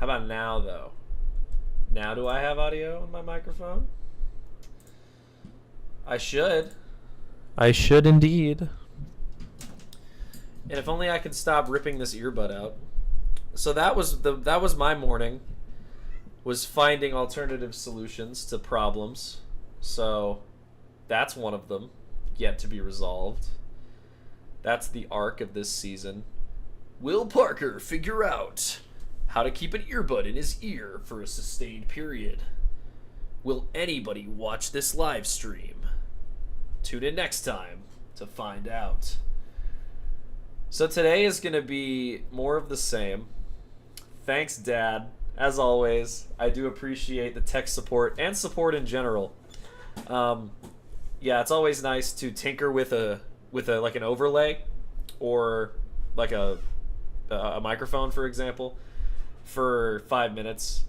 How about now, though? Now do I have audio on my microphone? I should. I should indeed. And if only I could stop ripping this earbud out. So that was my morning. Was finding alternative solutions to problems. So that's one of them yet to be resolved. That's the arc of this season. Will Parker figure out how to keep an earbud in his ear for a sustained period? Will anybody watch this live stream? Tune in next time to find out. So today is going to be more of the same. Thanks, Dad. As always, I do appreciate the tech support and support in general. Yeah, it's always nice to tinker with a like an overlay or like a microphone, for example, for 5 minutes,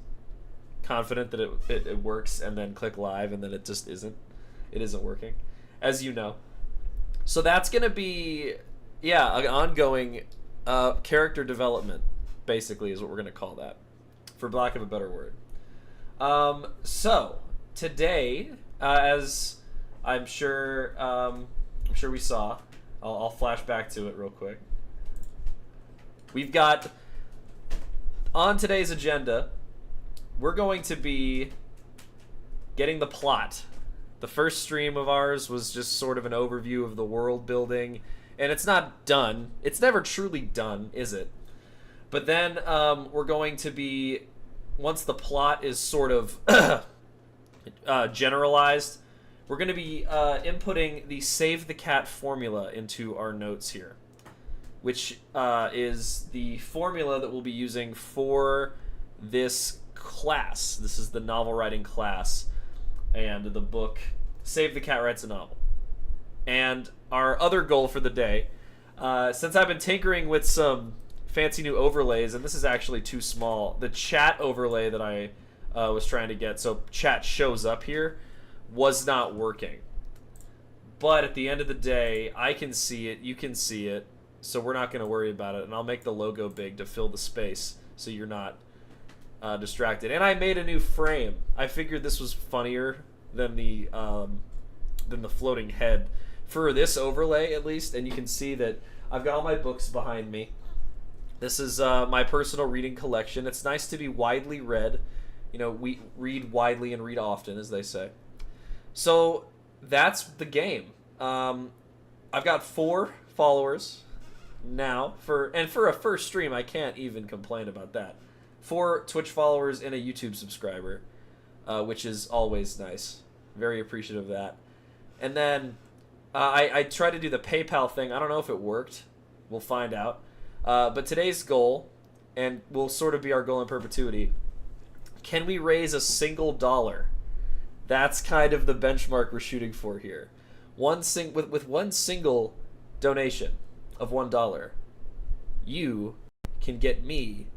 confident that it works, and then click live, and then it just isn't. It isn't working, as you know. So that's gonna be, yeah, an ongoing character development, basically, is what we're gonna call that, for lack of a better word. So today, as I'm sure we saw, I'll flash back to it real quick. We've got, on today's agenda, we're going to be getting the plot. The first stream of ours was just sort of an overview of the world building, and it's not done. It's never truly done, is it? But then we're going to be, once the plot is sort of generalized, we're going to be inputting the Save the Cat formula into our notes here, which is the formula that we'll be using for this class. This is the novel writing class, and the book Save the Cat Writes a Novel. And our other goal for the day, since I've been tinkering with some fancy new overlays, and this is actually too small, the chat overlay that I was trying to get so chat shows up here was not working. But at the end of the day, I can see it, you can see it, so we're not going to worry about it, and I'll make the logo big to fill the space so you're not distracted. And I made a new frame. I figured this was funnier than the floating head for this overlay, at least. And you can see that I've got all my books behind me. This is my personal reading collection. It's nice to be widely read. You know, we read widely and read often, as they say. So that's the game. I've got 4 followers now, for a first stream, I can't even complain about that. 4 Twitch followers and a YouTube subscriber, which is always nice. Very appreciative of that. And then I tried to do the PayPal thing. I don't know if it worked. We'll find out. But today's goal, and will sort of be our goal in perpetuity, can we raise a single dollar? That's kind of the benchmark we're shooting for here. With one single donation of $1, you can get me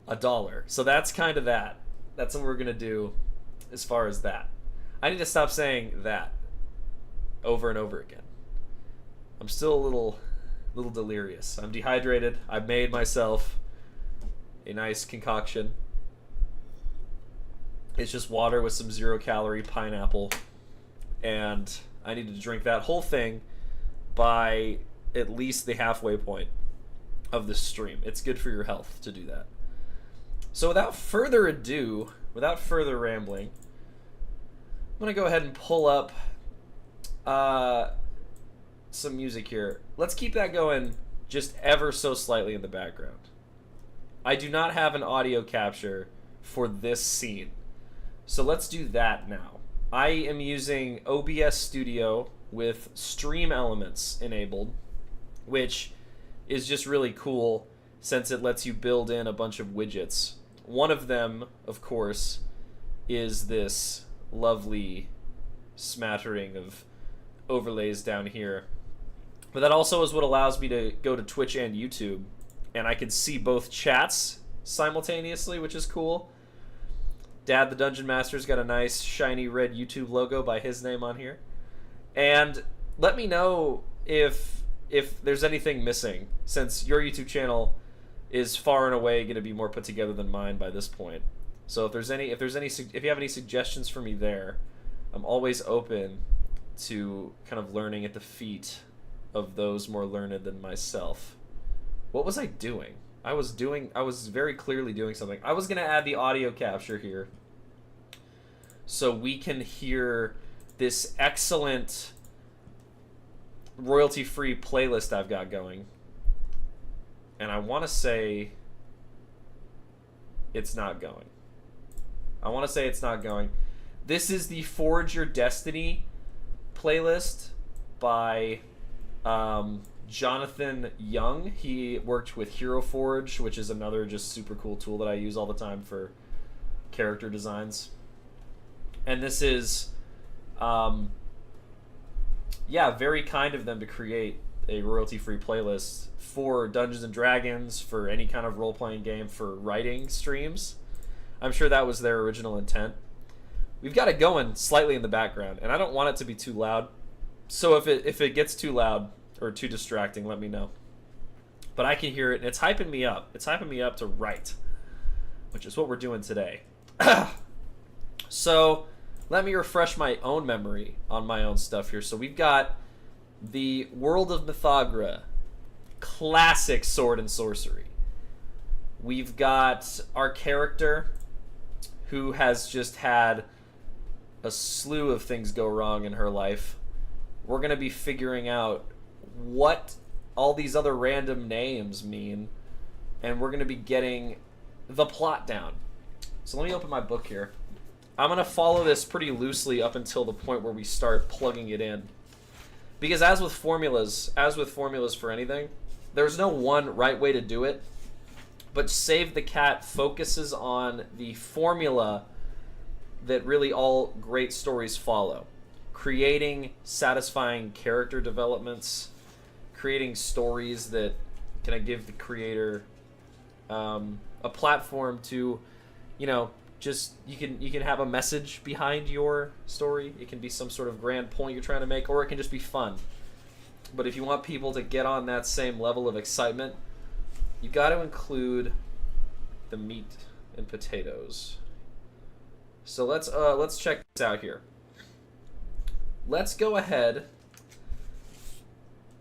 $1. So that's kind of that. That's what we're gonna do as far as that. I need to stop saying that over and over again. I'm still a little delirious. I'm dehydrated. I've made myself a nice concoction. It's just water with some 0-calorie pineapple, and I need to drink that whole thing by at least the halfway point of the stream. It's good for your health to do that. So without further ado, without further rambling, I'm going to go ahead and pull up some music here. Let's keep that going just ever so slightly in the background. I do not have an audio capture for this scene, so let's do that now. I am using OBS Studio with Stream Elements enabled, which is just really cool since it lets you build in a bunch of widgets. One of them, of course, is this lovely smattering of overlays down here. But that also is what allows me to go to Twitch and YouTube, and I can see both chats simultaneously, which is cool. Dad the Dungeon Master's got a nice shiny red YouTube logo by his name on here. And let me know if there's anything missing, since your YouTube channel is far and away going to be more put together than mine by this point. So if you have any suggestions for me there, I'm always open to kind of learning at the feet of those more learned than myself. What was I doing? I was very clearly doing something. I was going to add the audio capture here so we can hear this excellent royalty-free playlist I've got going. And I want to say it's not going. This is the Forge Your Destiny playlist by Jonathan Young. He worked with Hero Forge, which is another just super cool tool that I use all the time for character designs. And this is, very kind of them to create a royalty-free playlist for Dungeons and Dragons, for any kind of role-playing game, for writing streams. I'm sure that was their original intent. We've got it going slightly in the background, and I don't want it to be too loud. So if it gets too loud or too distracting, let me know. But I can hear it, and it's hyping me up. It's hyping me up to write, which is what we're doing today. So let me refresh my own memory on my own stuff here. So we've got the World of Mythogra, classic sword and sorcery. We've got our character who has just had a slew of things go wrong in her life. We're going to be figuring out what all these other random names mean, and we're going to be getting the plot down. So let me open my book here. I'm going to follow this pretty loosely up until the point where we start plugging it in. Because as with formulas for anything, there's no one right way to do it. But Save the Cat focuses on the formula that really all great stories follow. Creating satisfying character developments, creating stories that kind of give the creator a platform to, just you can have a message behind your story. It can be some sort of grand point you're trying to make, or it can just be fun. But if you want people to get on that same level of excitement, you got to include the meat and potatoes. So let's check this out here. Let's go ahead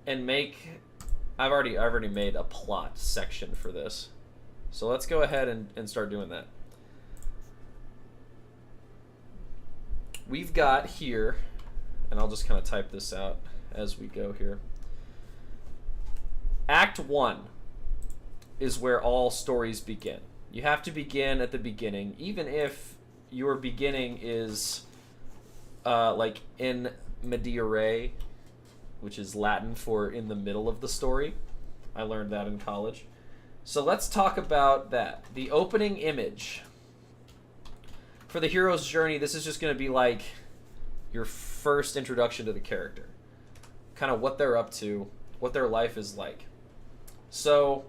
and make. I've already made a plot section for this, so let's go ahead and start doing that. We've got here, and I'll just kind of type this out as we go here. Act 1 is where all stories begin. You have to begin at the beginning, even if your beginning is like in media res, which is Latin for in the middle of the story. I learned that in college. So let's talk about that. The opening image. For the hero's journey, this is just going to be like your first introduction to the character. Kind of what they're up to, what their life is like. So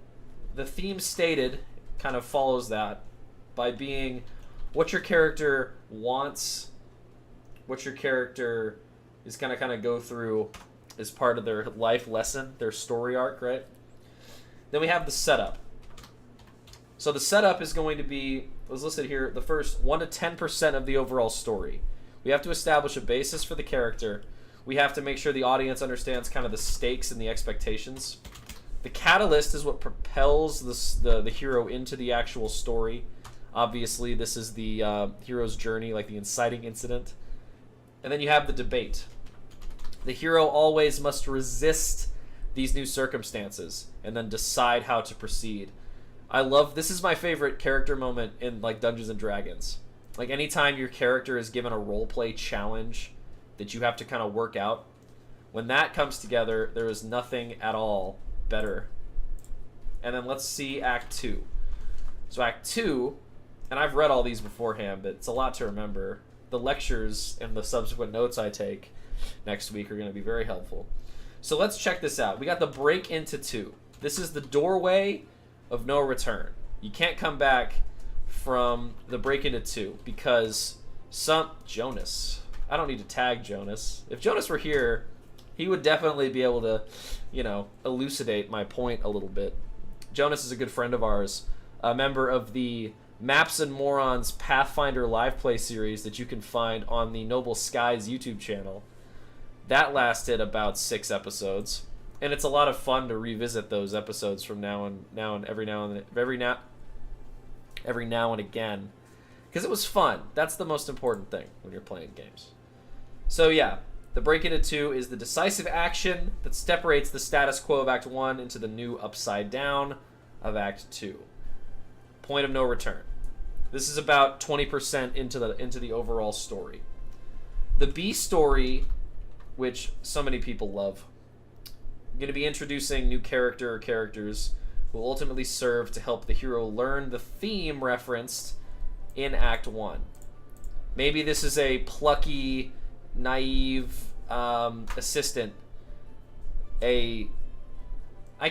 the theme stated kind of follows that by being what your character wants, what your character is going to kind of go through as part of their life lesson, their story arc, right? Then we have the setup. So the setup is going to be, was listed here, the first 1 to 10% of the overall story. We have to establish a basis for the character. We have to make sure the audience understands kind of the stakes and the expectations. The catalyst is what propels the hero into the actual story. Obviously, this is the hero's journey, like the inciting incident. And then you have the debate. The hero always must resist these new circumstances and then decide how to proceed. This is my favorite character moment in like Dungeons and Dragons. Like anytime your character is given a roleplay challenge that you have to kind of work out, when that comes together, there is nothing at all better. And then let's see Act 2. So Act 2, and I've read all these beforehand, but it's a lot to remember. The lectures and the subsequent notes I take next week are going to be very helpful. So let's check this out. We got the break into 2. This is the doorway of no return. You can't come back from the break into 2 because Jonas. I don't need to tag Jonas. If Jonas were here, he would definitely be able to, elucidate my point a little bit. Jonas is a good friend of ours, a member of the Maps and Morons Pathfinder live play series that you can find on the Noble Skies YouTube channel. That lasted about 6 episodes, and it's a lot of fun to revisit those episodes from every now and again, because it was fun. That's the most important thing when you're playing games. So yeah, the break into 2 is the decisive action that separates the status quo of Act 1 into the new upside down of Act 2. Point of no return. This is about 20% into the overall story. The B story, which so many people love, I'm going to be introducing new characters who will ultimately serve to help the hero learn the theme referenced in Act 1. Maybe this is a plucky, naive assistant. I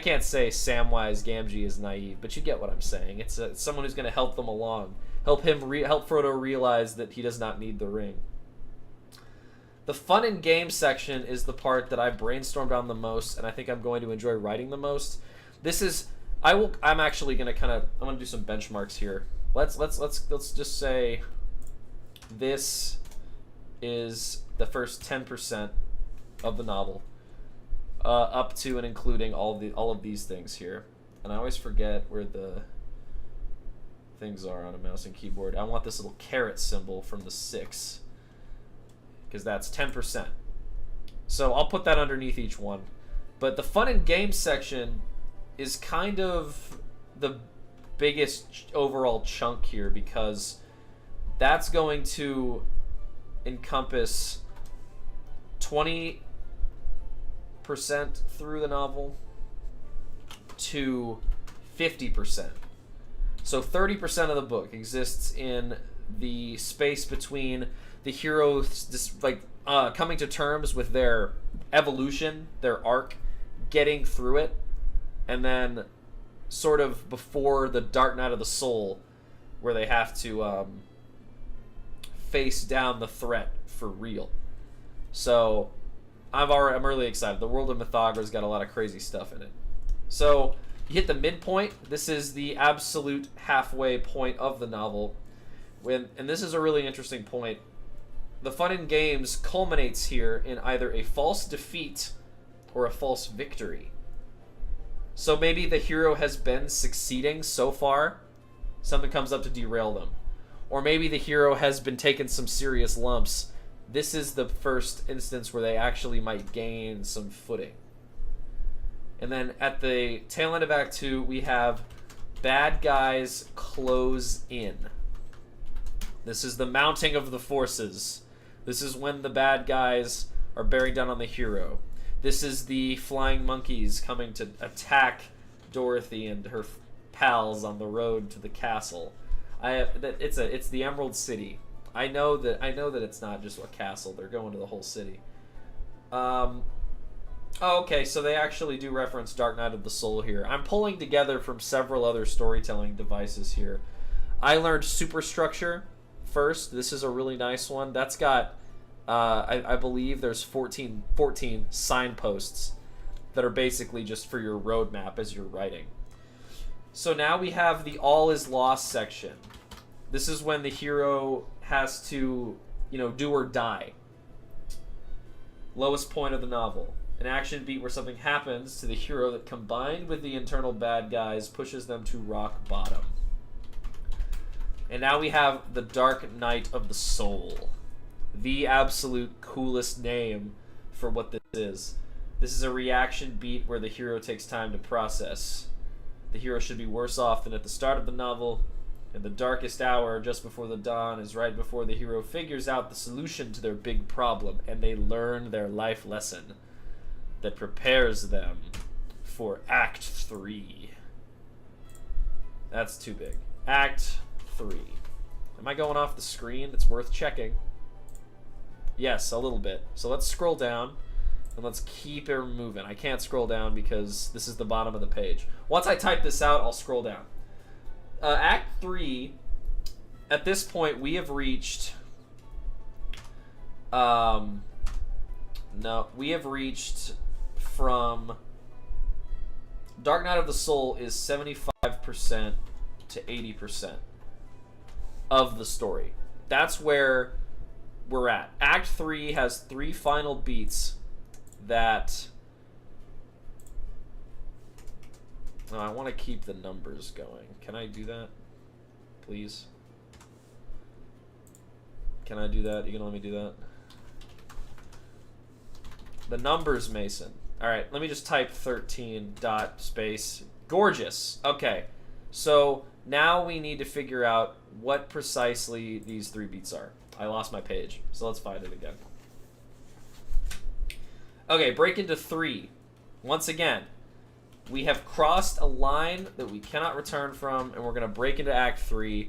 can't say Samwise Gamgee is naive, but you get what I'm saying. It's someone who's going to help them along, help Frodo realize that he does not need the ring. The fun and game section is the part that I brainstormed on the most, and I think I'm going to enjoy writing the most. I'm actually going to I'm going to do some benchmarks here. Let's just say this is the first 10% of the novel, up to and including all of these things here. And I always forget where the things are on a mouse and keyboard. I want this little caret symbol from the 6, because that's 10%. So I'll put that underneath each one. But the fun and game section is kind of the biggest overall chunk here, because that's going to encompass 20% through the novel to 50%. So 30% of the book exists in the space between the heroes coming to terms with their evolution, their arc, getting through it, and then sort of before the Dark Night of the Soul, where they have to face down the threat for real. So I'm really excited. The world of Mythogra's got a lot of crazy stuff in it. So you hit the midpoint. This is the absolute halfway point of the novel, and this is a really interesting point. The fun and games culminates here in either a false defeat or a false victory. So maybe the hero has been succeeding so far, something comes up to derail them. Or maybe the hero has been taking some serious lumps. This is the first instance where they actually might gain some footing. And then at the tail end of Act 2, we have bad guys close in. This is the mounting of the forces. This is when the bad guys are bearing down on the hero. This is the flying monkeys coming to attack Dorothy and her pals on the road to the castle. It's the Emerald City. I know that it's not just a castle. They're going to the whole city. Okay, so they actually do reference Dark Night of the Soul here. I'm pulling together from several other storytelling devices here. I learned superstructure first. This is a really nice one. That's got, I believe there's 14 signposts that are basically just for your roadmap as you're writing. So now we have the All is Lost section. This is when the hero has to, do or die. Lowest point of the novel. An action beat where something happens to the hero that, combined with the internal bad guys, pushes them to rock bottom. And now we have the Dark Night of the Soul. The absolute coolest name for what this is. This is a reaction beat where the hero takes time to process. The hero should be worse off than at the start of the novel, and the darkest hour just before the dawn is right before the hero figures out the solution to their big problem, and they learn their life lesson that prepares them for Act 3. That's too big. Act 3. Am I going off the screen? It's worth checking. Yes, a little bit. So let's scroll down, and let's keep it moving. I can't scroll down because this is the bottom of the page. Once I type this out, I'll scroll down. Act 3, at this point, we have reached... we have reached from Dark Night of the Soul is 75% to 80% of the story. That's where we're at. Act 3 has 3 final beats that... Oh, I want to keep the numbers going. Can I do that? Please? Can I do that? You gonna let me do that? The numbers, Mason. Alright, let me just type 13 dot space. Gorgeous. Okay. So now we need to figure out what precisely these 3 beats are. I lost my page, so let's find it again. Okay, break into 3. Once again, we have crossed a line that we cannot return from, and we're going to break into Act 3,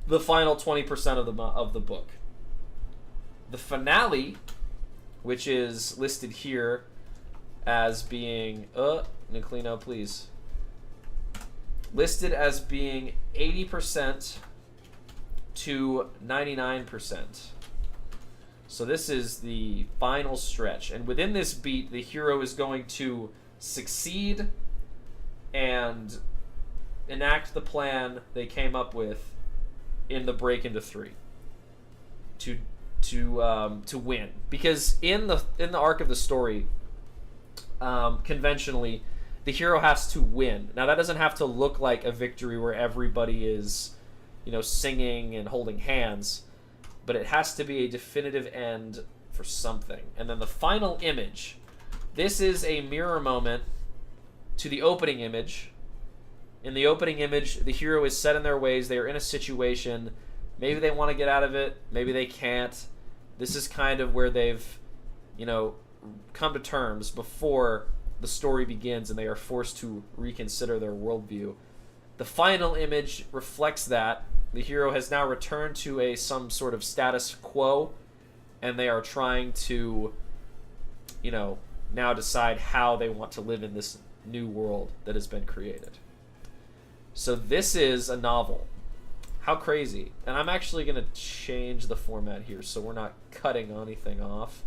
the final 20% of the book. The finale, which is listed here as being... Niclino, please. Listed as being 80% to 99%. So this is the final stretch. And within this beat, the hero is going to succeed and enact the plan they came up with in the break into 3 to win. Because in the arc of the story, conventionally, the hero has to win. Now that doesn't have to look like a victory where everybody is, you know, singing and holding hands, but it has to be a definitive end for something. And then the final image. This is a mirror moment to the opening image. In the opening image, the hero is set in their ways. They are in a situation. Maybe they want to get out of it. Maybe they can't. This is kind of where they've, you know, come to terms before the story begins and they are forced to reconsider their worldview. The final image reflects that. The hero has now returned to some sort of status quo, and they are trying to, you know, now decide how they want to live in this new world that has been created. So this is a novel. How crazy. And I'm actually going to change the format here so we're not cutting anything off.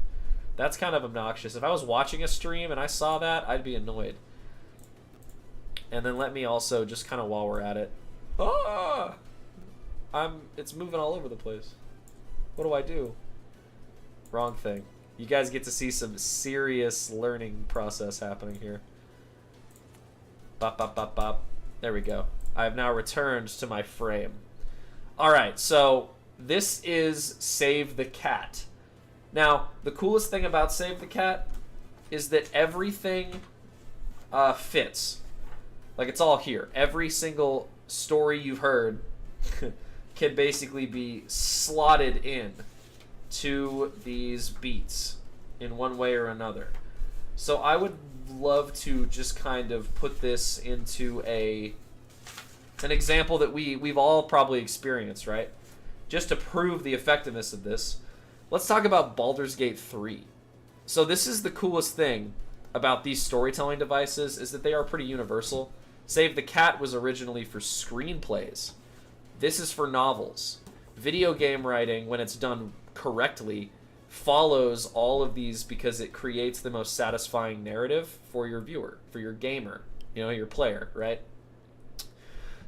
That's kind of obnoxious. If I was watching a stream and I saw that, I'd be annoyed. And then let me also, just kind of while we're at it... It's moving all over the place. What do I do? Wrong thing. You guys get to see some serious learning process happening here. Bop, bop, bop, bop. There we go. I have now returned to my frame. Alright, so this is Save the Cat. Now, the coolest thing about Save the Cat is that everything fits. Like, it's all here. Every single story you've heard can basically be slotted in to these beats in one way or another. So I would love to just kind of put this into an example that we've all probably experienced, right? Just to prove the effectiveness of this, let's talk about Baldur's Gate 3. So this is the coolest thing about these storytelling devices, is that they are pretty universal. Save the Cat was originally for screenplays. This is for novels. Video game writing, when it's done correctly, follows all of these because it creates the most satisfying narrative for your viewer, for your gamer, you know, your player, right?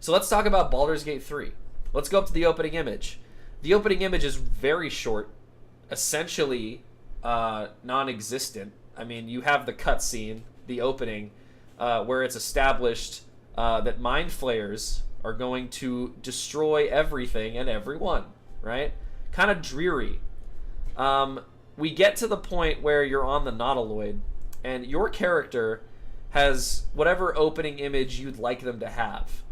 So let's talk about Baldur's Gate 3. Let's go up to the opening image. The opening image is very short, essentially non-existent. I mean, you have the cutscene, the opening, where it's established that Mind Flayers are going to destroy everything and everyone, right? Kind of dreary. We get to the point where you're on the Nautiloid, and your character has whatever opening image you'd like them to have.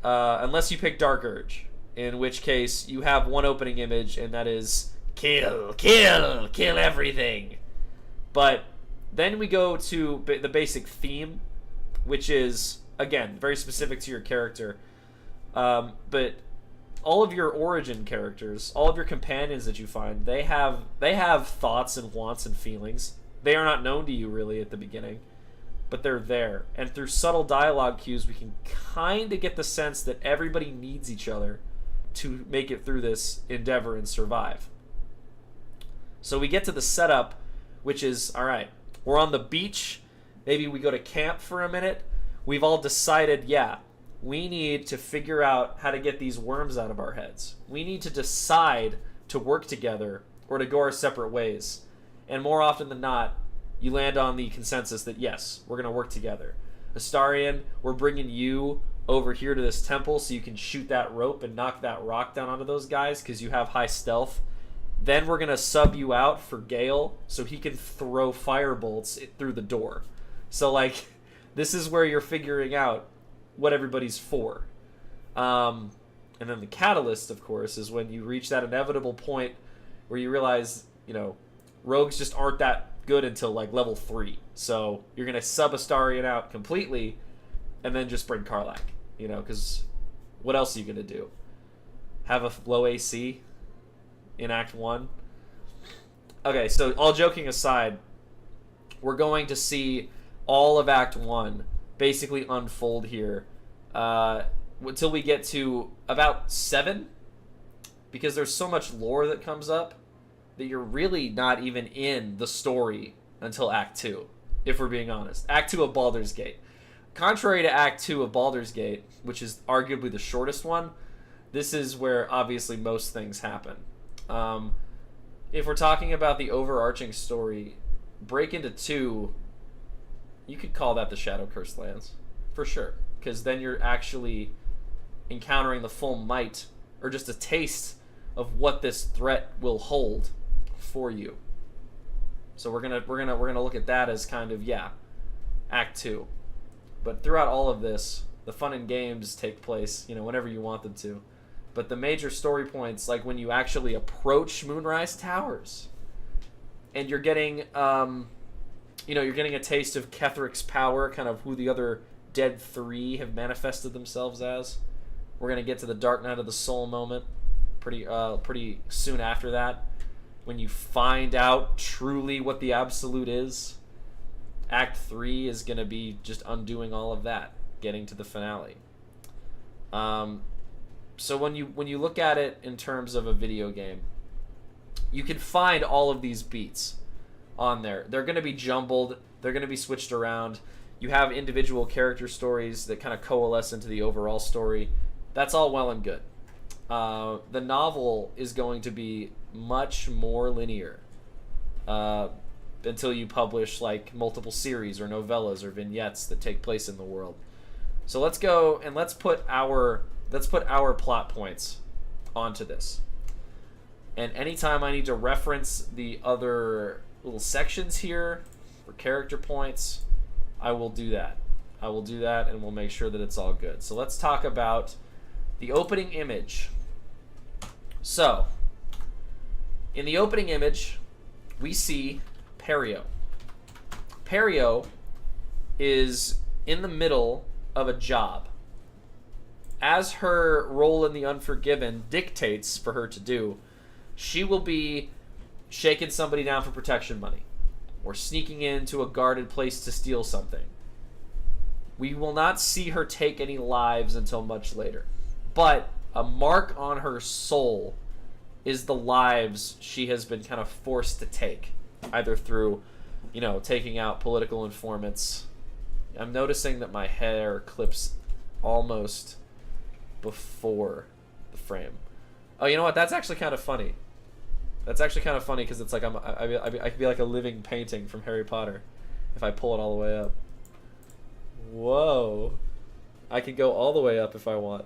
Unless you pick Dark Urge, in which case you have one opening image, and that is kill, kill, kill everything. But then we go to the basic theme, which is, again, very specific to your character. But all of your origin characters, all of your companions that you find, they have thoughts and wants and feelings. They are not known to you really at the beginning, but they're there. And through subtle dialogue cues, we can kind of get the sense that everybody needs each other to make it through this endeavor and survive. So we get to the setup, which is, all right, we're on the beach. Maybe we go to camp for a minute. We've all decided, yeah, we need to figure out how to get these worms out of our heads. We need to decide to work together or to go our separate ways. And more often than not, you land on the consensus that, yes, we're going to work together. Astarion, we're bringing you over here to this temple so you can shoot that rope and knock that rock down onto those guys because you have high stealth. Then we're going to sub you out for Gale so he can throw firebolts through the door. So, like, this is where you're figuring out what everybody's for. And then the catalyst, of course, is when you reach that inevitable point where you realize, you know, rogues just aren't that good until, like, level 3. So you're going to sub Astarion out completely and then just bring Karlach, you know, because what else are you going to do? Have a low AC in Act 1? Okay, so all joking aside, we're going to see all of Act 1 basically unfold here until we get to about 7, because there's so much lore that comes up that you're really not even in the story until Act 2, if we're being honest. Act 2 of Baldur's Gate. Contrary to Act 2 of Baldur's Gate, which is arguably the shortest one, this is where obviously most things happen. If we're talking about the overarching story, Break into 2, you could call that the Shadow Cursed Lands, for sure. Because then you're actually encountering the full might, or just a taste of what this threat will hold for you. So we're gonna look at that as kind of, yeah, Act 2. But throughout all of this, the fun and games take place, you know, whenever you want them to. But the major story points, like when you actually approach Moonrise Towers, and you're getting, you're getting a taste of Ketheric's power, kind of who the other Dead 3 have manifested themselves as. We're gonna get to the Dark Night of the Soul moment pretty soon after that, when you find out truly what the Absolute is. Act 3 is gonna be just undoing all of that, getting to the finale. So when you look at it in terms of a video game, you can find all of these beats on there. They're going to be jumbled. They're going to be switched around. You have individual character stories that kind of coalesce into the overall story. That's all well and good. The novel is going to be much more linear until you publish like multiple series or novellas or vignettes that take place in the world. So let's go and let's put our plot points onto this. And anytime I need to reference the other little sections here for character points, I will do that. And we'll make sure that it's all good. So let's talk about the opening image. So, in the opening image, we see Perio. Perio is in the middle of a job. As her role in the Unforgiven dictates for her to do, she will be shaking somebody down for protection money or sneaking into a guarded place to steal something. We will not see her take any lives until much later. But a mark on her soul is the lives she has been kind of forced to take, either through, taking out political informants. I'm noticing that my hair clips almost before the frame. Oh, you know what? That's actually kind of funny. Because it's like I could be like a living painting from Harry Potter if I pull it all the way up. Whoa. I can go all the way up if I want.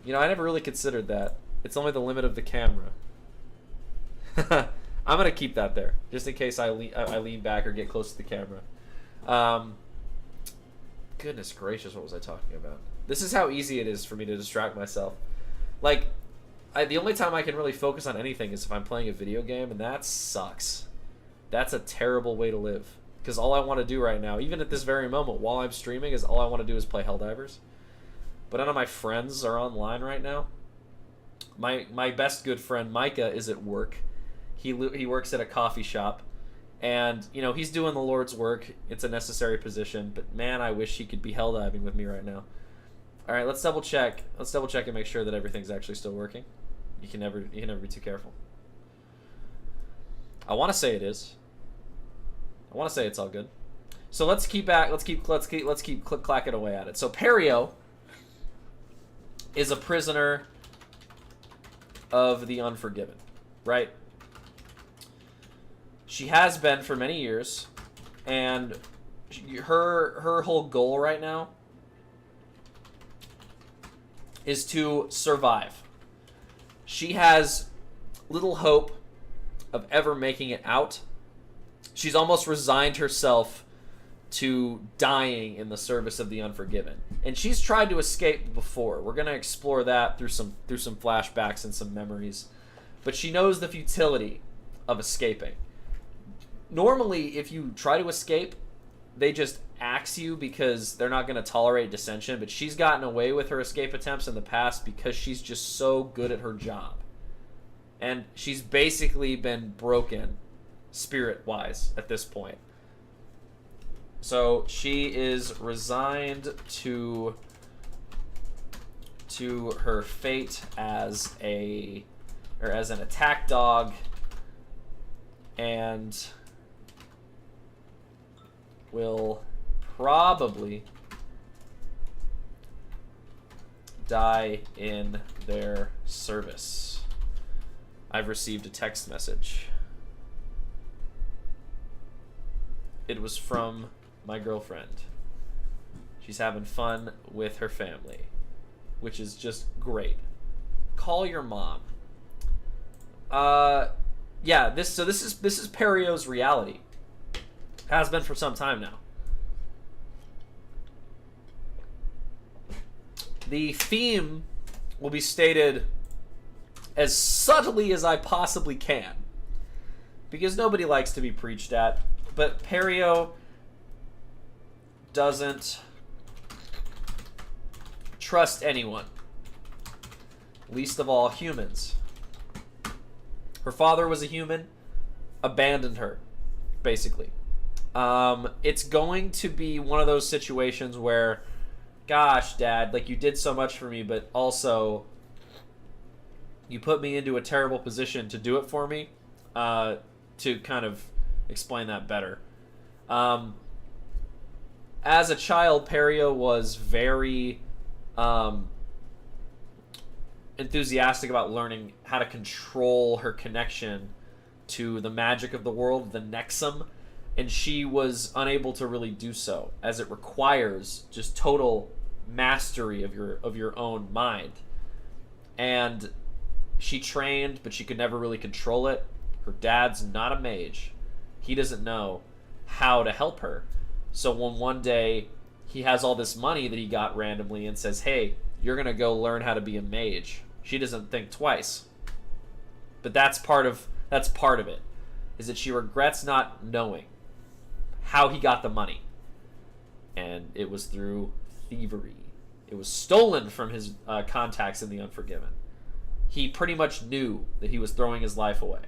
I never really considered that. It's only the limit of the camera. I'm going to keep that there, just in case I lean back or get close to the camera. Goodness gracious, what was I talking about? This is how easy it is for me to distract myself. Like, the only time I can really focus on anything is if I'm playing a video game, and that sucks. That's a terrible way to live. Because all I want to do right now, even at this very moment, while I'm streaming, is all I want to do is play Helldivers. But none of my friends are online right now. My best good friend, Micah, is at work. He works at a coffee shop. And, he's doing the Lord's work. It's a necessary position. But, man, I wish he could be Helldiving with me right now. All right, let's double check. Let's double check and make sure that everything's actually still working. You can never be too careful. I want to say it is. I want to say it's all good. So let's keep click clacking away at it. So Perio is a prisoner of the Unforgiven, right? She has been for many years, and her whole goal right now is to survive. She has little hope of ever making it out. She's almost resigned herself to dying in the service of the Unforgiven. And she's tried to escape before. We're going to explore that through some flashbacks and some memories. But she knows the futility of escaping. Normally, if you try to escape, they just axe you because they're not going to tolerate dissension. But she's gotten away with her escape attempts in the past because she's just so good at her job. And she's basically been broken spirit-wise at this point. So she is resigned to her fate as an attack dog, and will probably die in their service. I've received a text message. It was from my girlfriend. She's having fun with her family, which is just great. Call your mom. Yeah, this is Perio's reality. Has been for some time now. The theme will be stated as subtly as I possibly can, because nobody likes to be preached at, but Perio doesn't trust anyone, least of all humans. Her father was a human, abandoned her, basically. It's going to be one of those situations where, gosh, Dad, like, you did so much for me, but also you put me into a terrible position to do it for me. To kind of explain that better. As a child, Perio was very enthusiastic about learning how to control her connection to the magic of the world, the Nexum, and she was unable to really do so, as it requires just total mastery of your own mind. And she trained, but she could never really control it. Her dad's not a mage. He doesn't know how to help her. So when one day he has all this money that he got randomly and says, hey, you're going to go learn how to be a mage, she doesn't think twice. But that's part of it, is that she regrets not knowing how he got the money. And it was through thievery. It was stolen from his contacts in the Unforgiven. He pretty much knew that he was throwing his life away.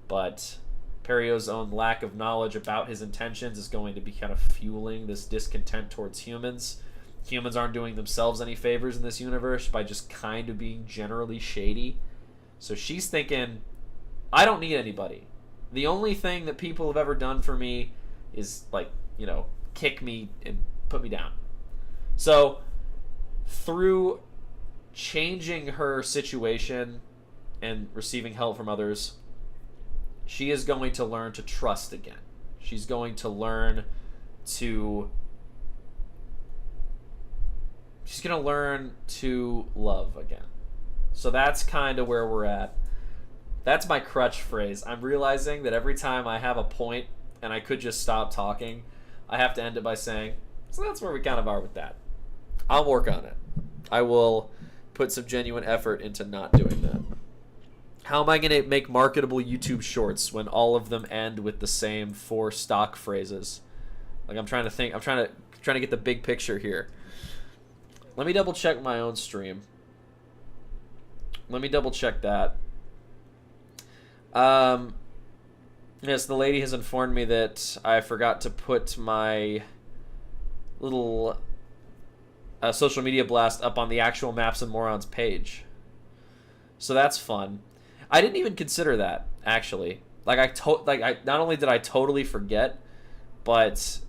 But Perio's own lack of knowledge about his intentions is going to be kind of fueling this discontent towards humans. Humans aren't doing themselves any favors in this universe by just kind of being generally shady. So she's thinking, I don't need anybody. The only thing that people have ever done for me is, like, kick me and put me down. So through changing her situation and receiving help from others, she is going to learn to trust again. She's going to learn to love again. So that's kind of where we're at. That's my crutch phrase. I'm realizing that every time I have a point and I could just stop talking, I have to end it by saying, so that's where we kind of are with that. I'll work on it. I will put some genuine effort into not doing that. How am I going to make marketable YouTube shorts when all of them end with the same 4 stock phrases? Like, I'm trying to get the big picture here. Let me double check my own stream. Let me double check that. Yes, the lady has informed me that I forgot to put my little social media blast up on the actual Maps and Morons page. So that's fun. I didn't even consider that, actually. Not only did I totally forget, but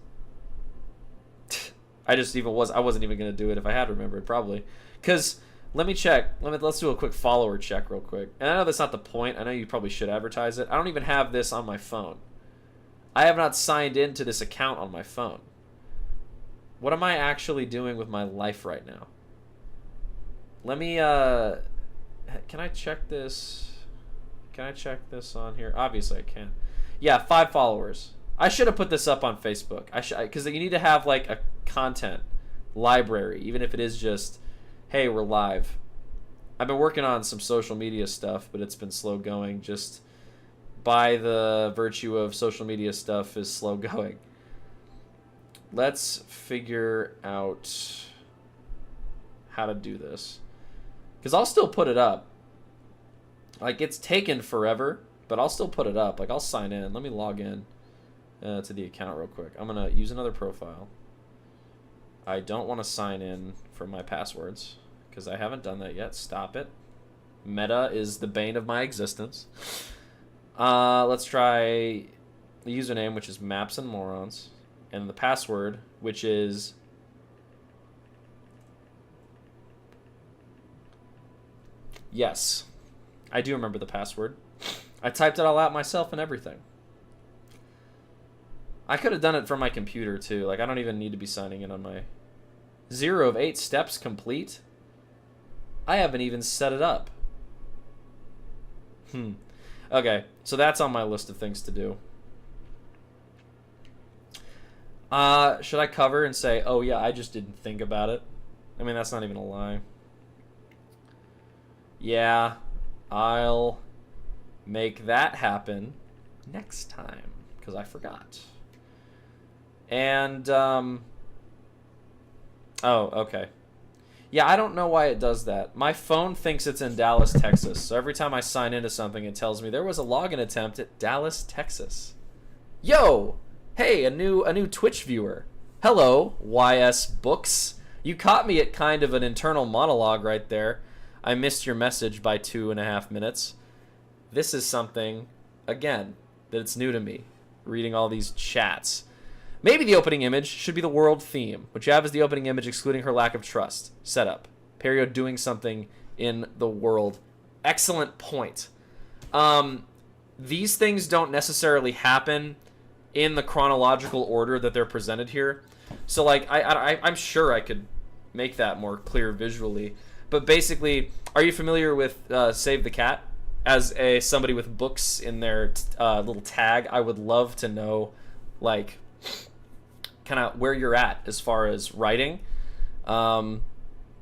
I wasn't even gonna do it if I had remembered, probably. Because let me check. Let's do a quick follower check real quick. And I know that's not the point. I know you probably should advertise it. I don't even have this on my phone. I have not signed into this account on my phone. What am I actually doing with my life right now? Let me, can I check this? Can I check this on here? Obviously I can. Yeah, 5 followers. I should have put this up on Facebook. Because you need to have like a content library, even if it is just, hey, we're live. I've been working on some social media stuff, but it's been slow going. Just by the virtue of social media stuff is slow going. Let's figure out how to do this. Because I'll still put it up. Like, it's taken forever, but I'll still put it up. Like, I'll sign in. Let me log in to the account real quick. I'm going to use another profile. I don't want to sign in for my passwords because I haven't done that yet. Stop it. Meta is the bane of my existence. Let's try the username, which is Maps and Morons. And the password, which is yes. I do remember the password. I typed it all out myself and everything. I could have done it from my computer too. Like, I don't even need to be signing in on my 0 of 8 steps complete. I haven't even set it up. Okay, so that's on my list of things to do. Should I cover and say, oh yeah, I just didn't think about it? I mean, that's not even a lie. Yeah, I'll make that happen next time, because I forgot. And, oh, okay. Yeah, I don't know why it does that. My phone thinks it's in Dallas, Texas, so every time I sign into something, it tells me there was a login attempt at Dallas, Texas. Yo! Hey, a new Twitch viewer. Hello, YS Books. You caught me at kind of an internal monologue right there. I missed your message by 2.5 minutes. This is something, again, that's new to me. Reading all these chats. Maybe the opening image should be the world theme, which you have as the opening image excluding her lack of trust. Setup. Perio doing something in the world. Excellent point. These things don't necessarily happen in the chronological order that they're presented here. So, like, I'm sure I could make that more clear visually. But basically, are you familiar with Save the Cat? As somebody with books in their little tag, I would love to know, like, kind of where you're at as far as writing.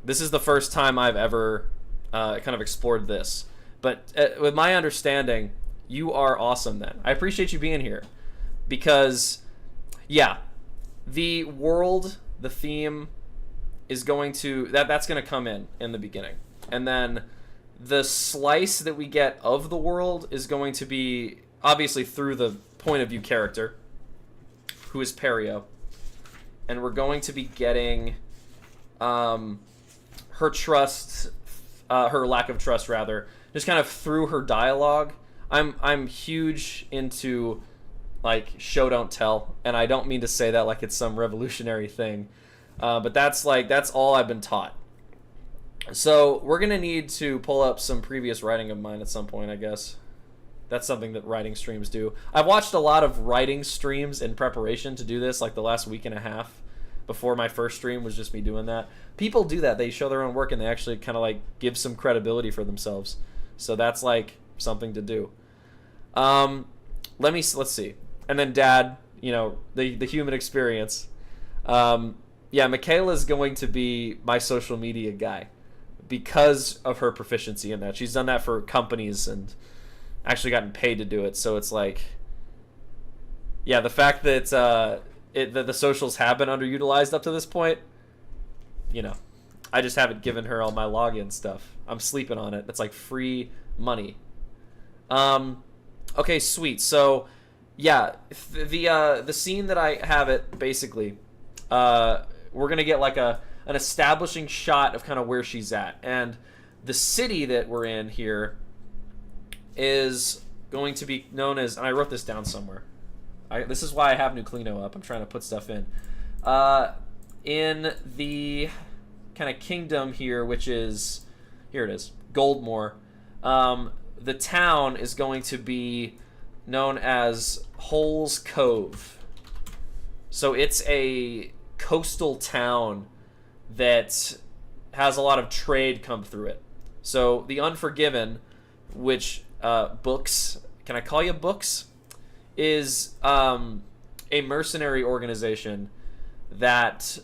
This is the first time I've ever kind of explored this. But with my understanding, you are awesome then. I appreciate you being here. Because, yeah, the world, the theme is going to, that's going to come in the beginning. And then the slice that we get of the world is going to be, obviously, through the point of view character, who is Perio. And we're going to be getting her trust, her lack of trust, rather, just kind of through her dialogue. I'm huge into, like, show don't tell, and I don't mean to say that like it's some revolutionary thing, but that's all I've been taught. So we're gonna need to pull up some previous writing of mine at some point, I guess. That's something that writing streams do. I've watched a lot of writing streams in preparation to do this, like the last week and a half before my first stream was just me doing that. People do that. They show their own work and they actually kind of like give some credibility for themselves. So that's like something to do. Let's see. And then Dad, you know, the human experience. Yeah, Michaela's going to be my social media guy because of her proficiency in that. She's done that for companies and actually gotten paid to do it. So it's like, yeah, the fact that that the socials have been underutilized up to this point, you know, I just haven't given her all my login stuff. I'm sleeping on it. It's like free money. Okay, sweet. So, yeah, the scene that I have it basically, we're gonna get like an establishing shot of kind of where she's at, and the city that we're in here is going to be known as, and I wrote this down somewhere. This is why I have Nuclino up. I'm trying to put stuff in. In the kind of kingdom here, which is... Here it is. Goldmoor. The town is going to be known as Holes Cove. So it's a coastal town that has a lot of trade come through it. So the Unforgiven, which Books, can I call you Books, is a mercenary organization that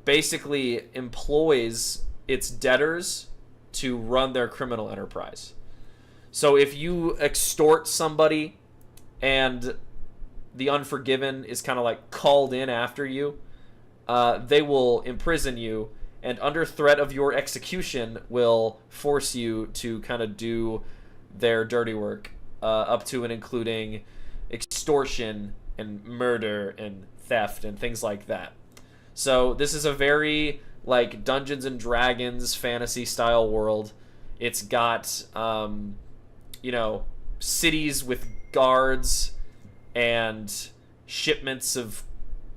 basically employs its debtors to run their criminal enterprise. So if you extort somebody and the Unforgiven is kind of like called in after you, they will imprison you, and under threat of your execution will force you to kind of do their dirty work, up to and including extortion and murder and theft and things like that. So this is a very like Dungeons and Dragons fantasy style world. It's got cities with guards and shipments of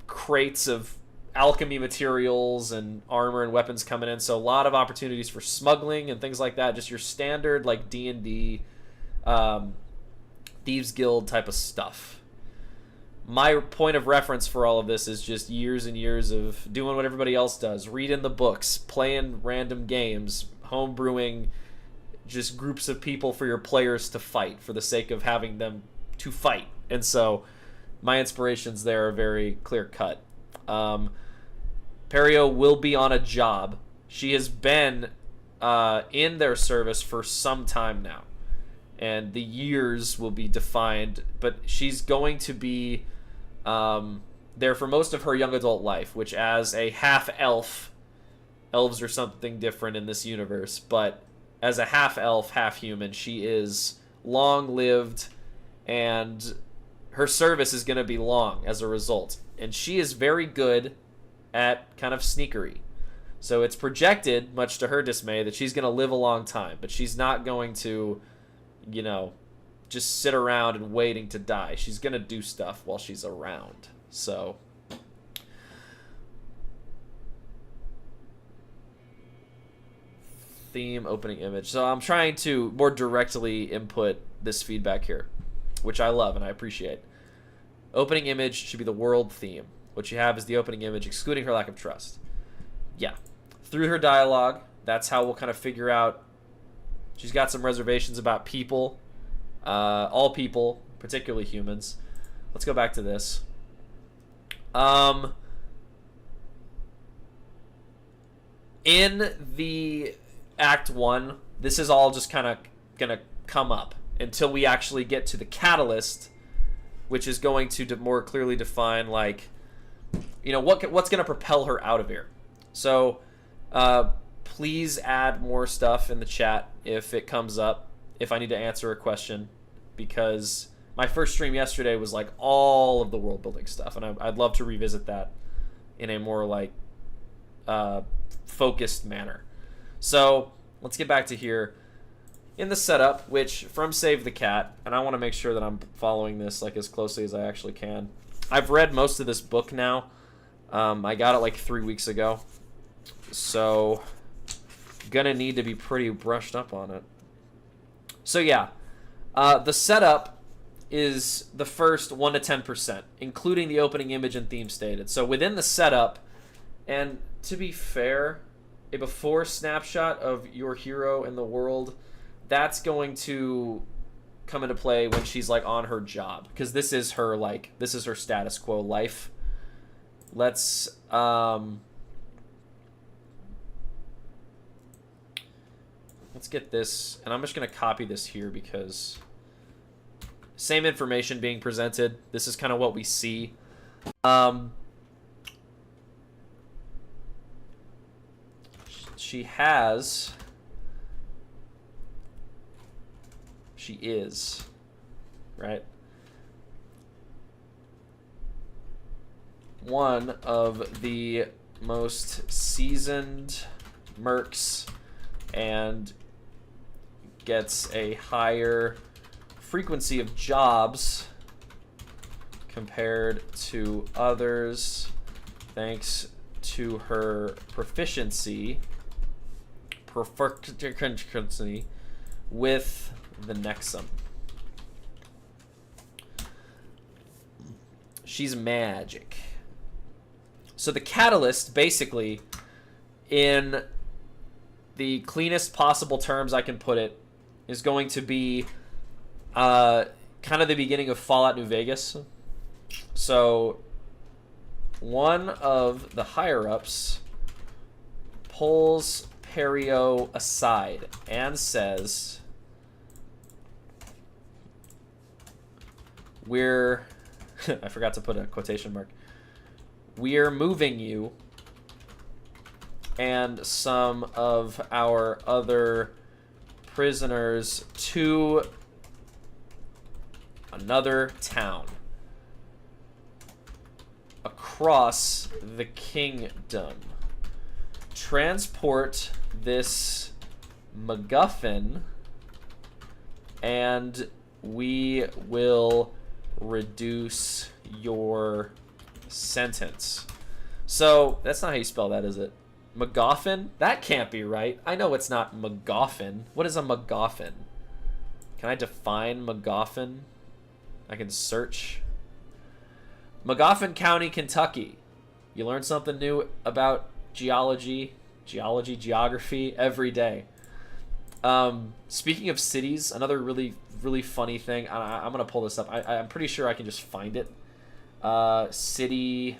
crates of alchemy materials and armor and weapons coming in. So a lot of opportunities for smuggling and things like that. Just your standard like D&D Thieves Guild type of stuff. My point of reference for all of this is just years and years of doing what everybody else does. Reading the books, playing random games, homebrewing just groups of people for your players to fight for the sake of having them to fight. And so my inspirations there are very clear-cut. Perio will be on a job. She has been in their service for some time now, and the years will be defined, but she's going to be there for most of her young adult life, which as a half-elf, elves are something different in this universe, but as a half-elf, half-human, she is long-lived, and her service is going to be long as a result. And she is very good at kind of sneakery. So it's projected, much to her dismay, that she's going to live a long time, but she's not going to, just sit around and waiting to die. She's going to do stuff while she's around. So theme, opening image. So I'm trying to more directly input this feedback here, which I love and I appreciate. Opening image should be the world theme. What you have is the opening image, excluding her lack of trust. Yeah. Through her dialogue, that's how we'll kind of figure out. She's got some reservations about people. All people, particularly humans. Let's go back to this. In the Act 1, this is all just kind of going to come up until we actually get to the catalyst, which is going to more clearly define, like, what's going to propel her out of here. So please add more stuff in the chat if it comes up, if I need to answer a question, because my first stream yesterday was like all of the world building stuff, and I'd love to revisit that in a more like focused manner. So let's get back to here. In the setup, which from Save the Cat, and I want to make sure that I'm following this like as closely as I actually can. I've read most of this book now. I got it like 3 weeks ago, so gonna need to be pretty brushed up on it. So yeah, the setup is the first 1 to 10%, including the opening image and theme stated. So within the setup, and to be fair, a before snapshot of your hero in the world, that's going to come into play when she's like on her job, because this is her status quo life. Let's get this, and I'm just going to copy this here because same information being presented. This is kind of what we see. She is, right, one of the most seasoned mercs and gets a higher frequency of jobs compared to others thanks to her proficiency with the Nexum. She's magic. So the catalyst, basically, in the cleanest possible terms I can put it, is going to be kind of the beginning of Fallout New Vegas. So one of the higher-ups pulls Perio aside and says, we're... I forgot to put a quotation mark. We're moving you and some of our other prisoners to another town across the kingdom. Transport this MacGuffin and we will reduce your sentence. So that's not how you spell that, is it? MacGuffin? That can't be right. I know it's not MacGuffin. What is a MacGuffin? Can I define MacGuffin? I can search. MacGuffin County, Kentucky. You learn something new about geography every day. Speaking of cities, another really funny thing. I'm gonna pull this up. I'm pretty sure I can just find it. City,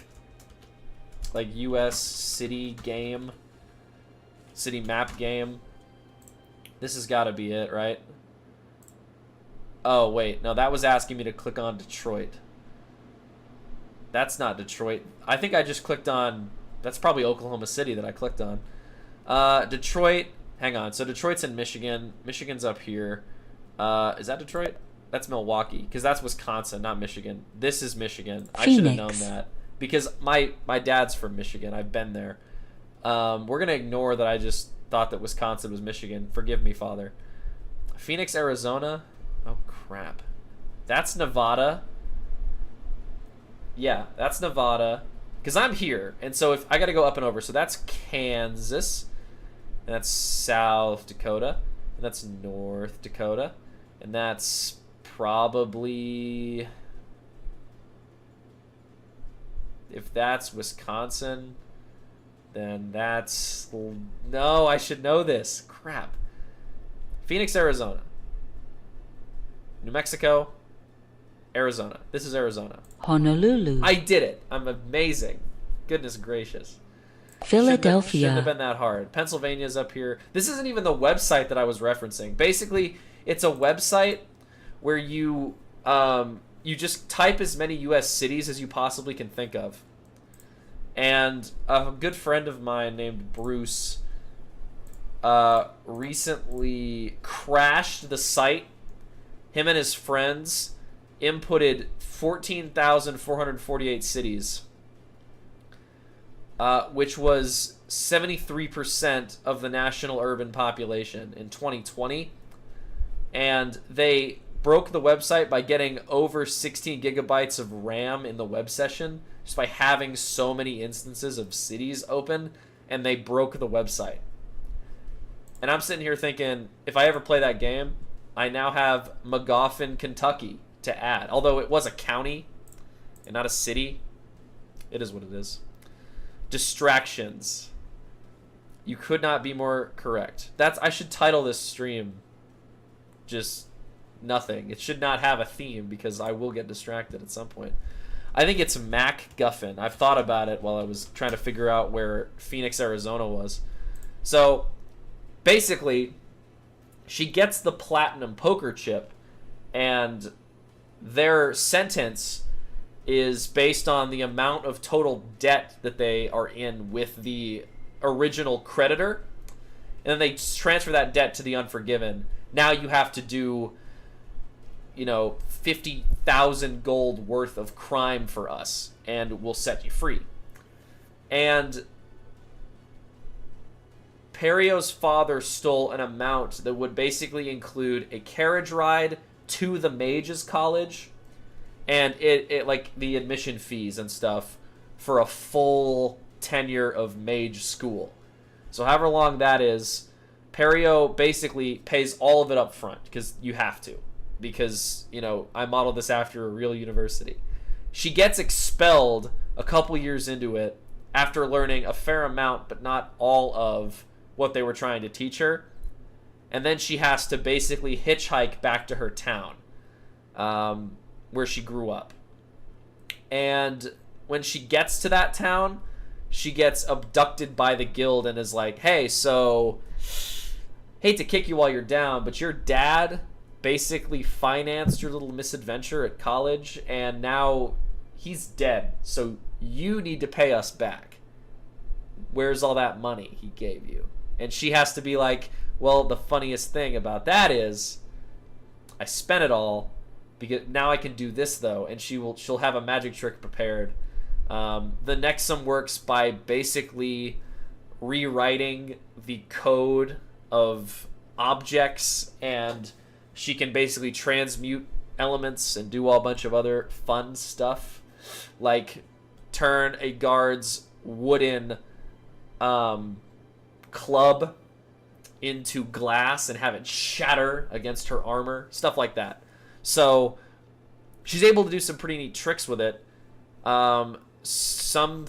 like U.S. city game, city map game. This has got to be it, right? Oh wait, no, that was asking me to click on Detroit. That's not Detroit. I think I just clicked on. That's probably Oklahoma City that I clicked on. Detroit. Hang on. So Detroit's in Michigan. Michigan's up here. Is that Detroit? That's Milwaukee, because that's Wisconsin, not Michigan. This is Michigan. Phoenix. I should have known that because my dad's from Michigan. I've been there. We're gonna ignore that. I just thought that Wisconsin was Michigan. Forgive me, Father. Phoenix, Arizona. Oh crap. That's Nevada. Yeah, that's Nevada. Because I'm here, and so if I got to go up and over, so that's Kansas, and that's South Dakota, and that's North Dakota, and that's probably, if that's Wisconsin, then that's, no, I should know this. Crap. Phoenix, Arizona. New Mexico, Arizona. This is Arizona. Honolulu. I did it. I'm amazing. Goodness gracious. Philadelphia. Shouldn't have been that hard. Pennsylvania's up here. This isn't even the website that I was referencing. Basically, it's a website where you just type as many U.S. cities as you possibly can think of. And a good friend of mine named Bruce recently crashed the site. Him and his friends inputted 14,448 cities, which was 73% of the national urban population in 2020. And they broke the website by getting over 16 gigabytes of RAM in the web session, just by having so many instances of cities open, and they broke the website. And I'm sitting here thinking, if I ever play that game, I now have MacGuffin, Kentucky to add. Although it was a county and not a city. It is what it is. Distractions. You could not be more correct. I should title this stream just nothing. It should not have a theme because I will get distracted at some point. I think it's MacGuffin. I've thought about it while I was trying to figure out where Phoenix, Arizona was. So basically, she gets the platinum poker chip, and their sentence is based on the amount of total debt that they are in with the original creditor, and then they transfer that debt to the Unforgiven. Now you have to do, 50,000 gold worth of crime for us, and we'll set you free. And Perio's father stole an amount that would basically include a carriage ride to the Mages College and it like the admission fees and stuff for a full tenure of mage school. So however long that is, Perio basically pays all of it up front because you have to, because I modeled this after a real university. She gets expelled a couple years into it after learning a fair amount but not all of what they were trying to teach her, and then she has to basically hitchhike back to her town where she grew up. And when she gets to that town, she gets abducted by the guild and is like, hey, so hate to kick you while you're down, but your dad basically financed your little misadventure at college, and now he's dead, so you need to pay us back. Where's all that money he gave you? And she has to be like, well, the funniest thing about that is I spent it all, because now I can do this though. And she'll have a magic trick prepared. The Nexum works by basically rewriting the code of objects, and she can basically transmute elements and do a bunch of other fun stuff, like turn a guard's wooden club into glass and have it shatter against her armor, stuff like that. So she's able to do some pretty neat tricks with it. Some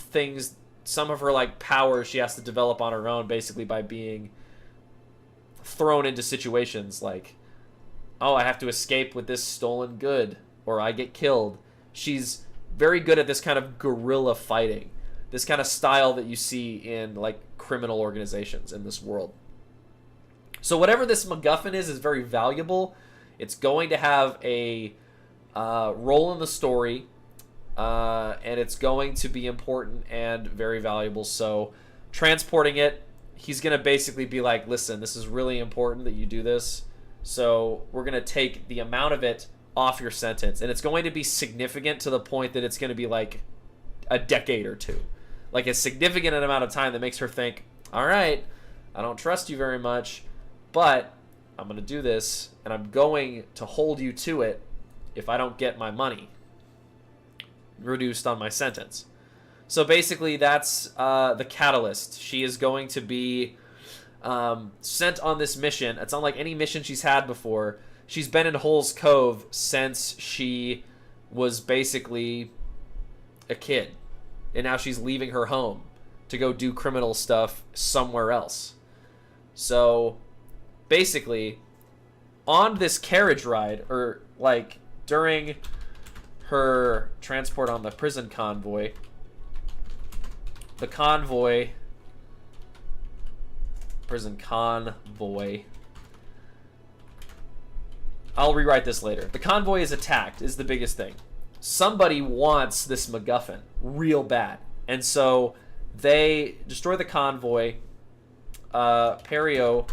of her like powers she has to develop on her own, basically by being thrown into situations like, oh, I have to escape with this stolen good, or I get killed. She's very good at this kind of guerrilla fighting, this kind of style that you see in like criminal organizations in this world. So whatever this MacGuffin is very valuable. It's going to have a role in the story, and it's going to be important and very valuable. So transporting it, he's going to basically be like, listen, this is really important that you do this, so we're going to take the amount of it off your sentence. And it's going to be significant to the point that it's going to be like a decade or two. Like a significant amount of time that makes her think, all right, I don't trust you very much, but I'm going to do this, and I'm going to hold you to it if I don't get my money reduced on my sentence. So basically that's the catalyst. She is going to be sent on this mission. It's unlike any mission she's had before. She's been in Hole's Cove since she was basically a kid, and now she's leaving her home to go do criminal stuff somewhere else. So basically, on this carriage ride, or like during her transport on the prison convoy, I'll rewrite this later. The convoy is attacked, is the biggest thing. Somebody wants this MacGuffin real bad, and so they destroy the convoy. Perio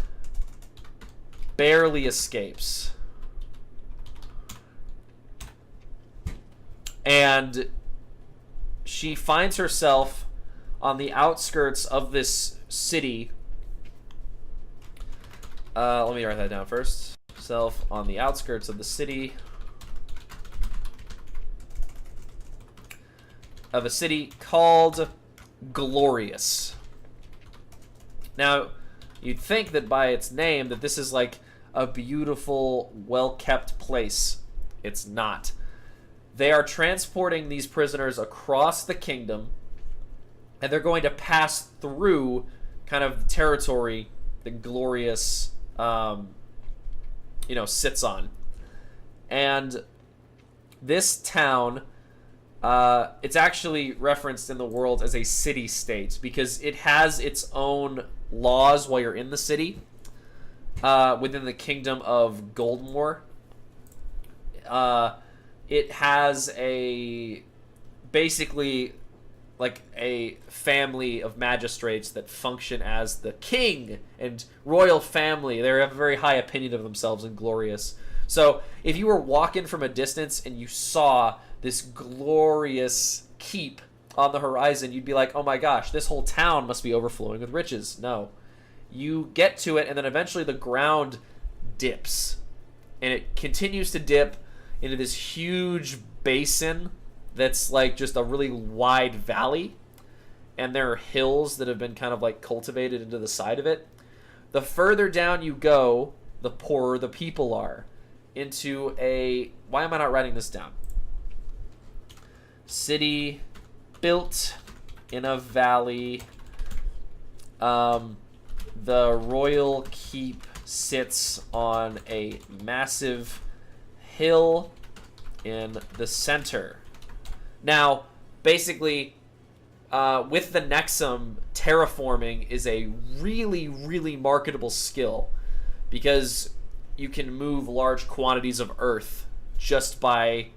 barely escapes, and she finds herself on the outskirts of this city. Let me write that down first. Self on the outskirts of the city. Of a city called Glorious. Now, you'd think that by its name that this is like a beautiful, well-kept place. It's not. They are transporting these prisoners across the kingdom, and they're going to pass through kind of territory that Glorious sits on. And this town, it's actually referenced in the world as a city-state because it has its own laws while you're in the city within the kingdom of Goldmoor. It has basically like a family of magistrates that function as the king and royal family. They have a very high opinion of themselves and Glorious. So if you were walking from a distance and you saw this glorious keep on the horizon, you'd be like, oh my gosh, this whole town must be overflowing with riches. No. You get to it, and then eventually the ground dips. And it continues to dip into this huge basin that's like just a really wide valley, and there are hills that have been kind of like cultivated into the side of it. The further down you go, the poorer the people are. Into a... Why am I not writing this down? City built in a valley. The royal keep sits on a massive hill in the center. Now, basically, with the Nexum, terraforming is a really, really marketable skill because you can move large quantities of earth just by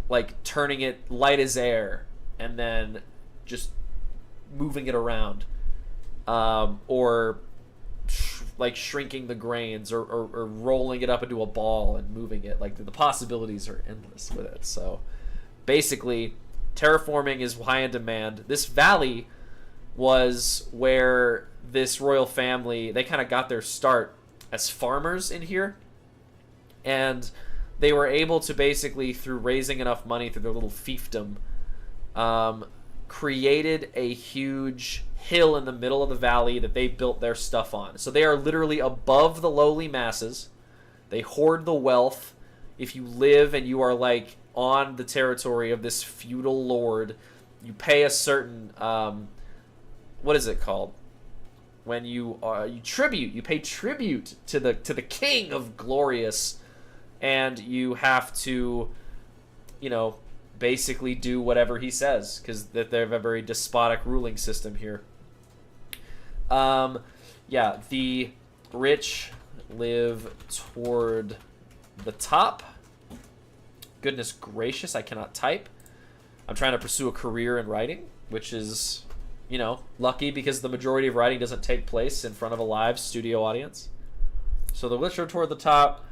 like turning it light as air and then just moving it around, or like shrinking the grains, or rolling it up into a ball and moving it. Like the possibilities are endless with it. So basically, terraforming is high in demand. This valley was where this royal family, they kind of got their start as farmers in here, and they were able to basically, through raising enough money through their little fiefdom, created a huge hill in the middle of the valley that they built their stuff on. So they are literally above the lowly masses. They hoard the wealth. If you live and you are like on the territory of this feudal lord, you pay a certain what is it called when you pay tribute to the king of Glorious, and you have to, you know, basically do whatever he says, because that they have a very despotic ruling system here. Yeah, the rich live toward the top. Goodness gracious, I cannot type. I'm trying to pursue a career in writing, which is, you know, lucky because the majority of writing doesn't take place in front of a live studio audience. So the rich are toward the top,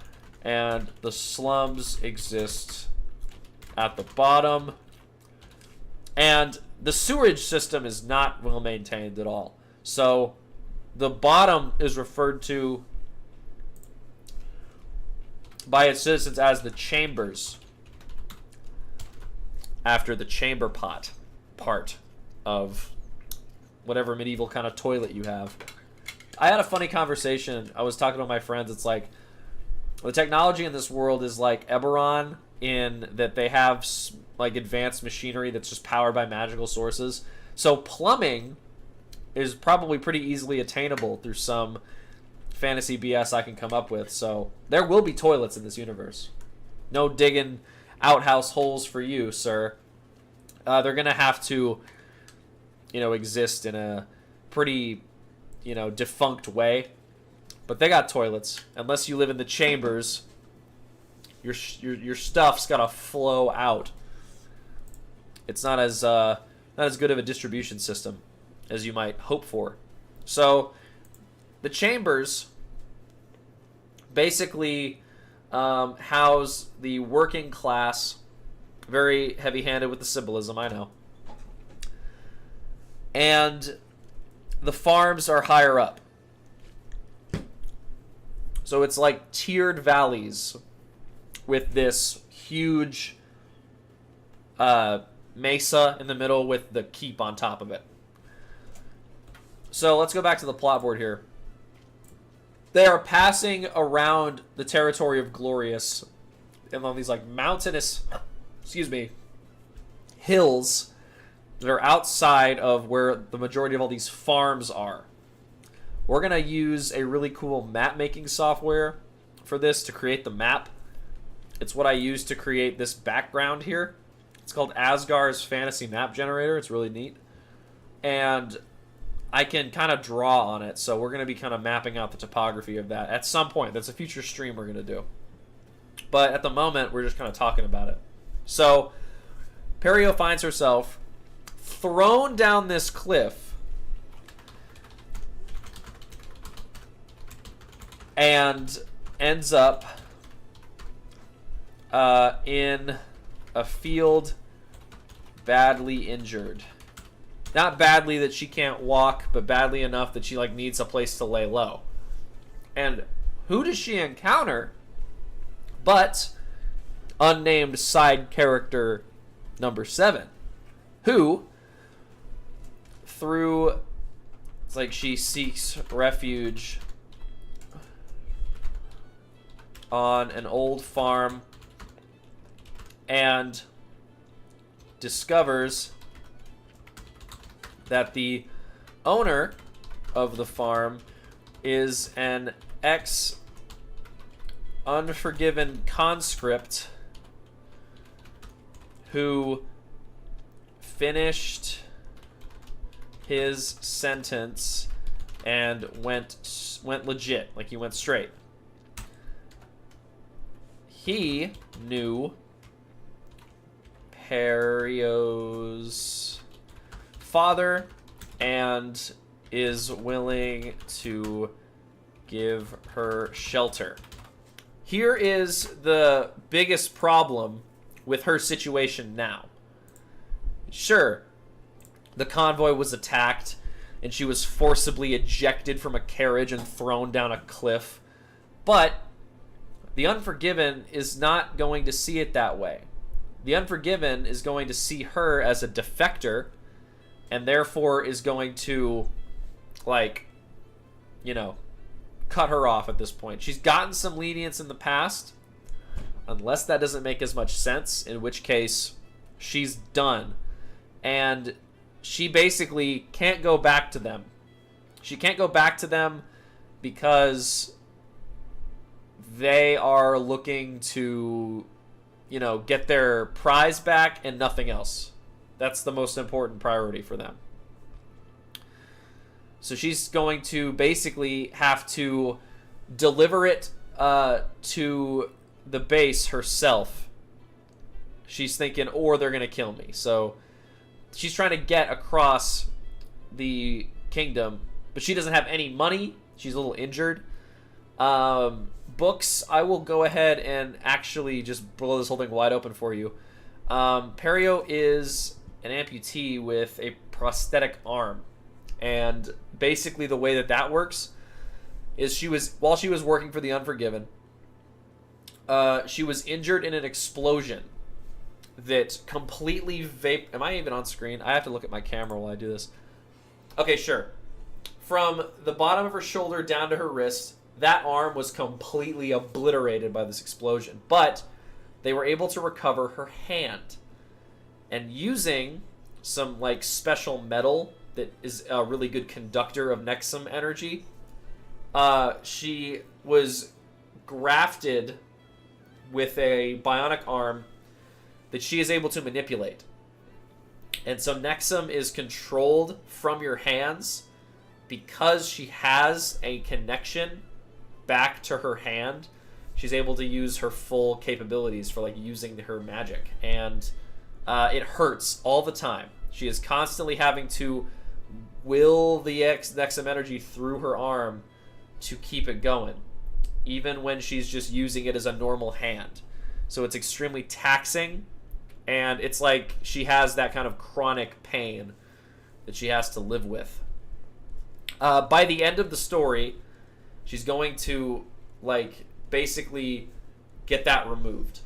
and the slums exist at the bottom. And the sewerage system is not well maintained at all. So the bottom is referred to by its citizens as the chambers, after the chamber pot part of whatever medieval kind of toilet you have. I had a funny conversation. I was talking to my friends. It's like, the technology in this world is like Eberron, in that they have like advanced machinery that's just powered by magical sources. So plumbing is probably pretty easily attainable through some fantasy BS I can come up with. So there will be toilets in this universe. No digging outhouse holes for you, sir. They're gonna have to, you know, exist in a pretty, you know, defunct way. But they got toilets. Unless you live in the chambers, your stuff's gotta flow out. It's not as good of a distribution system as you might hope for. So the chambers basically house the working class. Very heavy-handed with the symbolism, I know. And the farms are higher up. So it's like tiered valleys with this huge mesa in the middle with the keep on top of it. So let's go back to the plot board here. They are passing around the territory of Glorious and on these like mountainous, hills that are outside of where the majority of all these farms are. We're going to use a really cool map making software for this to create the map. It's what I use to create this background here. It's called Asgar's Fantasy Map Generator. It's really neat. And I can kind of draw on it, so we're going to be kind of mapping out the topography of that at some point. That's a future stream we're going to do. But at the moment, we're just kind of talking about it. So Perio finds herself thrown down this cliff and ends up in a field badly injured. Not badly that she can't walk, but badly enough that she like needs a place to lay low. And who does she encounter but unnamed side character number 7, who, through, it's like she seeks refuge on an old farm and discovers that the owner of the farm is an ex-Unforgiven conscript who finished his sentence and went legit, like he went straight. He knew Perio's father and is willing to give her shelter. Here is the biggest problem with her situation now. Sure, the convoy was attacked and she was forcibly ejected from a carriage and thrown down a cliff, but the Unforgiven is not going to see it that way. The Unforgiven is going to see her as a defector and therefore is going to, like, you know, cut her off at this point. She's gotten some lenience in the past, unless that doesn't make as much sense, in which case she's done. And she basically can't go back to them. She can't go back to them because they are looking to, you know, get their prize back and nothing else. That's the most important priority for them. So she's going to basically have to deliver it to the base herself. She's thinking, or they're going to kill me. So she's trying to get across the kingdom, but she doesn't have any money. She's a little injured. Books, I will go ahead and actually just blow this whole thing wide open for you. Perio is an amputee with a prosthetic arm. And basically the way that that works is while she was working for the Unforgiven, she was injured in an explosion that completely am I even on screen? I have to look at my camera while I do this. Okay, sure. From the bottom of her shoulder down to her wrist, that arm was completely obliterated by this explosion. But they were able to recover her hand. And using some, like, special metal that is a really good conductor of Nexum energy, she was grafted with a bionic arm that she is able to manipulate. And so Nexum is controlled from your hands because she has a connection back to her hand. She's able to use her full capabilities for, like, using her magic. And it hurts all the time. She is constantly having to will the Nexum energy through her arm to keep it going, even when she's just using it as a normal hand. So it's extremely taxing, and it's like she has that kind of chronic pain that she has to live with. By the end of the story, she's going to, like, basically get that removed.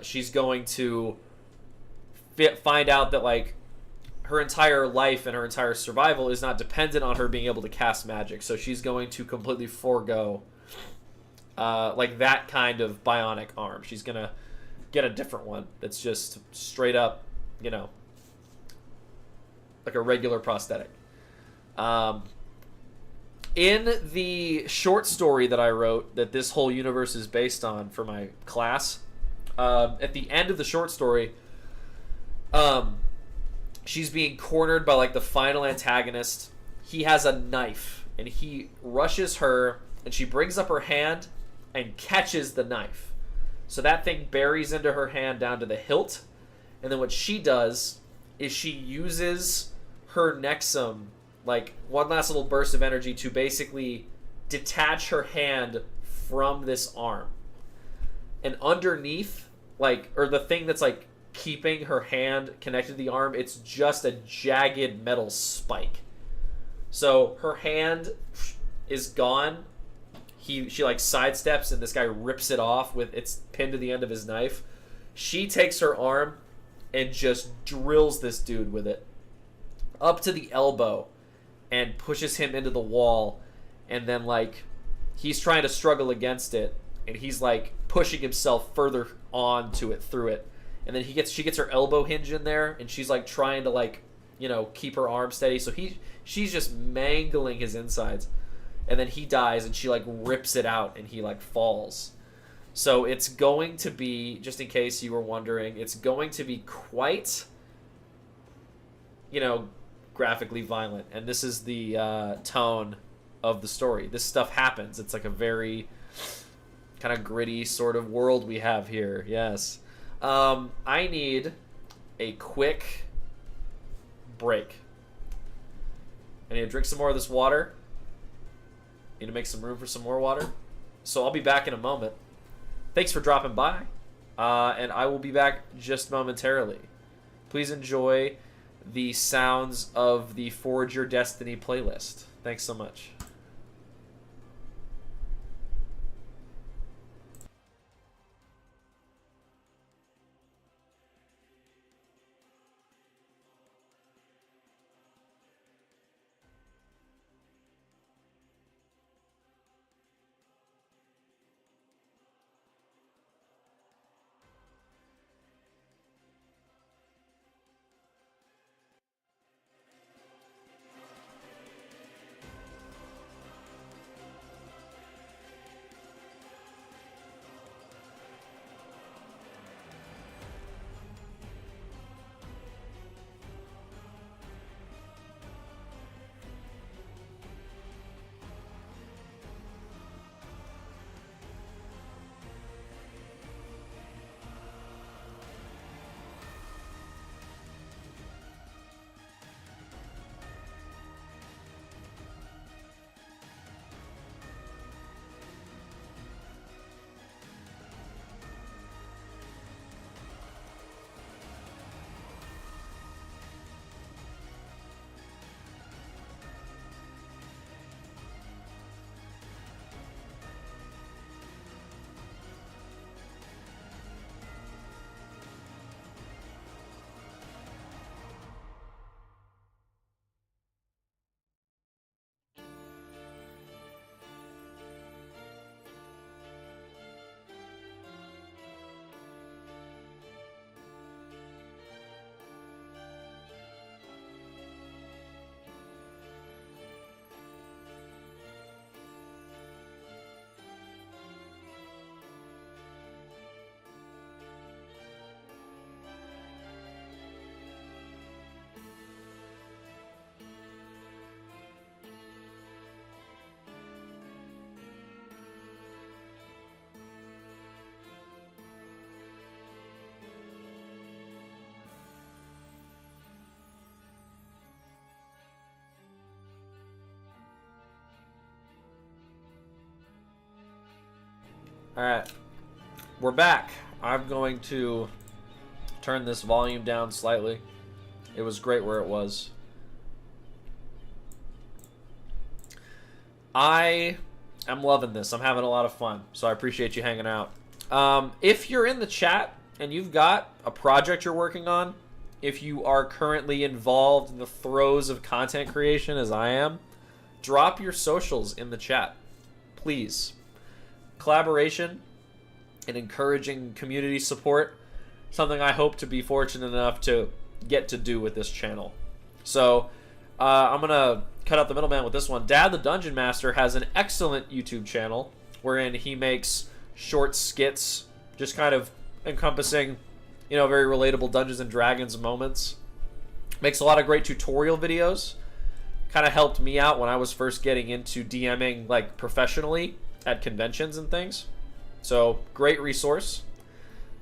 She's going to find out that, like, her entire life and her entire survival is not dependent on her being able to cast magic. So she's going to completely forego like that kind of bionic arm. She's going to get a different one that's just straight up, you know, like a regular prosthetic. In the short story that I wrote that this whole universe is based on for my class, at the end of the short story, she's being cornered by, like, the final antagonist. He has a knife, and he rushes her, and she brings up her hand and catches the knife. So that thing buries into her hand down to the hilt, and then what she does is she uses her Nexum, like, one last little burst of energy to basically detach her hand from this arm. And underneath, like, or the thing that's, like, keeping her hand connected to the arm, it's just a jagged metal spike. So her hand is gone. she like sidesteps and this guy rips it off with it's pinned to the end of his knife. She takes her arm and just drills this dude with it up to the elbow and pushes him into the wall, and then like he's trying to struggle against it and he's like pushing himself further onto it through it, and then she gets her elbow hinge in there and she's like trying to like, you know, keep her arm steady, so she's just mangling his insides, and then he dies and she like rips it out and he like falls. So it's going to be, just in case you were wondering, it's going to be quite, you know, graphically violent. And this is the tone of the story. This stuff happens. It's like a very kind of gritty sort of world we have here. Yes. I need a quick break. I need to drink some more of this water. Need to make some room for some more water. So I'll be back in a moment. Thanks for dropping by, and I will be back just momentarily. Please enjoy the sounds of the Forge Your Destiny playlist. Thanks so much. Alright, we're back. I'm going to turn this volume down slightly. It was great where it was. I am loving this. I'm having a lot of fun, so I appreciate you hanging out. If you're in the chat and you've got a project you're working on, if you are currently involved in the throes of content creation as I am, drop your socials in the chat, please. Collaboration and encouraging community support, something I hope to be fortunate enough to get to do with this channel. So I'm gonna cut out the middleman with this one. Dad the Dungeon Master has an excellent YouTube channel wherein he makes short skits, just kind of encompassing, you know, very relatable Dungeons and Dragons moments. Makes a lot of great tutorial videos. Kind of helped me out when I was first getting into DMing like professionally at conventions and things. So great resource.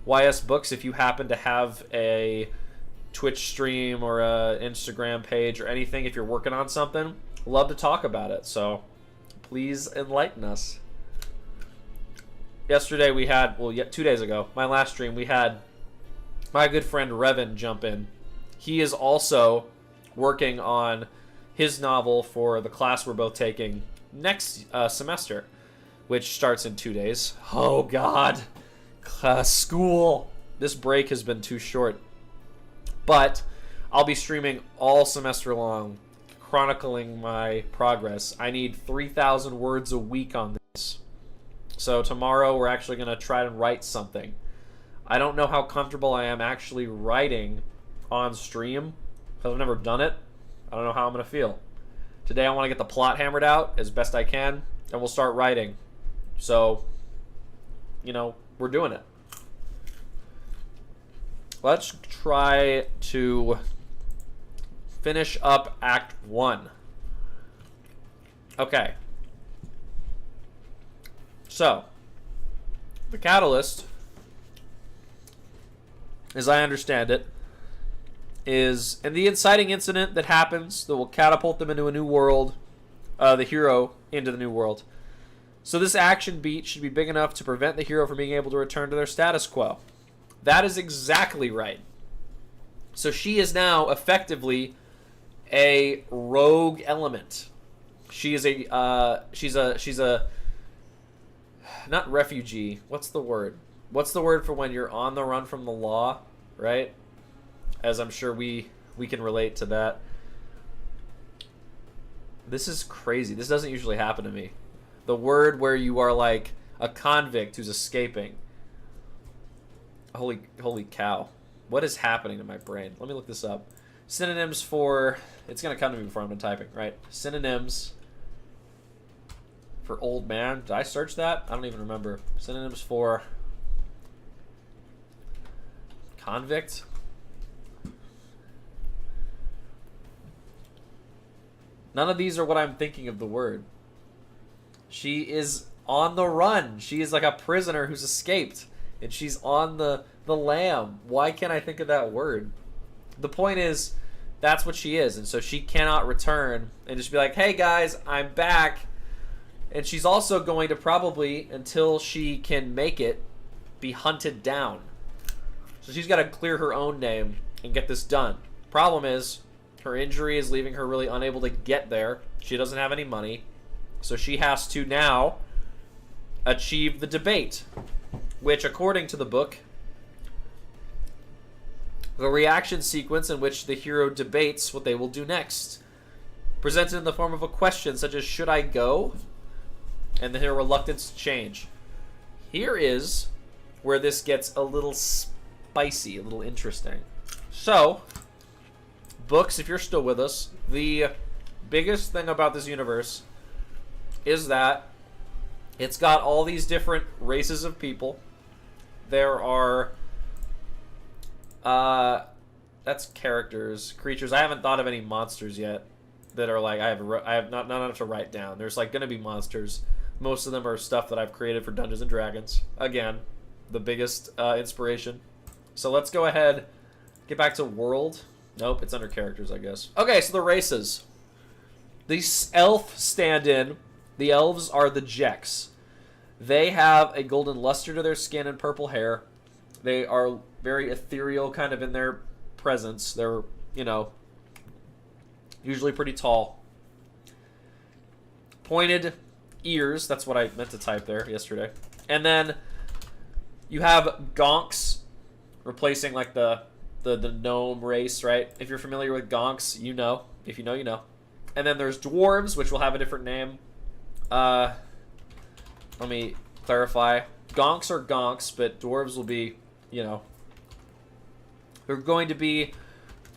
YS Books, if you happen to have a Twitch stream or a Instagram page or anything, if you're working on something, love to talk about it. So please enlighten us. Yesterday we had, well, 2 days ago, my last stream, we had my good friend Revan jump in. He is also working on his novel for the class we're both taking next semester. which starts in 2 days. Oh, God. School. This break has been too short. But I'll be streaming all semester long, chronicling my progress. I need 3,000 words a week on this. So tomorrow we're actually going to try to write something. I don't know how comfortable I am actually writing on stream, because I've never done it. I don't know how I'm going to feel. Today I want to get the plot hammered out as best I can, and we'll start writing. So, you know, we're doing it. Let's try to finish up Act 1. Okay. So, the catalyst, as I understand it, is in the inciting incident that happens that will catapult them into a new world, the hero into the new world. So this action beat should be big enough to prevent the hero from being able to return to their status quo. That is exactly right. So she is now effectively a rogue element. She is she's a not refugee. What's the word? What's the word for when you're on the run from the law, right? As I'm sure we can relate to that. This is crazy. This doesn't usually happen to me. The word where you are like a convict who's escaping. Holy cow. What is happening to my brain? Let me look this up. Synonyms for... It's going to come to me before I'm typing, right? Synonyms for old man. Did I search that? I don't even remember. Synonyms for convict. None of these are what I'm thinking of the word. She is on the run. She is like a prisoner who's escaped. And she's on the lam. Why can't I think of that word? The point is, that's what she is. And so she cannot return and just be like, hey guys, I'm back. And she's also going to probably, until she can make it, be hunted down. So she's got to clear her own name and get this done. Problem is, her injury is leaving her really unable to get there. She doesn't have any money. So she has to now achieve the debate, which, according to the book, the reaction sequence in which the hero debates what they will do next, presented in the form of a question such as, should I go? And then her reluctance to change. Here is where this gets a little spicy, a little interesting. So, books, if you're still with us, the biggest thing about this universe is that it's got all these different races of people. There are that's characters, creatures. I haven't thought of any monsters yet that are like I have not enough to write down. There's like going to be monsters. Most of them are stuff that I've created for Dungeons and Dragons. Again, the biggest inspiration. So let's go ahead, get back to world. Nope, it's under characters, I guess. Okay, so the races. The elf stand-in. The elves are the Jeks. They have a golden luster to their skin and purple hair. They are very ethereal kind of in their presence. They're, you know, usually pretty tall. Pointed ears. That's what I meant to type there yesterday. And then you have gonks replacing like the gnome race, right? If you're familiar with gonks, you know. If you know, you know. And then there's dwarves, which will have a different name. Let me clarify. Gonks are gonks, but dwarves will be, you know, they're going to be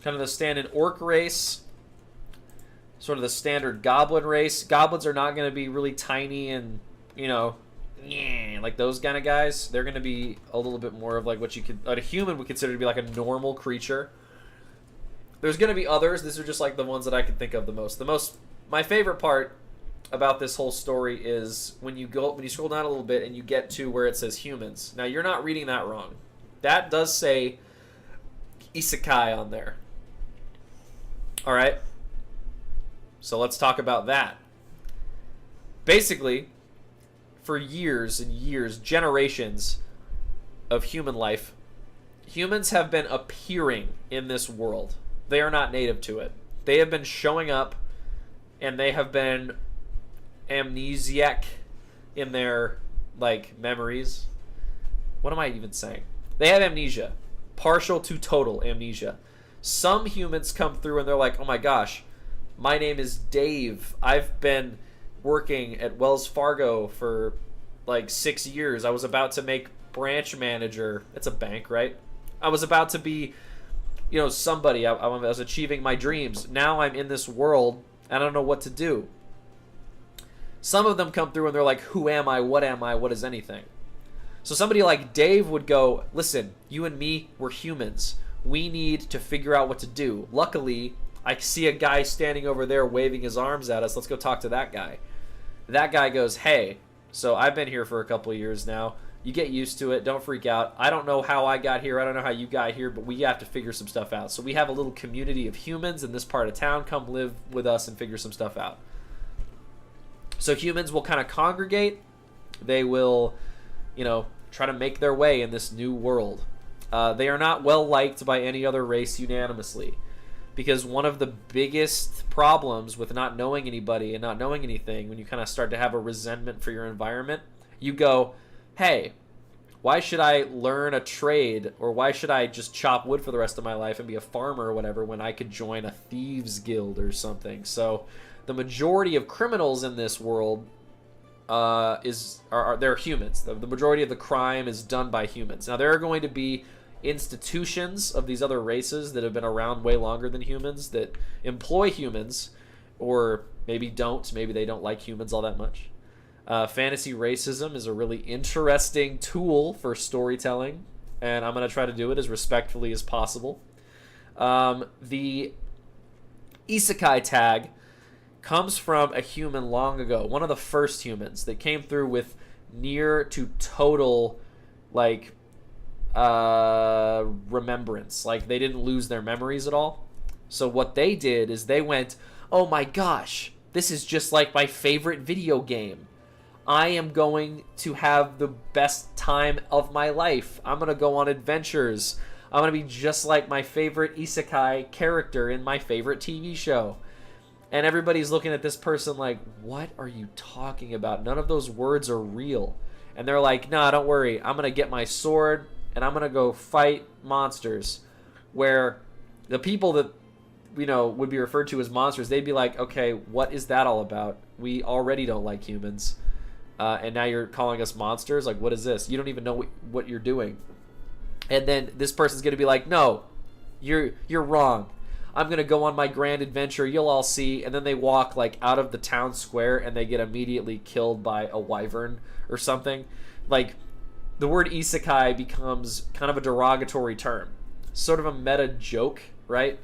kind of the standard orc race, sort of the standard goblin race. Goblins are not going to be really tiny and, you know, like those kind of guys. They're going to be a little bit more of like what you could, a human would consider to be like a normal creature. There's going to be others. These are just like the ones that I can think of the most. My favorite part about this whole story is when you scroll down a little bit and you get to where it says humans. Now, you're not reading that wrong. That does say isekai on there. All right? So let's talk about that. Basically, for years and years, generations of human life, humans have been appearing in this world. They are not native to it. They have been showing up, and they have been amnesiac. in their like memories. What am I even saying? They have amnesia, partial to total amnesia. Some humans come through and they're like, oh my gosh, my name is Dave. I've been working at Wells Fargo for like 6 years. I was about to make branch manager. It's a bank, right? I was about to be, somebody. I was achieving my dreams. Now I'm in this world and I don't know what to do. Some of them come through and they're like, who am I? What is anything? So somebody like Dave would go, listen, you and me, we're humans. We need to figure out what to do. Luckily, I see a guy standing over there waving his arms at us. Let's go talk to that guy. That guy goes, hey, so I've been here for a couple of years now. You get used to it. Don't freak out. I don't know how I got here. I don't know how you got here, but we have to figure some stuff out. So we have a little community of humans in this part of town. Come live with us and figure some stuff out. So humans will kind of congregate. They will, try to make their way in this new world. They are not well liked by any other race unanimously, because one of the biggest problems with not knowing anybody and not knowing anything, when you kind of start to have a resentment for your environment, you go, hey, why should I learn a trade, or why should I just chop wood for the rest of my life and be a farmer or whatever when I could join a thieves guild or something? So the majority of criminals in this world they're humans. The majority of the crime is done by humans. Now there are going to be institutions of these other races that have been around way longer than humans that employ humans, or maybe don't. Maybe they don't like humans all that much. Fantasy racism is a really interesting tool for storytelling, and I'm going to try to do it as respectfully as possible. The isekai tag comes from a human long ago, one of the first humans that came through with near to total remembrance. Like, they didn't lose their memories at all. So what they did is they went, oh my gosh, this is just like my favorite video game. I am going to have the best time of my life. I'm going to go on adventures. I'm going to be just like my favorite isekai character in my favorite TV show. And everybody's looking at this person like, what are you talking about? None of those words are real. And they're like, nah, don't worry. I'm going to get my sword and I'm going to go fight monsters. Where the people that, would be referred to as monsters, they'd be like, okay, what is that all about? We already don't like humans. And now you're calling us monsters? Like, what is this? You don't even know what you're doing. And then this person's going to be like, no, you're wrong. I'm going to go on my grand adventure. You'll all see. And then they walk out of the town square and they get immediately killed by a wyvern or something. Like, the word isekai becomes kind of a derogatory term. Sort of a meta joke, right?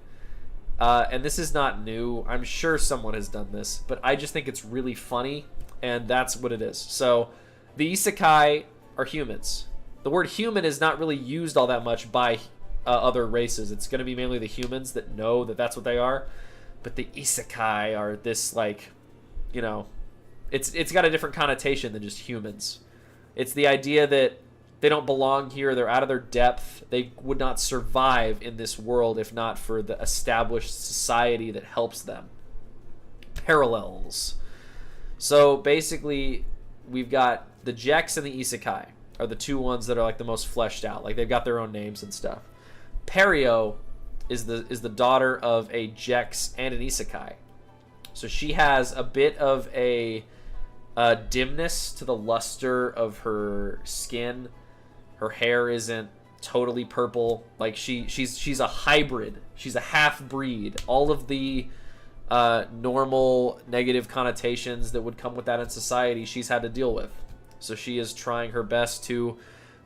And this is not new. I'm sure someone has done this. But I just think it's really funny. And that's what it is. So, the isekai are humans. The word human is not really used all that much by other races. It's going to be mainly the humans that know that that's what they are. But the isekai are this it's got a different connotation than just humans. It's the idea that they don't belong here. They're out of their depth. They would not survive in this world if not for the established society that helps them. Parallels. So basically, we've got the Jeks and the isekai are the two ones that are the most fleshed out. They've got their own names and stuff. Perio is the daughter of a Jeks and an isekai. So she has a bit of a dimness to the luster of her skin. Her hair isn't totally purple. She's a hybrid. She's a half-breed. All of the normal negative connotations that would come with that in society, she's had to deal with. So she is trying her best to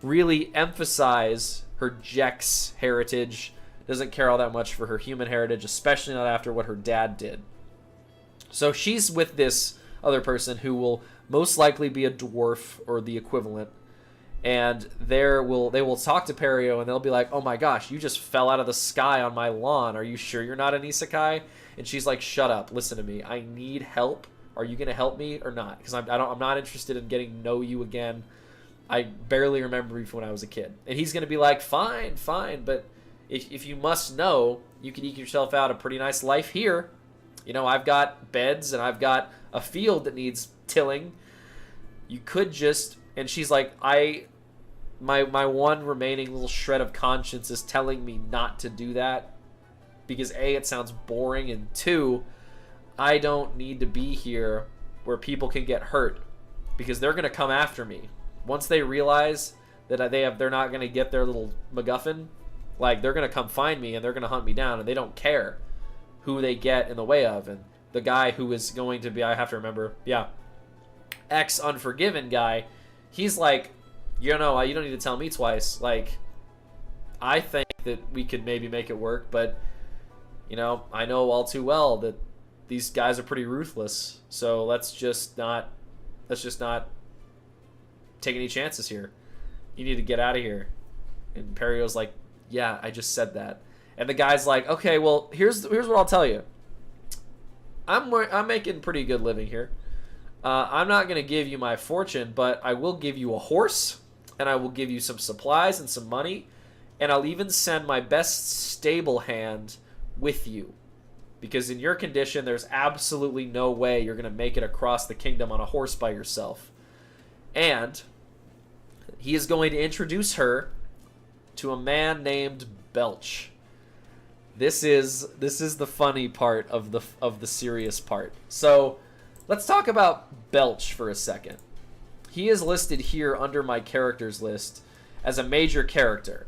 really emphasize her Jeks heritage. Doesn't care all that much for her human heritage, especially not after what her dad did. So she's with this other person who will most likely be a dwarf or the equivalent. And they will talk to Perio and they'll be like, oh my gosh, you just fell out of the sky on my lawn. Are you sure you're not an isekai? And she's like, shut up, listen to me. I need help. Are you going to help me or not? Because I'm not interested in getting to know you again. I barely remember you from when I was a kid. And he's going to be like, fine, but if you must know, you can eke yourself out a pretty nice life here. I've got beds and I've got a field that needs tilling. you could just, and she's like, my one remaining little shred of conscience is telling me not to do that because A, it sounds boring, and 2, I don't need to be here where people can get hurt because they're gonna come after me once they realize that they're not gonna get their little MacGuffin. Like, they're gonna come find me and they're gonna hunt me down, and they don't care who they get in the way of. And the guy who is going to be, I have to remember, ex Unforgiven guy, he's like, you don't need to tell me twice. Like, I think that we could maybe make it work, but I know all too well that these guys are pretty ruthless. So let's just not take any chances here. You need to get out of here. And Perio's like, yeah, I just said that. And the guy's like, okay, well, here's what I'll tell you. I'm making a pretty good living here. I'm not going to give you my fortune, but I will give you a horse, and I will give you some supplies and some money, and I'll even send my best stable hand with you. Because in your condition, there's absolutely no way you're going to make it across the kingdom on a horse by yourself. And he is going to introduce her to a man named Belch. This is the funny part of the serious part. So let's talk about Belch for a second. He is listed here under my characters list as a major character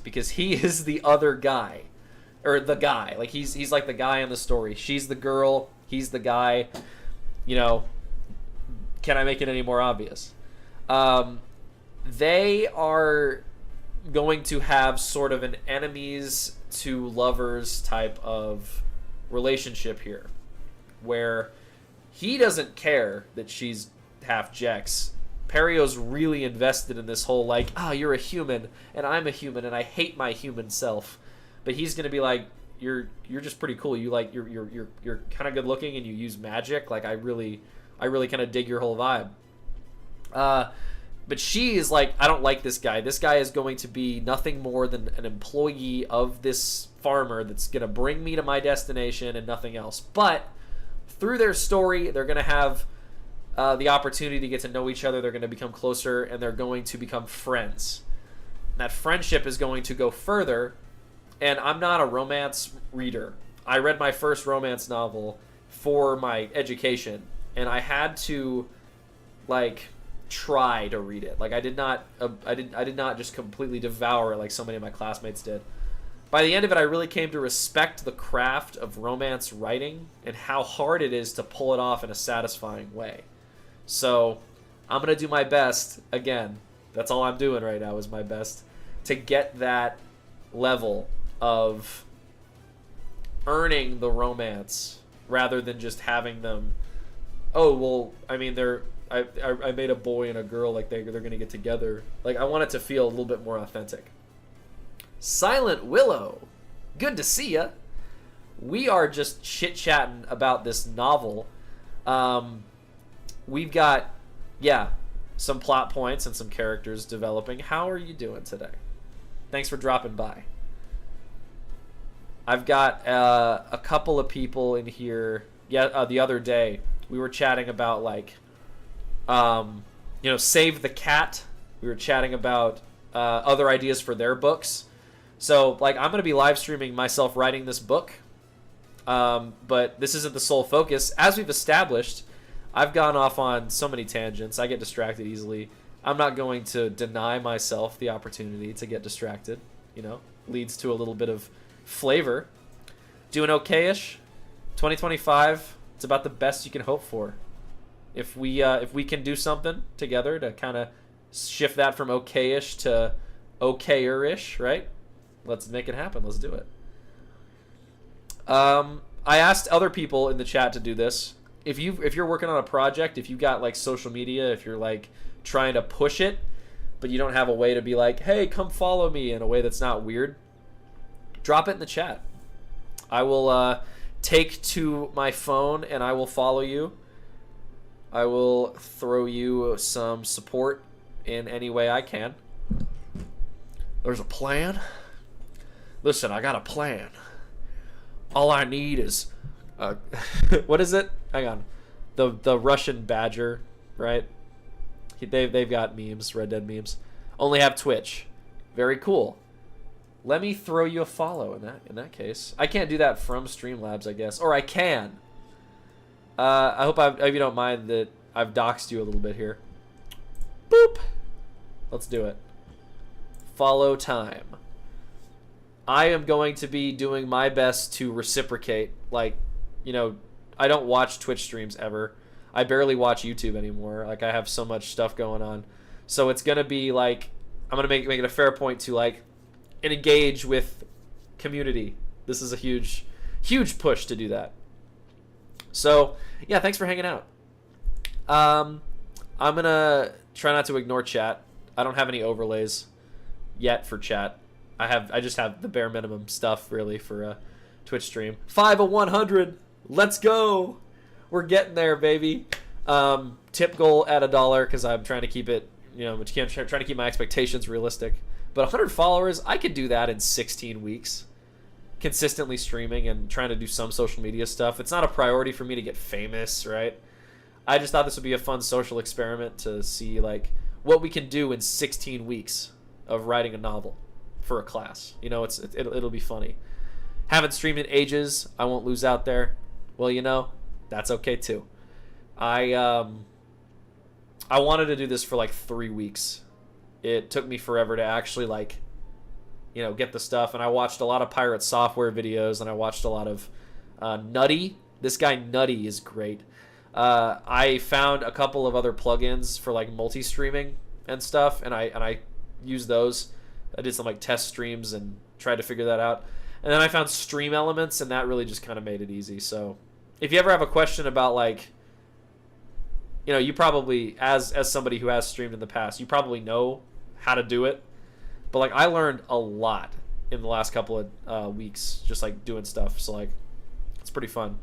because he is the other guy, or the guy. Like, he's like the guy in the story. She's the girl. He's the guy. Can I make it any more obvious? They are going to have sort of an enemies to lovers type of relationship here, where he doesn't care that she's half Jex. Perio's really invested in this whole, like, you're a human and I'm a human and I hate my human self. But he's gonna be like, you're just pretty cool. You like you're kind of good looking and you use magic. Like, I really kind of dig your whole vibe. But she is like, I don't like this guy. This guy is going to be nothing more than an employee of this farmer that's going to bring me to my destination and nothing else. But through their story, they're going to have the opportunity to get to know each other. They're going to become closer, and they're going to become friends. That friendship is going to go further, and I'm not a romance reader. I read my first romance novel for my education, and I had to, like, try to read it. Like, I did not just completely devour it like so many of my classmates did. By the end of it, I really came to respect the craft of romance writing and how hard it is to pull it off in a satisfying way. So I'm gonna do my best. Again, that's all I'm doing right now is my best to get that level of earning the romance rather than just having them, I made a boy and a girl, like they're gonna get together. Like, I want it to feel a little bit more authentic. Silent Willow, good to see ya. We are just chit-chatting about this novel. We've got, some plot points and some characters developing. How are you doing today? Thanks for dropping by. I've got a couple of people in here. The other day we were chatting about, like, Save the Cat. We were chatting about other ideas for their books. So, like, I'm going to be live streaming myself writing this book. But this isn't the sole focus. As we've established, I've gone off on so many tangents. I get distracted easily. I'm not going to deny myself the opportunity to get distracted. Leads to a little bit of flavor. Doing okay-ish. 2025, it's about the best you can hope for. If we can do something together to kind of shift that from okay-ish to okayer-ish, right? Let's make it happen. Let's do it. I asked other people in the chat to do this. If you're working on a project, if you got, like, social media, if you're, like, trying to push it, but you don't have a way to be like, hey, come follow me in a way that's not weird, drop it in the chat. I will take to my phone and I will follow you. I will throw you some support in any way I can. There's a plan? Listen, I got a plan. All I need is... what is it? Hang on. The Russian badger right? They've got memes, Red Dead memes. Only have Twitch. Very cool. Let me throw you a follow in that case. I can't do that from Streamlabs, I guess, or I can. I hope you don't mind that I've doxed you a little bit here. Boop. Let's do it. Follow time. I am going to be doing my best to reciprocate. Like, you know, I don't watch Twitch streams ever. I barely watch YouTube anymore. Like, I have so much stuff going on. So it's going to be like, I'm going to make it a fair point to like engage with community. This is a huge push to do that. So, yeah, thanks for hanging out. I'm going to try not to ignore chat. I don't have any overlays yet for chat. I just have the bare minimum stuff really for a Twitch stream. 5 of 100. Let's go. We're getting there, baby. Tip goal at $1 because I'm trying to keep it, you know, trying to keep my expectations realistic. But 100 followers, I could do that in 16 weeks. Consistently streaming and trying to do some social media stuff. It's not a priority for me to get famous, right? I just thought this would be a fun social experiment to see like what we can do in 16 weeks of writing a novel for a class. You know, it'll be funny. Haven't streamed in ages. I won't lose out there. Well, you know, that's okay too. I wanted to do this for like 3 weeks. It took me forever to actually like, you know, get the stuff. And I watched a lot of Pirate Software videos, and I watched a lot of Nutty. This guy Nutty is great. I found a couple of other plugins for like multi-streaming and stuff, and I used those. I did some like test streams and tried to figure that out. And then I found Stream Elements, and that really just kind of made it easy. So if you ever have a question about like, you know, you probably, as somebody who has streamed in the past, you probably know how to do it. But like I learned a lot in the last couple of weeks just like doing stuff. So like it's pretty fun.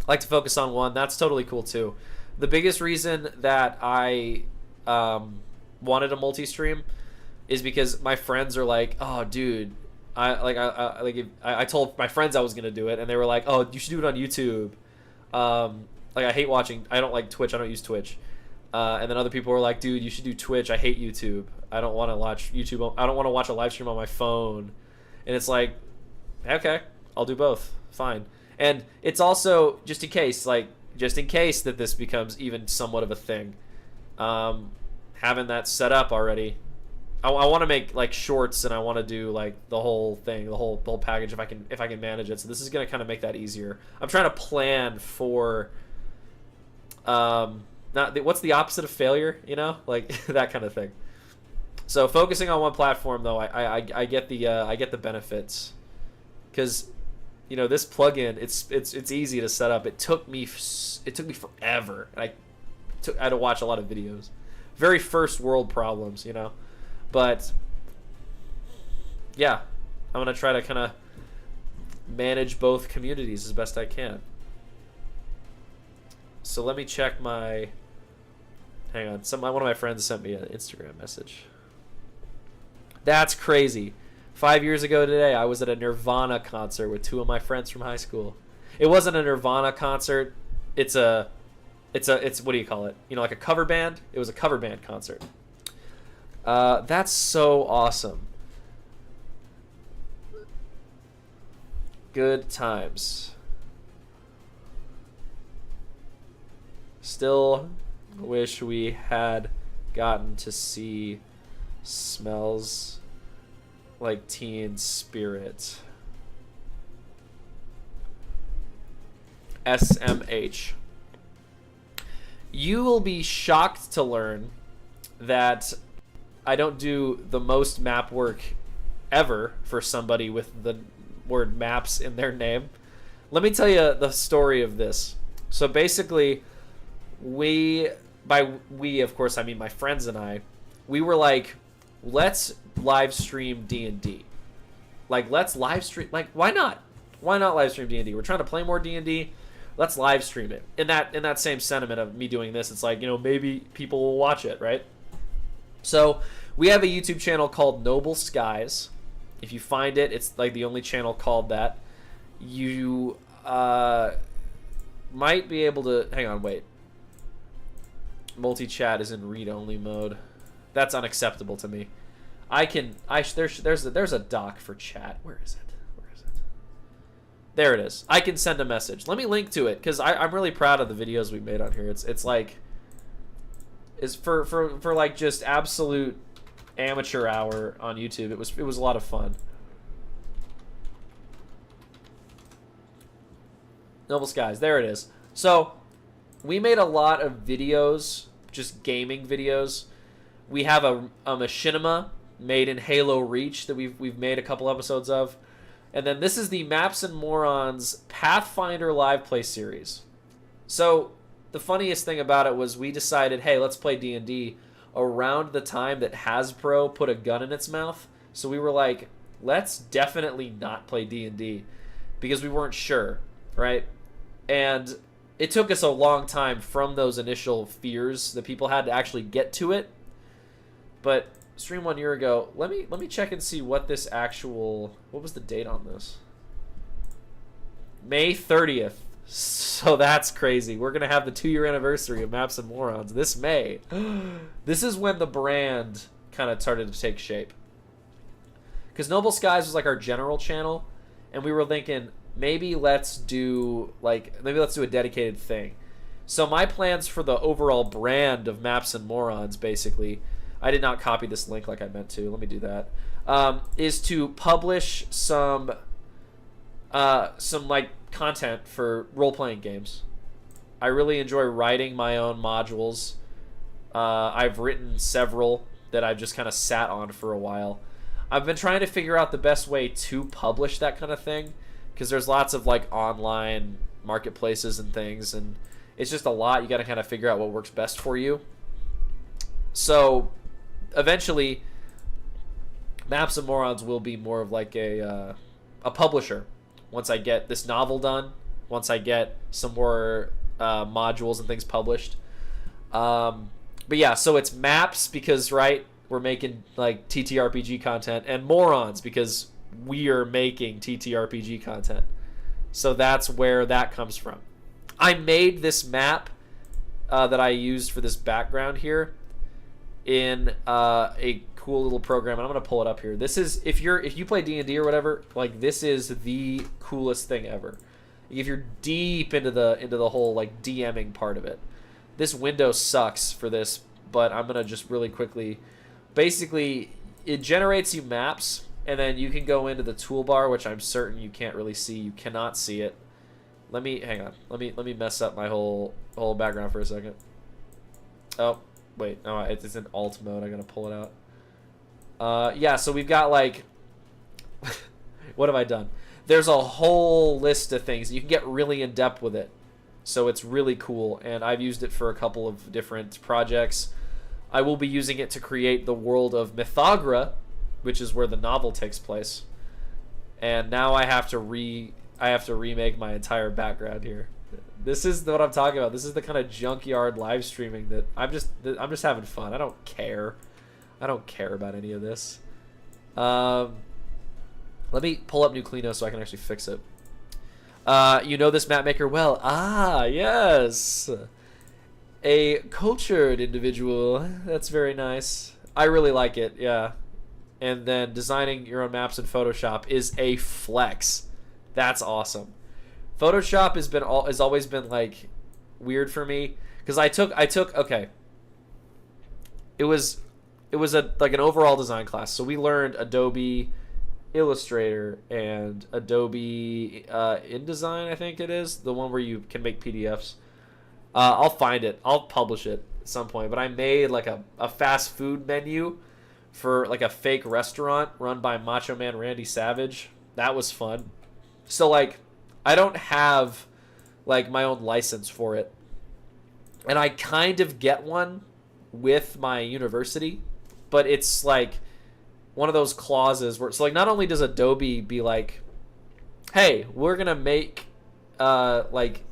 I like to focus on one. That's totally cool too. The biggest reason that I wanted a multi-stream is because my friends are like, oh dude, I told my friends I was gonna do it, and they were like, oh, you should do it on YouTube. Like I hate watching. I don't like Twitch. I don't use Twitch. And then other people were like, dude, you should do Twitch. I hate YouTube. I don't want to watch YouTube. I don't want to watch a live stream on my phone. And it's like, okay, I'll do both. Fine. And it's also just in case that this becomes even somewhat of a thing. Having that set up already. I want to make like shorts, and I want to do like the whole thing, the whole package if I can manage it. So this is gonna kind of make that easier. I'm trying to plan for what's the opposite of failure, you know, like that kind of thing. So focusing on one platform though, I get the benefits, because you know this plugin, it's easy to set up. It took me forever, and I had to watch a lot of videos. Very first world problems, you know. But yeah, I'm gonna try to kind of manage both communities as best I can. So let me check my. Hang on, one of my friends sent me an Instagram message. That's crazy. 5 years ago today, I was at a Nirvana concert with 2 of my friends from high school. It wasn't a Nirvana concert. It's what do you call it? You know, like a cover band. It was a cover band concert. That's so awesome. Good times. Still wish we had gotten to see Smells Like Teen Spirit. SMH. You will be shocked to learn that I don't do the most map work ever for somebody with the word maps in their name. Let me tell you the story of this. So basically, by we, of course, I mean my friends and I, we were like, let's live stream D&D. Like, let's live stream, like, why not? Why not live stream D&D? We're trying to play more D&D. Let's live stream it. In that same sentiment of me doing this, it's like, you know, maybe people will watch it, right? So we have a YouTube channel called Noble Skies. If you find it, it's like the only channel called that. You might be able to... Hang on, wait. multi-chat is in read-only mode. That's unacceptable to me. There's a doc for chat. Where is it? There it is. I can send a message. Let me link to it because I'm really proud of the videos we made on here. It's like, is for like just absolute amateur hour on YouTube. It was a lot of fun. Noble Skies. There it is. So we made a lot of videos, just gaming videos. We have a machinima made in Halo Reach that we've made a couple episodes of. And then this is the Maps and Morons Pathfinder live play series. So the funniest thing about it was we decided, hey, let's play D&D around the time that Hasbro put a gun in its mouth. So we were like, let's definitely not play D&D because we weren't sure, right? And it took us a long time from those initial fears that people had to actually get to it. But stream 1 year ago, let me check and see what this actual, what was the date on this? May 30th. So that's crazy. We're gonna have the 2-year anniversary of Maps and Morons this May. This is when the brand kind of started to take shape. Because Noble Skies was like our general channel, and we were thinking maybe let's do a dedicated thing. So my plans for the overall brand of Maps and Morons, basically, I did not copy this link like I meant to. Let me do that. Is to publish some like content for role-playing games. I really enjoy writing my own modules. I've written several that I've just kind of sat on for a while. I've been trying to figure out the best way to publish that kind of thing because there's lots of like online marketplaces and things, and it's just a lot. You got to kind of figure out what works best for you. So eventually Maps and Morons will be more of like a publisher once I get this novel done, once I get some more modules and things published. But yeah, so it's Maps because, right, we're making like TTRPG content, and Morons because we are making TTRPG content. So that's where that comes from. I made this map that I used for this background here in a cool little program, and I'm gonna pull it up here. This is if you play D&D or whatever, like this is the coolest thing ever. If you're deep into the whole like DMing part of it, this window sucks for this, but I'm gonna just really quickly. Basically, it generates you maps, and then you can go into the toolbar, which I'm certain you can't really see. You cannot see it. Hang on. Let me mess up my whole background for a second. Oh. Wait, no, it's in alt mode. I'm going to pull it out. Yeah, so we've got, like... what have I done? There's a whole list of things. You can get really in-depth with it. So it's really cool, and I've used it for a couple of different projects. I will be using it to create the world of Mythogra, which is where the novel takes place. And now I have to remake my entire background here. This is what I'm talking about. This is the kind of junkyard live streaming that I'm just having fun. I don't care. I don't care about any of this. Let me pull up Nuclino so I can actually fix it. You know this map maker well. Ah, yes. A cultured individual. That's very nice. I really like it, yeah. And then designing your own maps in Photoshop is a flex. That's awesome. Photoshop has always been like weird for me because I took okay. It was like an overall design class, so we learned Adobe Illustrator and Adobe InDesign, I think it is, the one where you can make PDFs. I'll find it. I'll publish it at some point. But I made like a fast food menu for like a fake restaurant run by Macho Man Randy Savage. That was fun. So like I don't have like my own license for it, and I kind of get one with my university, but it's like one of those clauses where it's like not only does Adobe be like, hey, we're gonna make like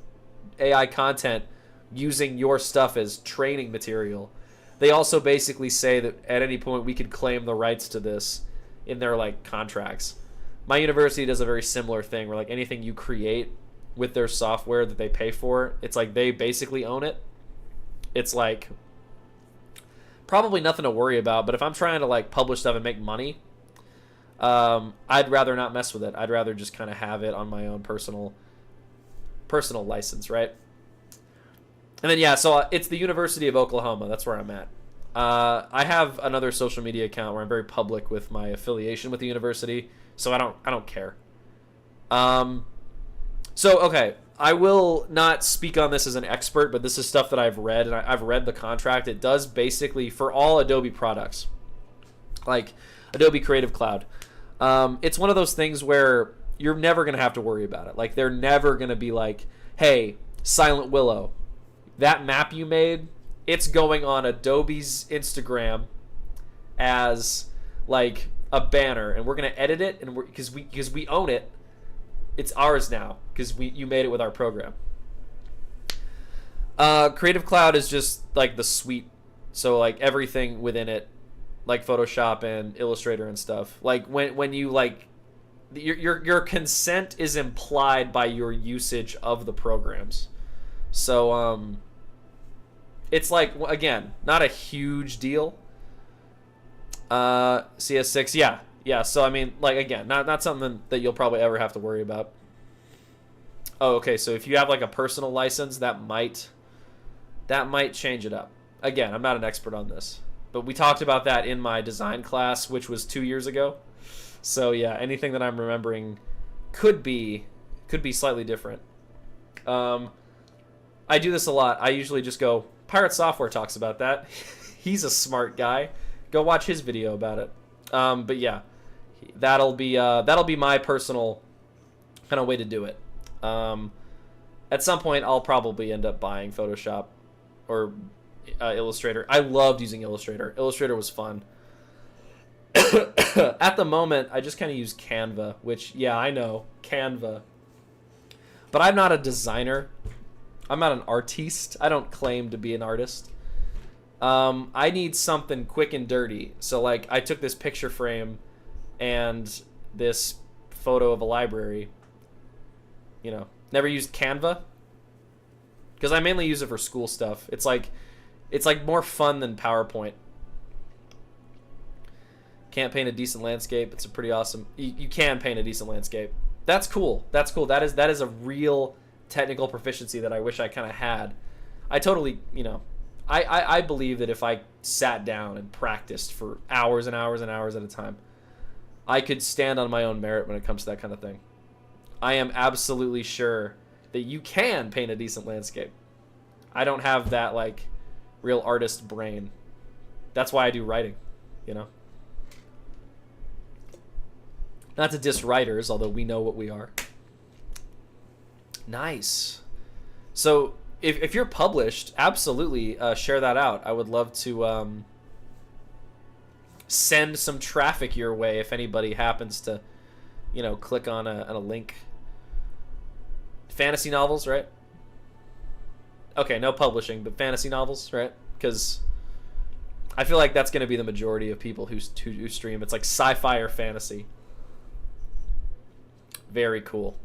AI content using your stuff as training material, they also basically say that at any point we could claim the rights to this in their like contracts. My university does a very similar thing where like anything you create with their software that they pay for, it's like they basically own it. It's like probably nothing to worry about. But if I'm trying to like publish stuff and make money, I'd rather not mess with it. I'd rather just kind of have it on my own personal license, right? And then yeah, so it's the University of Oklahoma. That's where I'm at. I have another social media account where I'm very public with my affiliation with the university, so I don't care. So okay, I will not speak on this as an expert, but this is stuff that I've read, and I've read the contract. It does basically, for all Adobe products, like Adobe Creative Cloud, it's one of those things where you're never going to have to worry about it. Like, they're never going to be like, hey, Silent Willow, that map you made, it's going on Adobe's Instagram as like a banner, and we're going to edit it, and because we own it. It's ours now because you made it with our program. Creative Cloud is just like the suite, so like everything within it, like Photoshop and Illustrator and stuff. Like when you like, your consent is implied by your usage of the programs. So it's like, again, not a huge deal. CS6, yeah. Yeah, so I mean, like, again, not something that you'll probably ever have to worry about. Oh, okay, so if you have like a personal license, that might change it up. Again, I'm not an expert on this, but we talked about that in my design class, which was 2 years ago. So yeah, anything that I'm remembering could be slightly different. I do this a lot. I usually just go, Pirate Software talks about that. He's a smart guy. Go watch his video about it. But yeah, that'll be my personal kind of way to do it. At some point, I'll probably end up buying Photoshop or Illustrator. I loved using Illustrator. Illustrator was fun. At the moment, I just kind of use Canva, which, yeah, I know, Canva. But I'm not a designer. I'm not an artiste. I don't claim to be an artist. I need something quick and dirty. So, like, I took this picture frame and this photo of a library. You know, never used Canva because I mainly use it for school stuff. It's like more fun than PowerPoint. Can't paint a decent landscape. It's a pretty awesome. You can paint a decent landscape. That's cool. That's cool. That is a real technical proficiency that I wish I kind of had. I totally, I believe that if I sat down and practiced for hours and hours and hours at a time, I could stand on my own merit when it comes to that kind of thing. I am absolutely sure that you can paint a decent landscape. I don't have that, like, real artist brain. That's why I do writing, Not to diss writers, although we know what we are. Nice. So, if you're published, absolutely share that out. I would love to send some traffic your way if anybody happens to, click on a link. Fantasy novels, right? Okay, no publishing, but fantasy novels, right? Because I feel like that's going to be the majority of people who stream. It's like sci-fi or fantasy. Very cool.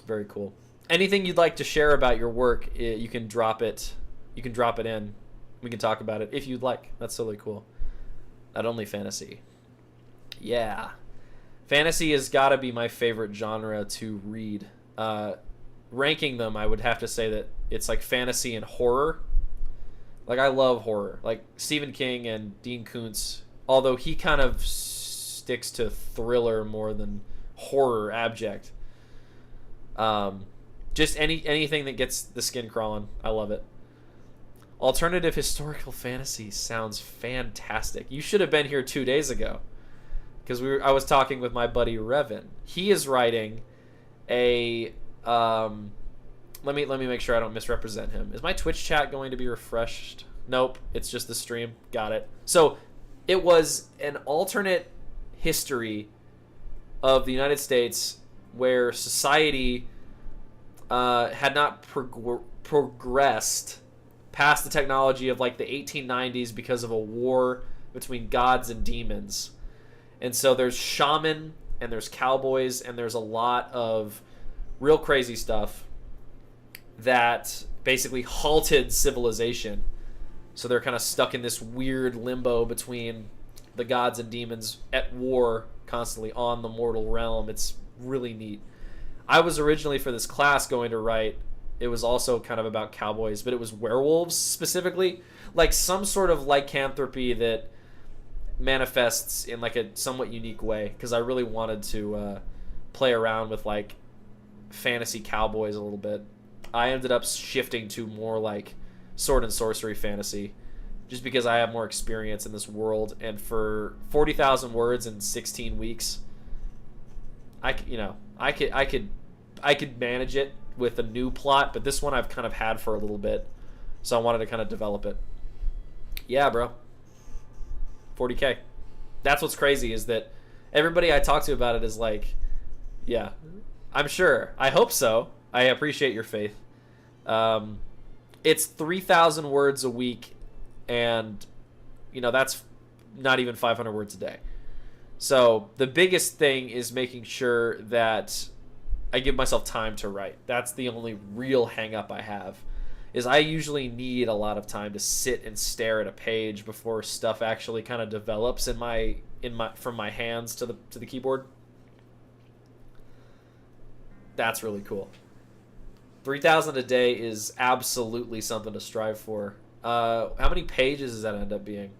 Very cool. Anything you'd like to share about your work, you can drop it. You can drop it in. We can talk about it if you'd like. That's totally cool. Not only fantasy. Yeah. Fantasy has got to be my favorite genre to read. Ranking them, I would have to say that it's like fantasy and horror. Like, I love horror. Like, Stephen King and Dean Koontz, although he kind of sticks to thriller more than horror abject. Just anything that gets the skin crawling. I love it. Alternative historical fantasy sounds fantastic. You should have been here 2 days ago, because I was talking with my buddy Revan. He is writing a let me make sure I don't misrepresent him. Is my Twitch chat going to be refreshed? Nope, it's just the stream. Got it. So it was an alternate history of the United States where society had not progressed past the technology of like the 1890s because of a war between gods and demons. And so there's shaman and there's cowboys and there's a lot of real crazy stuff that basically halted civilization. So they're kind of stuck in this weird limbo between the gods and demons at war constantly on the mortal realm. It's really neat. I was originally for this class going to write, it was also kind of about cowboys, but it was werewolves specifically, like some sort of lycanthropy that manifests in like a somewhat unique way, because I really wanted to play around with like fantasy cowboys a little bit. I ended up shifting to more like sword and sorcery fantasy, just because I have more experience in this world. And for 40,000 words in 16 weeks, I could manage it with a new plot, but this one I've kind of had for a little bit, so I wanted to kind of develop it. Yeah, bro. 40K. That's what's crazy, is that everybody I talk to about it is like, yeah, I'm sure. I hope so. I appreciate your faith. It's 3,000 words a week, and that's not even 500 words a day. So the biggest thing is making sure that I give myself time to write. That's the only real hang up I have, is I usually need a lot of time to sit and stare at a page before stuff actually kind of develops from my hands to the keyboard. That's really cool. 3,000 a day is absolutely something to strive for. How many pages does that end up being?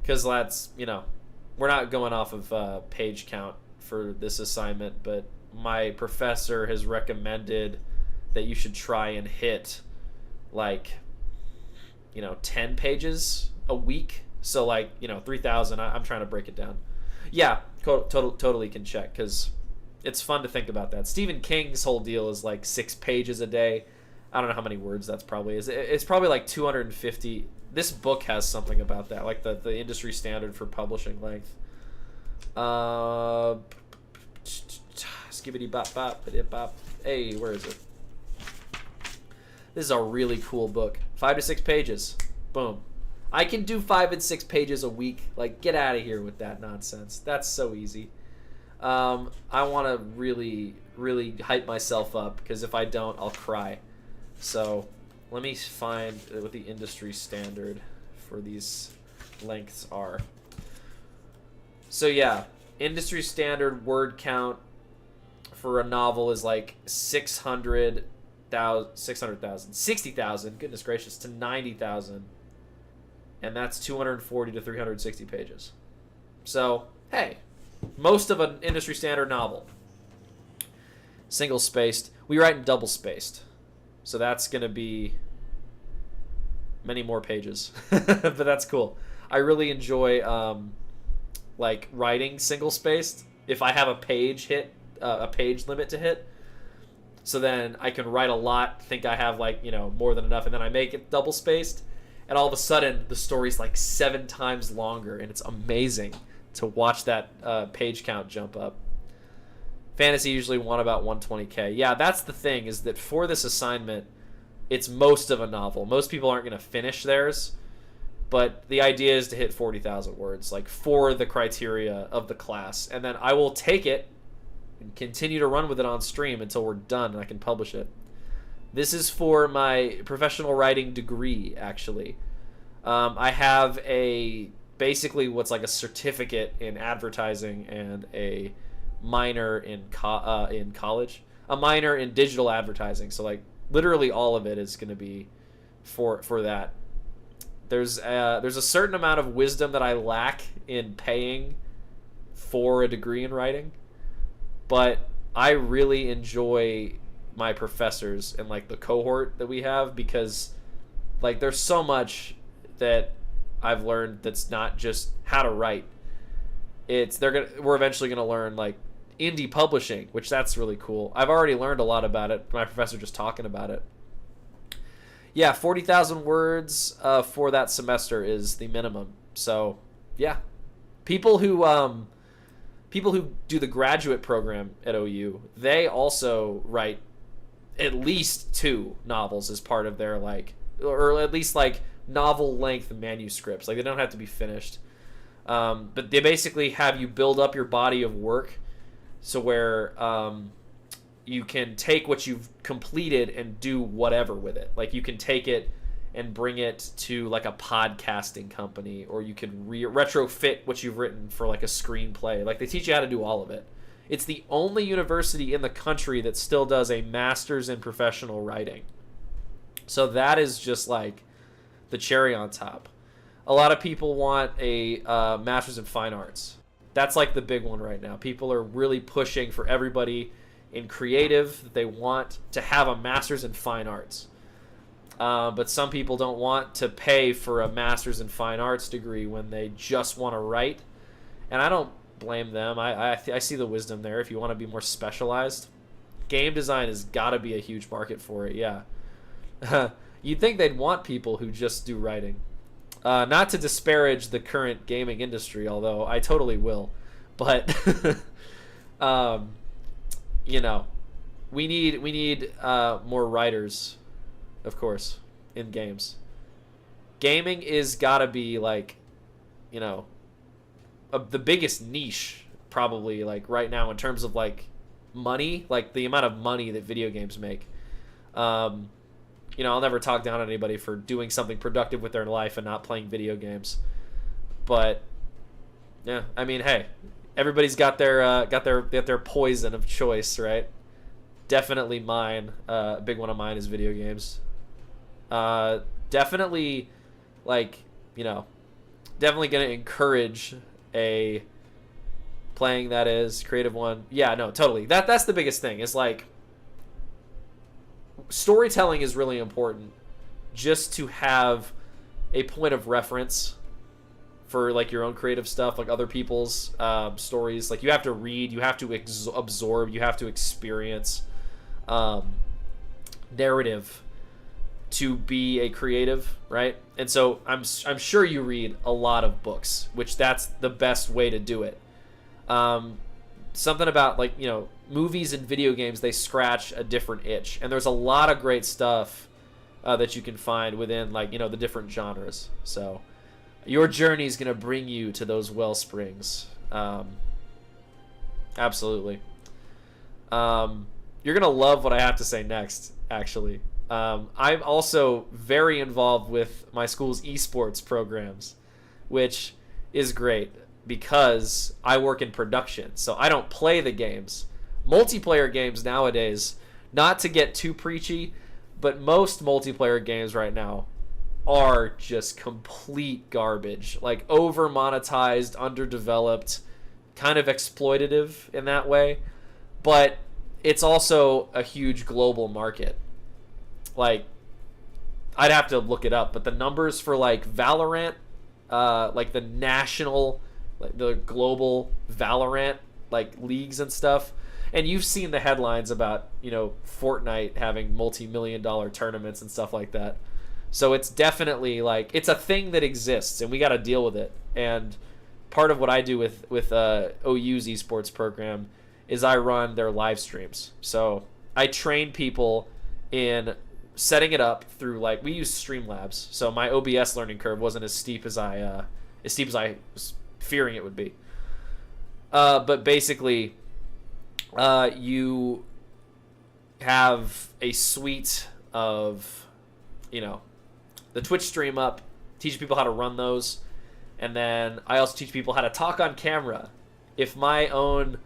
Because that's, we're not going off of page count for this assignment, but my professor has recommended that you should try and hit 10 pages a week. So 3,000, I'm trying to break it down. Yeah, totally can check, because it's fun to think about that. Stephen King's whole deal is 6 pages a day. I don't know how many words that's probably is. It's probably 250. This book has something about that, like the industry standard for publishing length. Skibbity bop bop bop. Hey, where is it? This is a really cool book. 5 to 6 pages. Boom. I can do 5 and 6 pages a week. Get out of here with that nonsense. That's so easy. I want to really, really hype myself up, because if I don't, I'll cry. So let me find what the industry standard for these lengths are. So yeah, industry standard word count for a novel is 60,000, goodness gracious, to 90,000. And that's 240 to 360 pages. So, hey, most of an industry standard novel. Single spaced. We write in double spaced. So that's going to be many more pages. But that's cool. I really enjoy writing single spaced. If I have a page limit to hit, so then I can write a lot, think I have more than enough, and then I make it double spaced, and all of a sudden the story's 7 times longer, and it's amazing to watch that page count jump up. Fantasy usually want about 120K. Yeah, that's the thing, is that for this assignment, it's most of a novel. Most people aren't going to finish theirs, but the idea is to hit 40,000 words, for the criteria of the class. And then I will take it and continue to run with it on stream until we're done and I can publish it. This is for my professional writing degree, actually. I have basically what's a certificate in advertising and a minor in college, a minor in digital advertising. So literally all of it is going to be for that. There's a certain amount of wisdom that I lack in paying for a degree in writing, but I really enjoy my professors and the cohort that we have, because there's so much that I've learned that's not just how to write. We're eventually gonna learn indie publishing, which that's really cool. I've already learned a lot about it. My professor just talking about it. Yeah, 40,000 words for that semester is the minimum. So yeah, people who do the graduate program at OU, they also write at least 2 novels as part of their or at least novel length manuscripts. They don't have to be finished. But they basically have you build up your body of work, so where you can take what you've completed and do whatever with it. You can take it and bring it to like a podcasting company, or you could retrofit what you've written for like a screenplay. Like they teach you how to do all of it. It's the only university in the country that still does a master's in professional writing. So that is just like the cherry on top. A lot of people want a master's in fine arts. That's like the big one right now. People are really pushing for everybody in creative that they want to have a master's in fine arts. But some people don't want to pay for a master's in fine arts degree when they just want to write. And I don't blame them. I see the wisdom there if you want to be more specialized. Game design has got to be a huge market for it, yeah. You'd think they'd want people who just do writing. Not to disparage the current gaming industry, although I totally will. But, you know, we need more writers, of course, in games. Gaming is gotta be like, you know, the biggest niche probably like right now in terms of like money, like the amount of money that video games make. You know, I'll never talk down on anybody for doing something productive with their life and not playing video games. But yeah, I mean, hey, everybody's got their poison of choice, right? Definitely mine. A big one of mine is video games. Definitely, like, you know, definitely gonna encourage a playing that is creative one. Yeah, no, totally. That's the biggest thing. Is like storytelling is really important, just to have a point of reference for like your own creative stuff, like other people's stories. Like you have to read, you have to absorb, you have to experience narrative to be a creative, right? And so I'm sure you read a lot of books, which that's the best way to do it. Something about like, you know, movies and video games, they scratch a different itch, and there's a lot of great stuff that you can find within, like, you know, the different genres. So your journey is going to bring you to those well springs. Absolutely. You're going to love what I have to say next, actually. I'm also very involved with my school's esports programs, which is great because I work in production. So I don't play the games. Multiplayer games nowadays, not to get too preachy, but most multiplayer games right now are just complete garbage. Like over monetized, underdeveloped, kind of exploitative in that way. But it's also a huge global market. Like, I'd have to look it up, but the numbers for like Valorant, like the national, like the global Valorant like leagues and stuff, and you've seen the headlines about, you know, Fortnite having multi-million-dollar tournaments and stuff like that. So it's definitely like, it's a thing that exists, and we got to deal with it. And part of what I do with OU's esports program is I run their live streams. So I train people in setting it up through, like, we use Streamlabs. So my OBS learning curve wasn't as steep as I was fearing it would be. But basically, you have a suite of, you know, the Twitch stream up, teach people how to run those, and then I also teach people how to talk on camera. If my own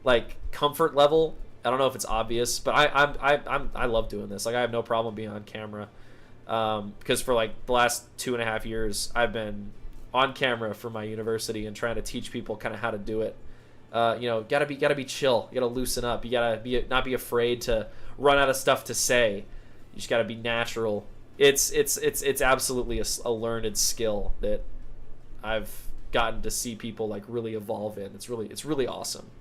like comfort level, I don't know if it's obvious, but I love doing this. Like, I have no problem being on camera, because for like the last 2.5 years I've been on camera for my university and trying to teach people kind of how to do it. You know, gotta be chill. You gotta loosen up. You gotta not be afraid to run out of stuff to say. You just gotta be natural. It's absolutely a learned skill that I've gotten to see people like really evolve in. It's really awesome.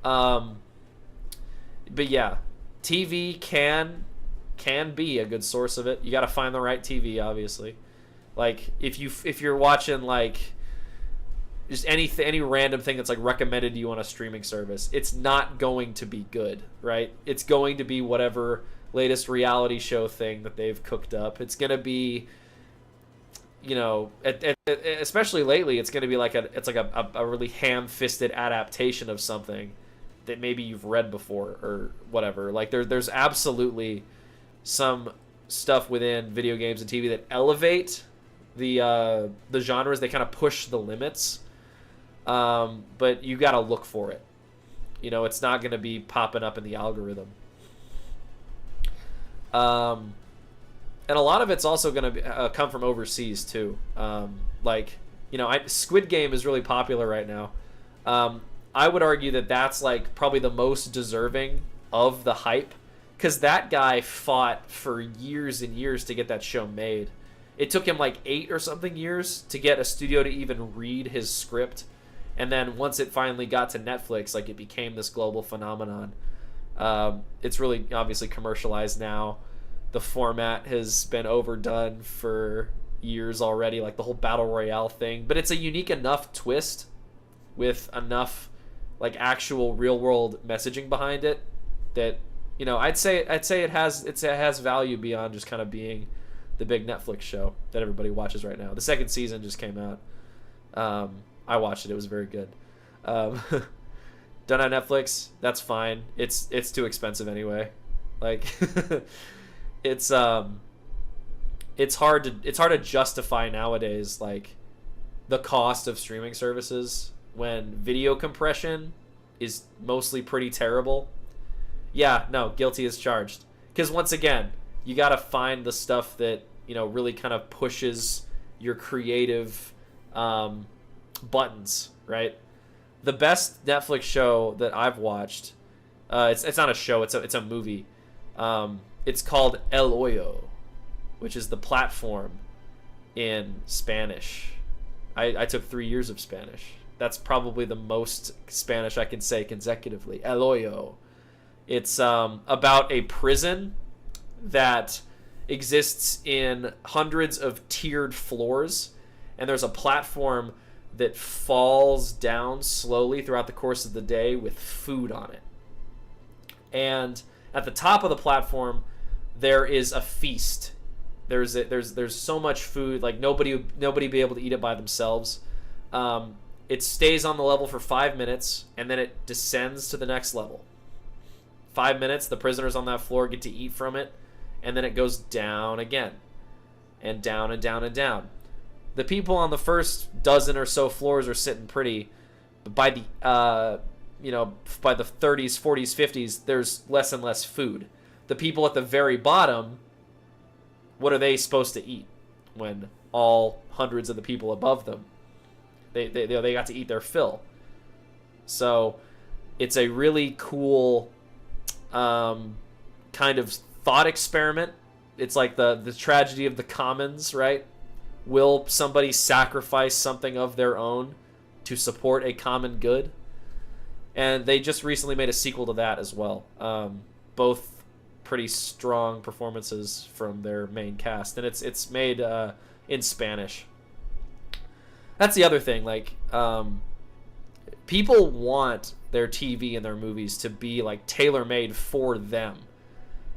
But yeah, TV can be a good source of it. You gotta find the right TV, obviously. Like if you're watching like just any random thing that's like recommended to you on a streaming service, it's not going to be good, right? It's going to be whatever latest reality show thing that they've cooked up. It's gonna be, you know, especially lately, it's gonna be like a really ham-fisted adaptation of something that maybe you've read before or whatever. Like there's absolutely some stuff within video games and TV that elevate the genres. They kind of push the limits, but you got to look for it. You know, it's not going to be popping up in the algorithm. And a lot of it's also going to come from overseas too. Like, you know, Squid Game is really popular right now. I would argue that that's like probably the most deserving of the hype, because that guy fought for years and years to get that show made. It took him like 8 or something years to get a studio to even read his script. And then once it finally got to Netflix, like, it became this global phenomenon. It's really obviously commercialized now. The format has been overdone for years already, like the whole battle royale thing. But it's a unique enough twist with enough like actual real world messaging behind it that, you know, I'd say it has value beyond just kind of being the big Netflix show that everybody watches right now. The second season just came out. I watched it. It was very good. Done on Netflix. That's fine. It's too expensive anyway. Like, it's hard to justify nowadays, like, the cost of streaming services when video compression is mostly pretty terrible. Yeah, no, guilty as charged. Because once again, you got to find the stuff that, you know, really kind of pushes your creative buttons, right? The best Netflix show that I've watched, it's not a show, it's a movie. It's called El Hoyo, which is the platform in Spanish. I took 3 years of Spanish. That's probably the most Spanish I can say consecutively. El Hoyo. It's about a prison that exists in hundreds of tiered floors, and there's a platform that falls down slowly throughout the course of the day with food on it. And at the top of the platform, there is a feast. There's so much food, like nobody be able to eat it by themselves. It stays on the level for 5 minutes, and then it descends to the next level. 5 minutes, the prisoners on that floor get to eat from it, and then it goes down again, and down and down and down. The people on the first dozen or so floors are sitting pretty, but by the by the 30s, 40s, 50s, there's less and less food. The people at the very bottom, what are they supposed to eat when all hundreds of the people above them, they got to eat their fill? So it's a really cool kind of thought experiment. It's like the tragedy of the commons, right? Will somebody sacrifice something of their own to support a common good? And they just recently made a sequel to that as well. Both pretty strong performances from their main cast, and it's made in Spanish. That's the other thing. Like, people want their TV and their movies to be like tailor-made for them.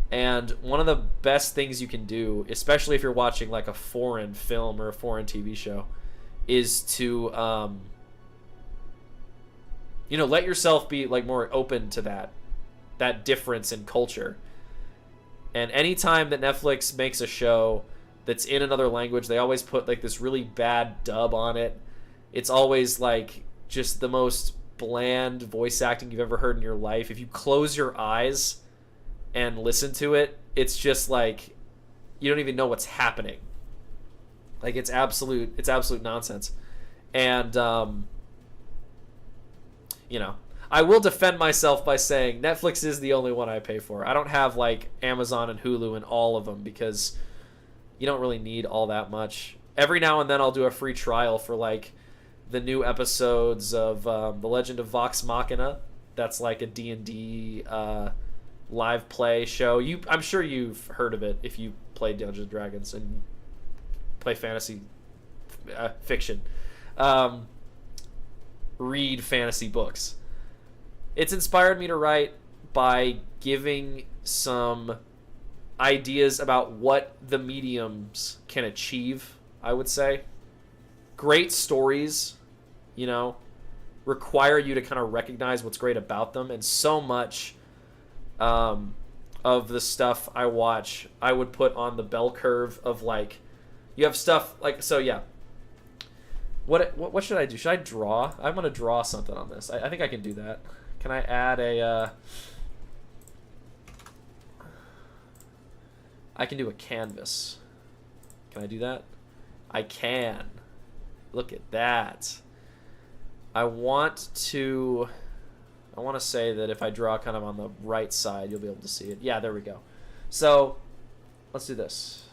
And one of the best things you can do, especially if you're watching like a foreign film or a foreign TV show, is to let yourself be like more open to that difference in culture. And anytime that Netflix makes a show that's in another language, they always put like this really bad dub on it. It's always like just the most bland voice acting you've ever heard in your life. If you close your eyes and listen to it, it's just like you don't even know what's happening. Like, it's absolute nonsense. And I will defend myself by saying Netflix is the only one I pay for. I don't have like Amazon and Hulu and all of them, because you don't really need all that much. Every now and then I'll do a free trial for like the new episodes of The Legend of Vox Machina. That's like a D&D live play show. I'm sure you've heard of it if you play Dungeons and Dragons and play fantasy fiction. Read fantasy books. It's inspired me to write by giving some ideas about what the mediums can achieve, I would say. Great stories, require you to kind of recognize what's great about them, and so much of the stuff I watch, I would put on the bell curve of like, you have stuff like, so yeah. What should I do? Should I draw? I'm gonna draw something on this. I think I can do that. Can I add a? I can do a canvas. Can I do that? I can. Look at that. I want to say that if I draw kind of on the right side, you'll be able to see it. Yeah, there we go. So let's do this.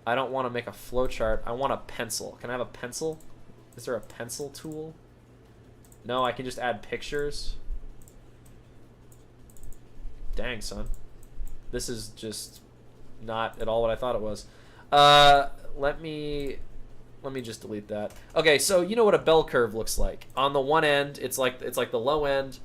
I don't want to make a flowchart. I want a pencil. Can I have a pencil? Is there a pencil tool? No, I can just add pictures. Dang, son. This is just not at all what I thought it was. Let me just delete that. Okay, so you know what a bell curve looks like. On the one end, it's like the low end,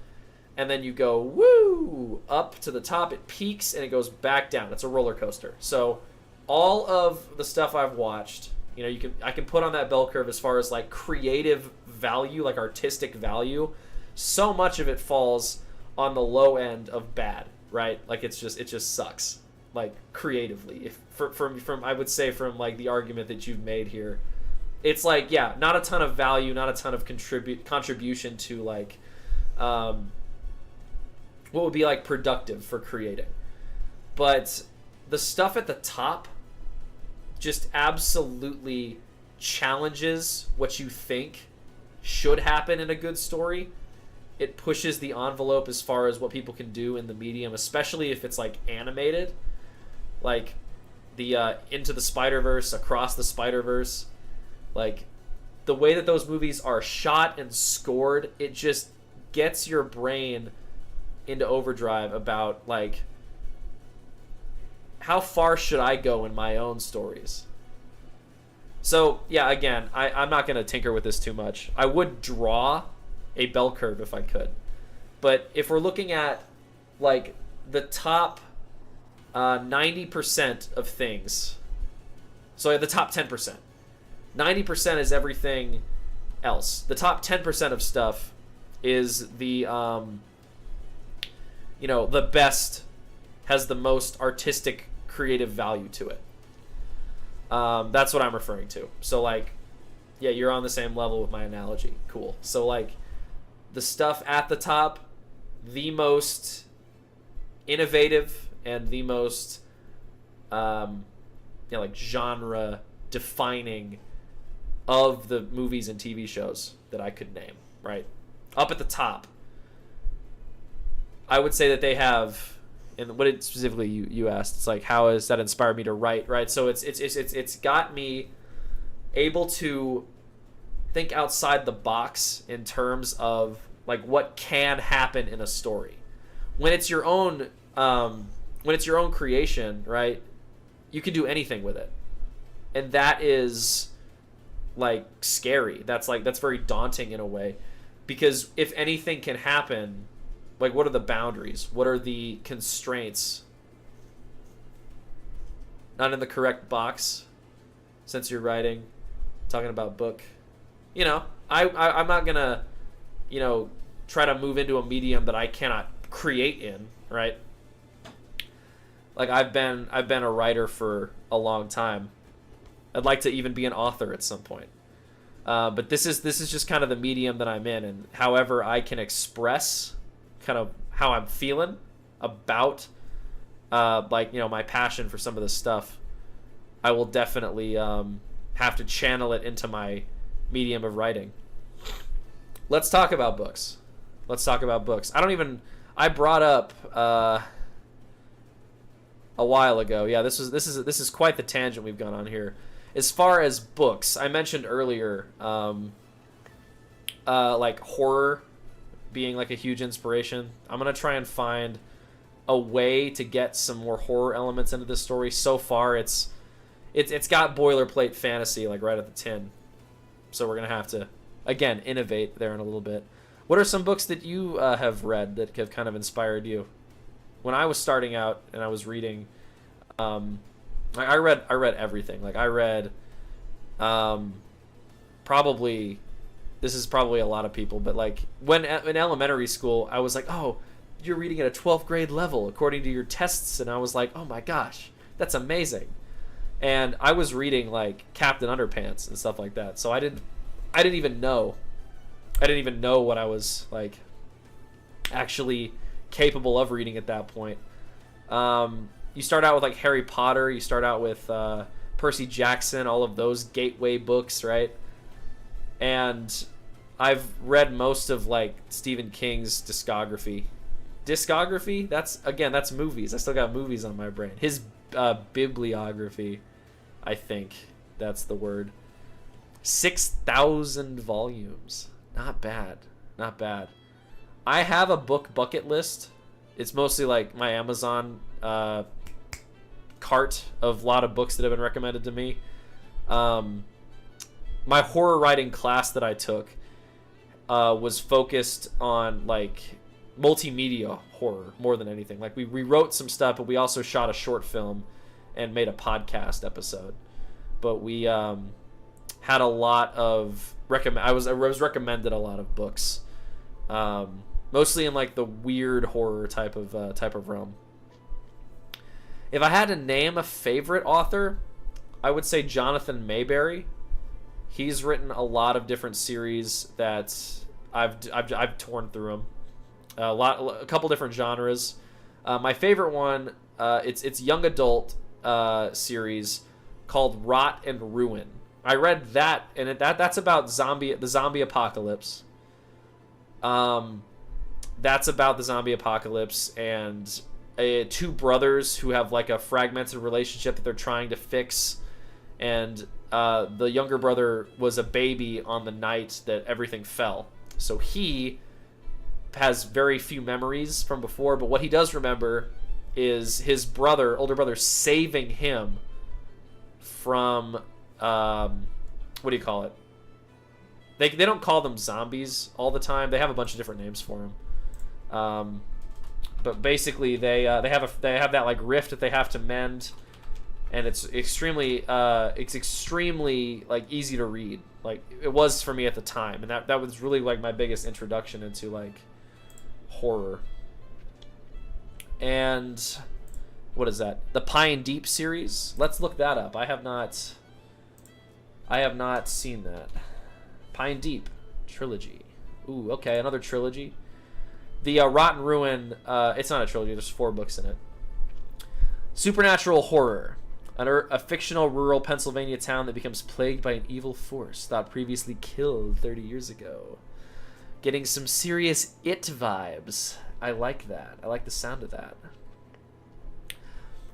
and then you go woo up to the top. It peaks and it goes back down. It's a roller coaster. So all of the stuff I've watched, you know, I can put on that bell curve as far as like creative value, like artistic value. So much of it falls on the low end of bad, right? Like it just sucks, like creatively. If from I would say from like the argument that you've made here, it's like, yeah, not a ton of value, not a ton of contribution to like what would be like productive for creating. But the stuff at the top just absolutely challenges what you think should happen in a good story. It pushes the envelope as far as what people can do in the medium, especially if it's like animated, like the Into the Spider-Verse, Across the Spider-Verse. Like the way that those movies are shot and scored, it just gets your brain into overdrive about like, how far should I go in my own stories? So yeah, again, I'm not going to tinker with this too much. I would draw a bell curve if I could. But if we're looking at like the top 90% of things, so the top 10%, 90% is everything else. The top 10% of stuff is the, you know, the best, has the most artistic creative value to it. That's what I'm referring to. So like, yeah, you're on the same level with my analogy. Cool. So like the stuff at the top, the most innovative and the most you know, like genre defining of the movies and TV shows that I could name, right? Up at the top, I would say that they have, and what it specifically you asked, it's like, how has that inspired me to write, right? So it's got me able to think outside the box in terms of like what can happen in a story. When it's your own creation, right? You can do anything with it, and that is like scary. That's very daunting in a way, because if anything can happen, like, what are the boundaries? What are the constraints? Not in the correct box, since you're writing, talking about book. You know, I'm not gonna, you know, try to move into a medium that I cannot create in, right? Like I've been a writer for a long time. I'd like to even be an author at some point. But this is just kind of the medium that I'm in, and however I can express kind of how I'm feeling about like, you know, my passion for some of this stuff, I will definitely have to channel it into my medium of writing. Let's talk about books. I brought up a while ago. Yeah, this is quite the tangent we've gone on here. As far as books, I mentioned earlier like horror being like a huge inspiration. I'm gonna try and find a way to get some more horror elements into this story. So far, it's got boilerplate fantasy like right at the tin, so we're gonna have to again innovate there in a little bit. What are some books that you have read that have kind of inspired you? When I was starting out and I was reading, I read everything. Like I read probably, this is probably a lot of people, but like when in elementary school, I was like, oh, you're reading at a 12th grade level according to your tests. And I was like, oh my gosh, that's amazing. And I was reading like Captain Underpants and stuff like that. So I didn't even know what I was like actually capable of reading at that point. You start out with like Harry Potter, you start out with Percy Jackson, all of those gateway books, right? And I've read most of like Stephen King's discography. That's movies. I still got movies on my brain. His bibliography, I think that's the word. 6,000 volumes. Not bad. I have a book bucket list. It's mostly like my Amazon cart of a lot of books that have been recommended to me. My horror writing class that I took was focused on like multimedia horror more than anything. Like we wrote some stuff, but we also shot a short film and made a podcast episode. But we had a lot of I was recommended a lot of books, mostly in like the weird horror type of realm. If I had to name a favorite author, I would say Jonathan Mayberry. He's written a lot of different series that I've torn through them. A couple different genres. My favorite one, it's young adult series called Rot and Ruin. I read that, and that's about the zombie apocalypse. That's about the zombie apocalypse and two brothers who have like a fragmented relationship that they're trying to fix, and the younger brother was a baby on the night that everything fell, so he has very few memories from before, but what he does remember is his older brother saving him from what do you call it? They don't call them zombies all the time. They have a bunch of different names for them. But basically, they have that like rift that they have to mend, and it's extremely like easy to read. Like it was for me at the time, and that was really like my biggest introduction into like horror. And what is that? The Pine Deep series. Let's look that up. I have not seen that. Pine Deep trilogy. Ooh, okay, another trilogy. The Rotten Ruin, it's not a trilogy, there's 4 books in it. Supernatural horror. A fictional rural Pennsylvania town that becomes plagued by an evil force thought previously killed 30 years ago. Getting some serious It vibes. I like that. I like the sound of that.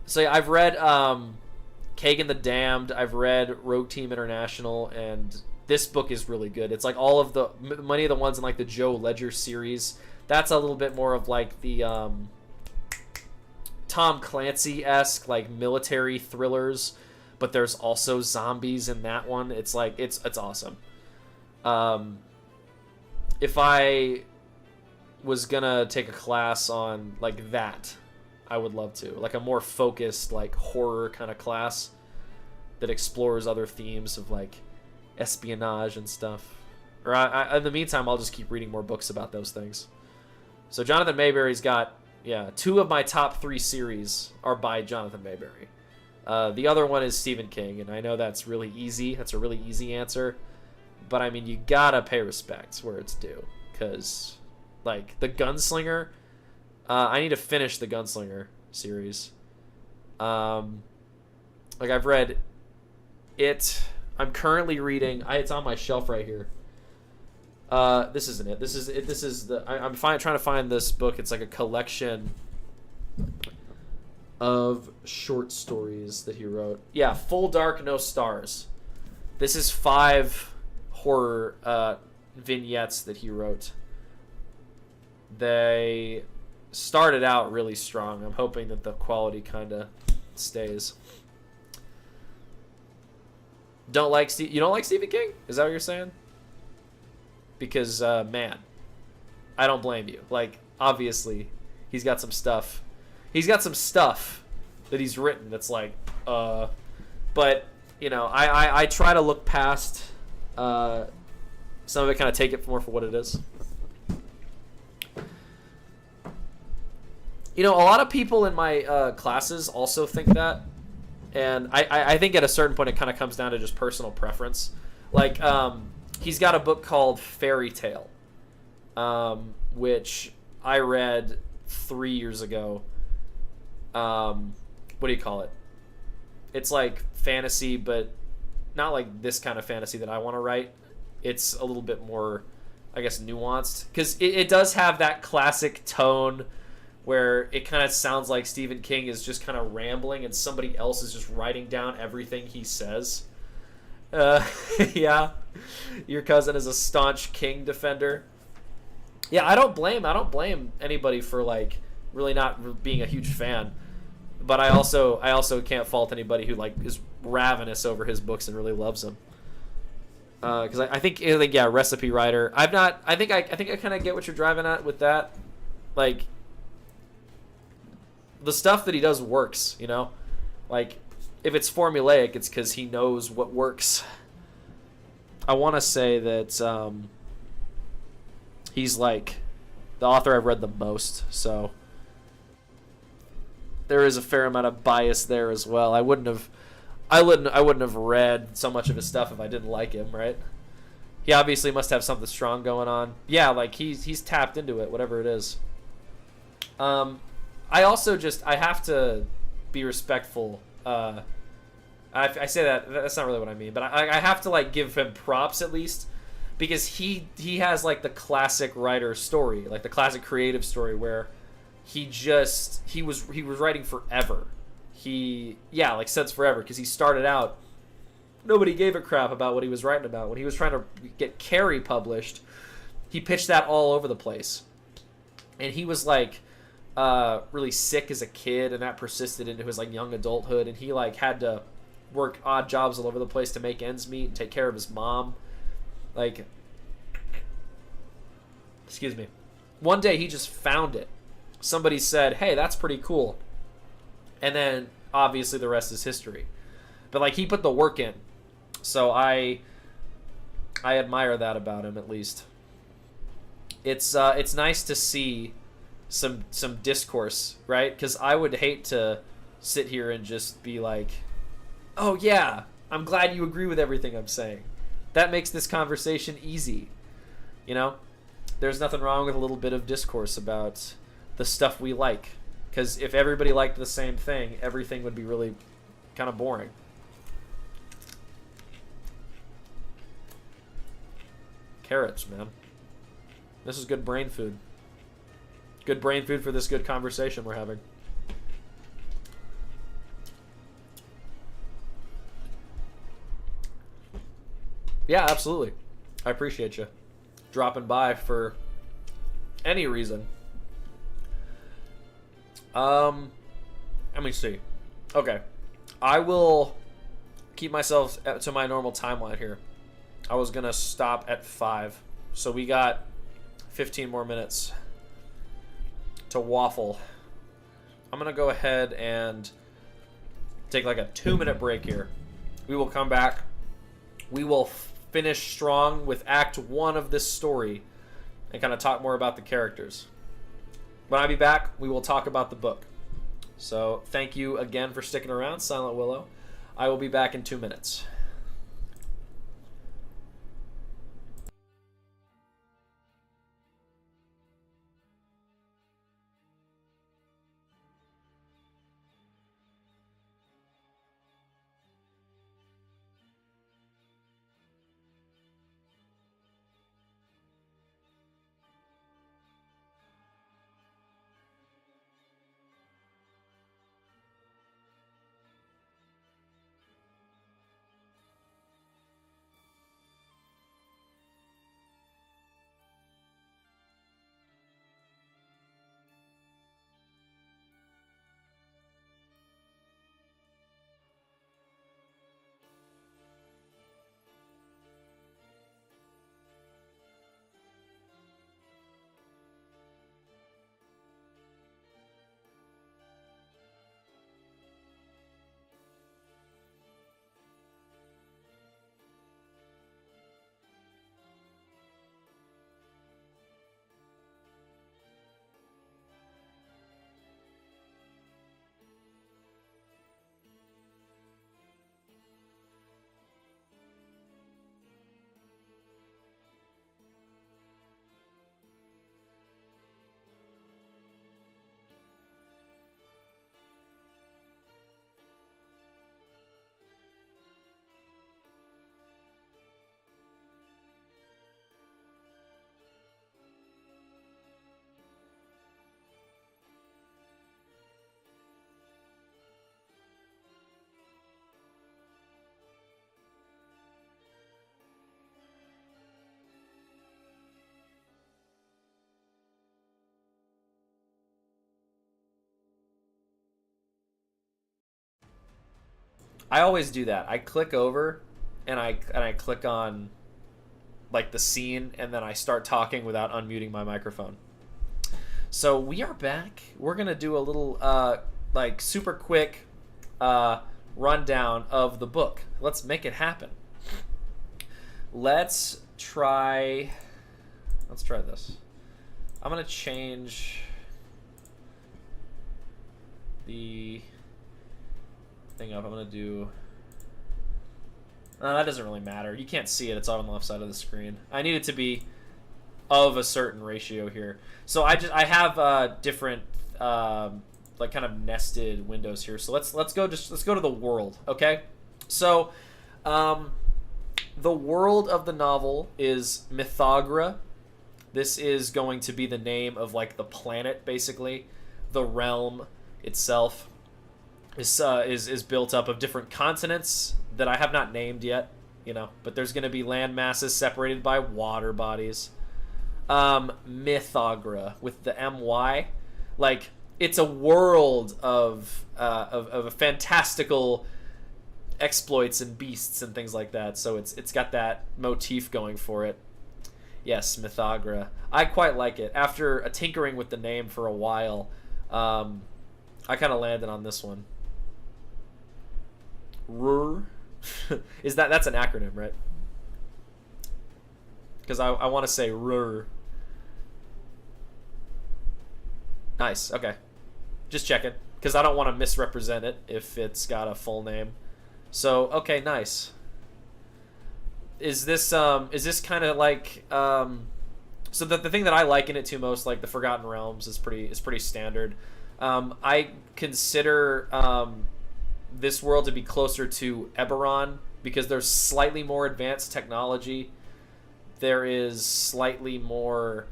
So yeah, I've read Kagan the Damned, I've read Rogue Team International, and this book is really good. It's like all of many of the ones in like the Joe Ledger series. That's a little bit more of like the Tom Clancy-esque like military thrillers, but there's also zombies in that one. It's like it's awesome. If I was gonna take a class on like that, I would love to. Like a more focused like horror kind of class that explores other themes of like espionage and stuff. Or in the meantime, I'll just keep reading more books about those things. So Jonathan Mayberry's got, 2 of my top 3 series are by Jonathan Mayberry. The other one is Stephen King, and I know that's really easy. That's a really easy answer. But, I mean, you gotta pay respect where it's due. Because, like, The Gunslinger, I need to finish the Gunslinger series. Like, I've read it. I'm currently reading, it's on my shelf right here. This isn't it. This is the. I'm trying to find this book. It's like a collection of short stories that he wrote. Yeah, Full Dark, No Stars. This is 5 horror vignettes that he wrote. They started out really strong. I'm hoping that the quality kind of stays. You don't like Stephen King? Is that what you're saying? Because, man, I don't blame you. Like, obviously, he's got some stuff. He's got some stuff that he's written that's like, but, you know, I try to look past some of it, kind of take it more for what it is. You know, a lot of people in my classes also think that, and I think at a certain point it kind of comes down to just personal preference. Like, he's got a book called Fairy Tale, which I read 3 years ago. What do you call it? It's like fantasy, but not like this kind of fantasy that I want to write. It's a little bit more, I guess, nuanced, because it does have that classic tone where it kind of sounds like Stephen King is just kind of rambling and somebody else is just writing down everything he says. Yeah, your cousin is a staunch King defender. Yeah, I don't blame anybody for like really not being a huge fan, but I also can't fault anybody who like is ravenous over his books and really loves them. Because I think yeah, recipe writer. I think I kind of get what you're driving at with that. Like, the stuff that he does works, you know? Like, if it's formulaic, it's because he knows what works. I want to say that he's like the author I've read the most, so there is a fair amount of bias there as well. I wouldn't have read so much of his stuff if I didn't like him, right? He obviously must have something strong going on. Yeah, like he's tapped into it, whatever it is. I also I have to be respectful. I say that's not really what I mean, but I have to like give him props at least, because he has like the classic writer story, like the classic creative story where he was writing forever. Like since forever, because he started out, nobody gave a crap about what he was writing about. When he was trying to get Carrie published, he pitched that all over the place, and he was like really sick as a kid, and that persisted into his like young adulthood, and he like had to work odd jobs all over the place to make ends meet and take care of his mom. Like, excuse me. One day he just found it. Somebody said, "Hey, that's pretty cool," and then obviously the rest is history. But like, he put the work in, so I admire that about him, at least. It's nice to see some discourse, right? Because I would hate to sit here and just be like, "Oh yeah, I'm glad you agree with everything I'm saying." That makes this conversation easy, you know? There's nothing wrong with a little bit of discourse about the stuff we like, because if everybody liked the same thing, everything would be really kind of boring. Carrots, man. This is good brain food. Good brain food for this good conversation we're having. Yeah, absolutely. I appreciate you dropping by for any reason. Let me see. Okay. I will keep myself to my normal timeline here. I was going to stop at 5. So we got 15 more minutes to waffle. I'm going to go ahead and take like a 2-minute break here. We will come back. We will finish strong with Act 1 of this story and kind of talk more about the characters. When I be back, we will talk about the book. So thank you again for sticking around, Silent Willow. I will be back in 2 minutes. I always do that. I click over, and I click on like the scene, and then I start talking without unmuting my microphone. So we are back. We're gonna do a little like super quick rundown of the book. Let's make it happen. Let's try this. I'm gonna change the thing up. I'm gonna do that doesn't really matter. You can't see it. It's on the left side of the screen. I need it to be of a certain ratio here. So I have different like kind of nested windows here. So let's go to the world, okay? So the world of the novel is Mythogra. This is going to be the name of like the planet, basically. The realm itself is built up of different continents that I have not named yet, you know, but there's going to be land masses separated by water bodies. Mythogra with the MY, like it's a world of fantastical exploits and beasts and things like that. So it's got that motif going for it. Yes, Mythogra. I quite like it. After tinkering with the name for a while, I kind of landed on this one. RUR. That's an acronym, right? Because I want to say RUR. Nice. Okay. Just checking, because I don't want to misrepresent it if it's got a full name. So okay, nice. Is this kind of like so the thing that I liken it to most, like the Forgotten Realms, is pretty standard. I consider this world to be closer to Eberron because there's slightly more advanced technology. There is slightly more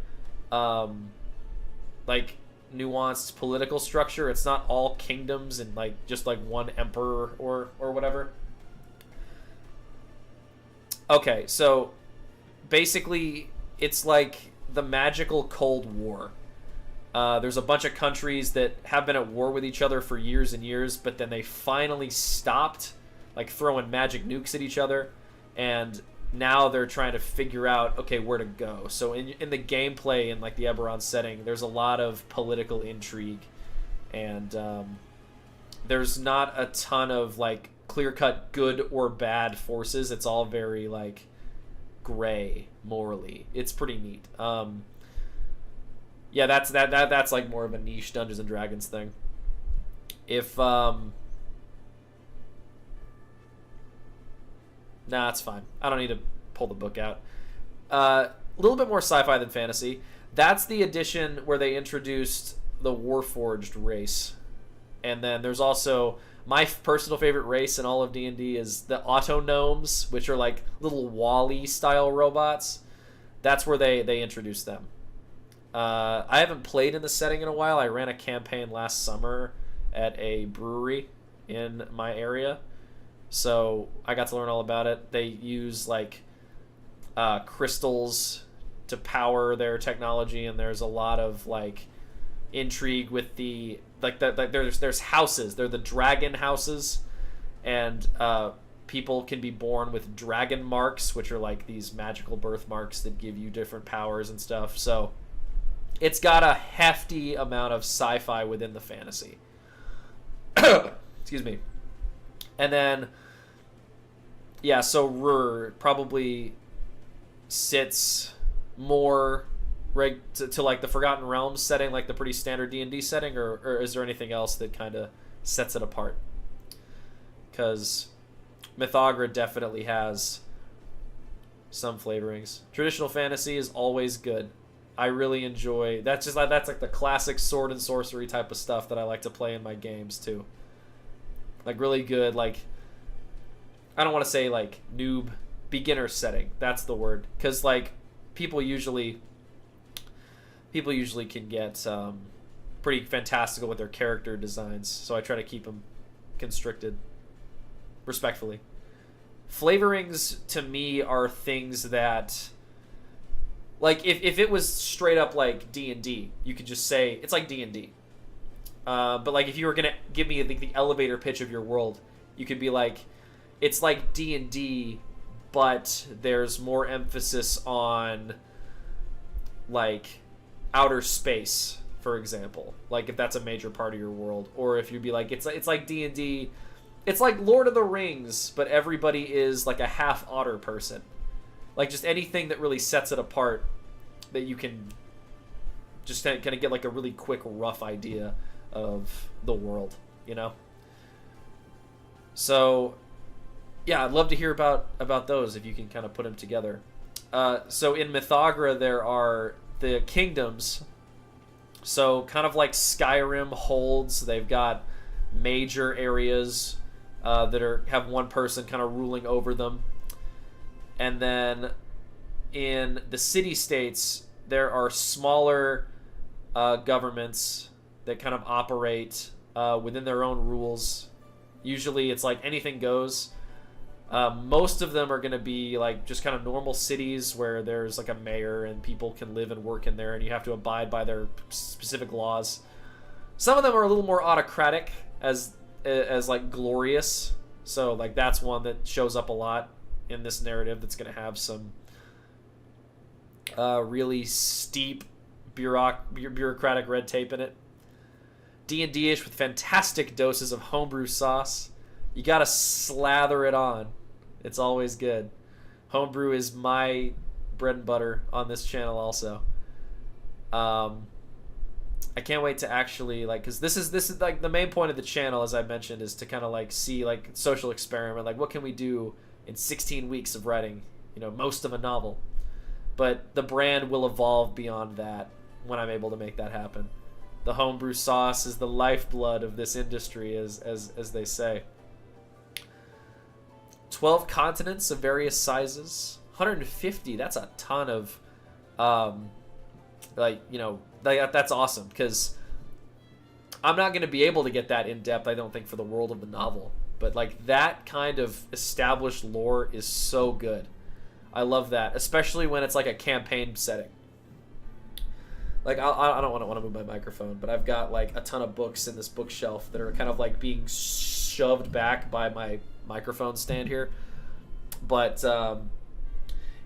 like nuanced political structure. It's not all kingdoms and like just like one emperor or whatever. Okay, so basically it's like the magical Cold War. There's a bunch of countries that have been at war with each other for years and years, but then they finally stopped like throwing magic nukes at each other, and now they're trying to figure out, okay, where to go. So in the gameplay in like the Eberron setting, there's a lot of political intrigue, and there's not a ton of like clear-cut good or bad forces. It's all very like gray morally. It's pretty neat. Yeah, that's like more of a niche Dungeons and Dragons thing. If nah, it's fine. I don't need to pull the book out. A little bit more sci-fi than fantasy. That's the edition where they introduced the Warforged race. And then there's also my personal favorite race in all of D&D is the Autognomes, which are like little Wall-E style robots. That's where they introduced them. I haven't played in the setting in a while. I ran a campaign last summer at a brewery in my area, so I got to learn all about it. They use like crystals to power their technology, and there's a lot of like intrigue with the like there's houses. They're the dragon houses, and people can be born with dragon marks, which are like these magical birthmarks that give you different powers and stuff. So it's got a hefty amount of sci-fi within the fantasy. Excuse me. And then, yeah, so RUR probably sits more to like the Forgotten Realms setting, like the pretty standard D&D setting, or is there anything else that kind of sets it apart? Because Mythogra definitely has some flavorings. Traditional fantasy is always good. I really enjoy that's like the classic sword and sorcery type of stuff that I like to play in my games too. Like really good, like I don't want to say like noob, beginner setting. That's the word, because like people usually can get pretty fantastical with their character designs. So I try to keep them constricted, respectfully. Flavorings to me are things that, like, if it was straight up like D&D, you could just say it's like D&D. But like if you were gonna give me the elevator pitch of your world, you could be like, it's like D&D, but there's more emphasis on like outer space, for example. Like if that's a major part of your world, or if you'd be like, it's like D&D, it's like Lord of the Rings, but everybody is like a half otter person. Like just anything that really sets it apart that you can just kind of get like a really quick, rough idea of the world, you know? So, yeah, I'd love to hear about those if you can kind of put them together. So in Mythogra, there are the kingdoms. So kind of like Skyrim holds, they've got major areas that have one person kind of ruling over them. And then in the city-states, there are smaller governments that kind of operate within their own rules. Usually it's like anything goes. Most of them are going to be like just kind of normal cities where there's like a mayor and people can live and work in there and you have to abide by their specific laws. Some of them are a little more autocratic as like glorious. So like that's one that shows up a lot in this narrative that's going to have some really steep bureaucratic red tape in it. D&D-ish with fantastic doses of homebrew sauce. You gotta slather it on. It's always good. Homebrew is my bread and butter on this channel also. I can't wait to actually like, because this is like the main point of the channel, as I mentioned, is to kind of like see like social experiment, like what can we do in 16 weeks of writing, you know, most of a novel. But the brand will evolve beyond that when I'm able to make that happen. The homebrew sauce is the lifeblood of this industry, as they say. 12 continents of various sizes. 150, that's a ton of, like, you know, that's awesome, because I'm not going to be able to get that in depth, I don't think, for the world of the novel. But, like, that kind of established lore is so good. I love that, especially when it's like a campaign setting. Like, I don't want to move my microphone, but I've got like a ton of books in this bookshelf that are kind of like being shoved back by my microphone stand here. But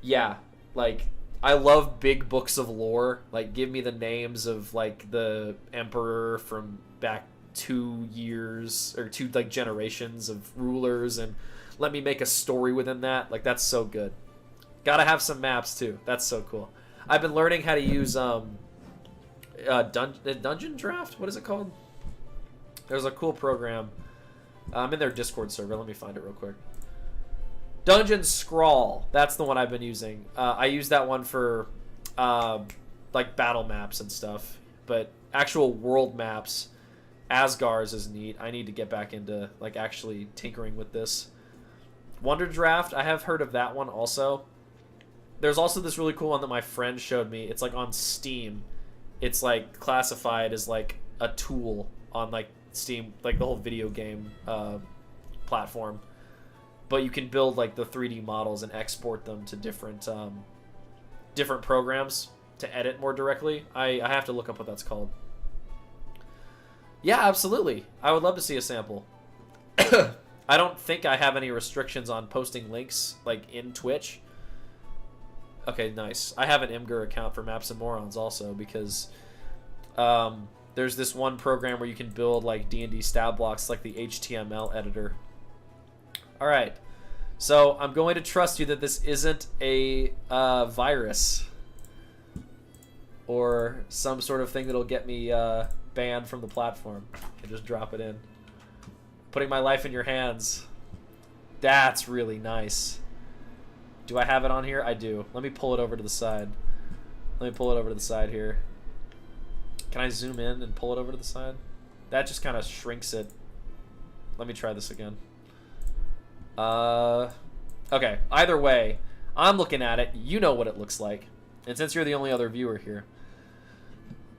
yeah, like I love big books of lore. Like, give me the names of like the emperor from back 2 years or 2 like generations of rulers, and let me make a story within that. Like, that's so good. Gotta have some maps too. That's so cool. I've been learning how to use Dungeon Draft. What is it called? There's a cool program. I'm in their Discord server. Let me find it real quick. Dungeon Scrawl. That's the one I've been using. I use that one for like battle maps and stuff, but actual world maps, Asgar's is neat. I need to get back into like actually tinkering with this. Wonder Draft. I have heard of that one also. There's also this really cool one that my friend showed me. It's like on Steam. It's like classified as like a tool on like Steam, like the whole video game platform. But you can build like the 3D models and export them to different programs to edit more directly. I have to look up what that's called. Yeah, absolutely. I would love to see a sample. I don't think I have any restrictions on posting links like in Twitch. Okay, nice. I have an Imgur account for Maps and Morons also, because there's this one program where you can build like D&D stat blocks, like the HTML editor. All right, so I'm going to trust you that this isn't a virus or some sort of thing that'll get me banned from the platform. I just drop it in. Putting my life in your hands. That's really nice. Do I have it on here? I do. Let me pull it over to the side. Let me pull it over to the side here. Can I zoom in and pull it over to the side? That just kind of shrinks it. Let me try this again. Okay. Either way, I'm looking at it. You know what it looks like. And since you're the only other viewer here.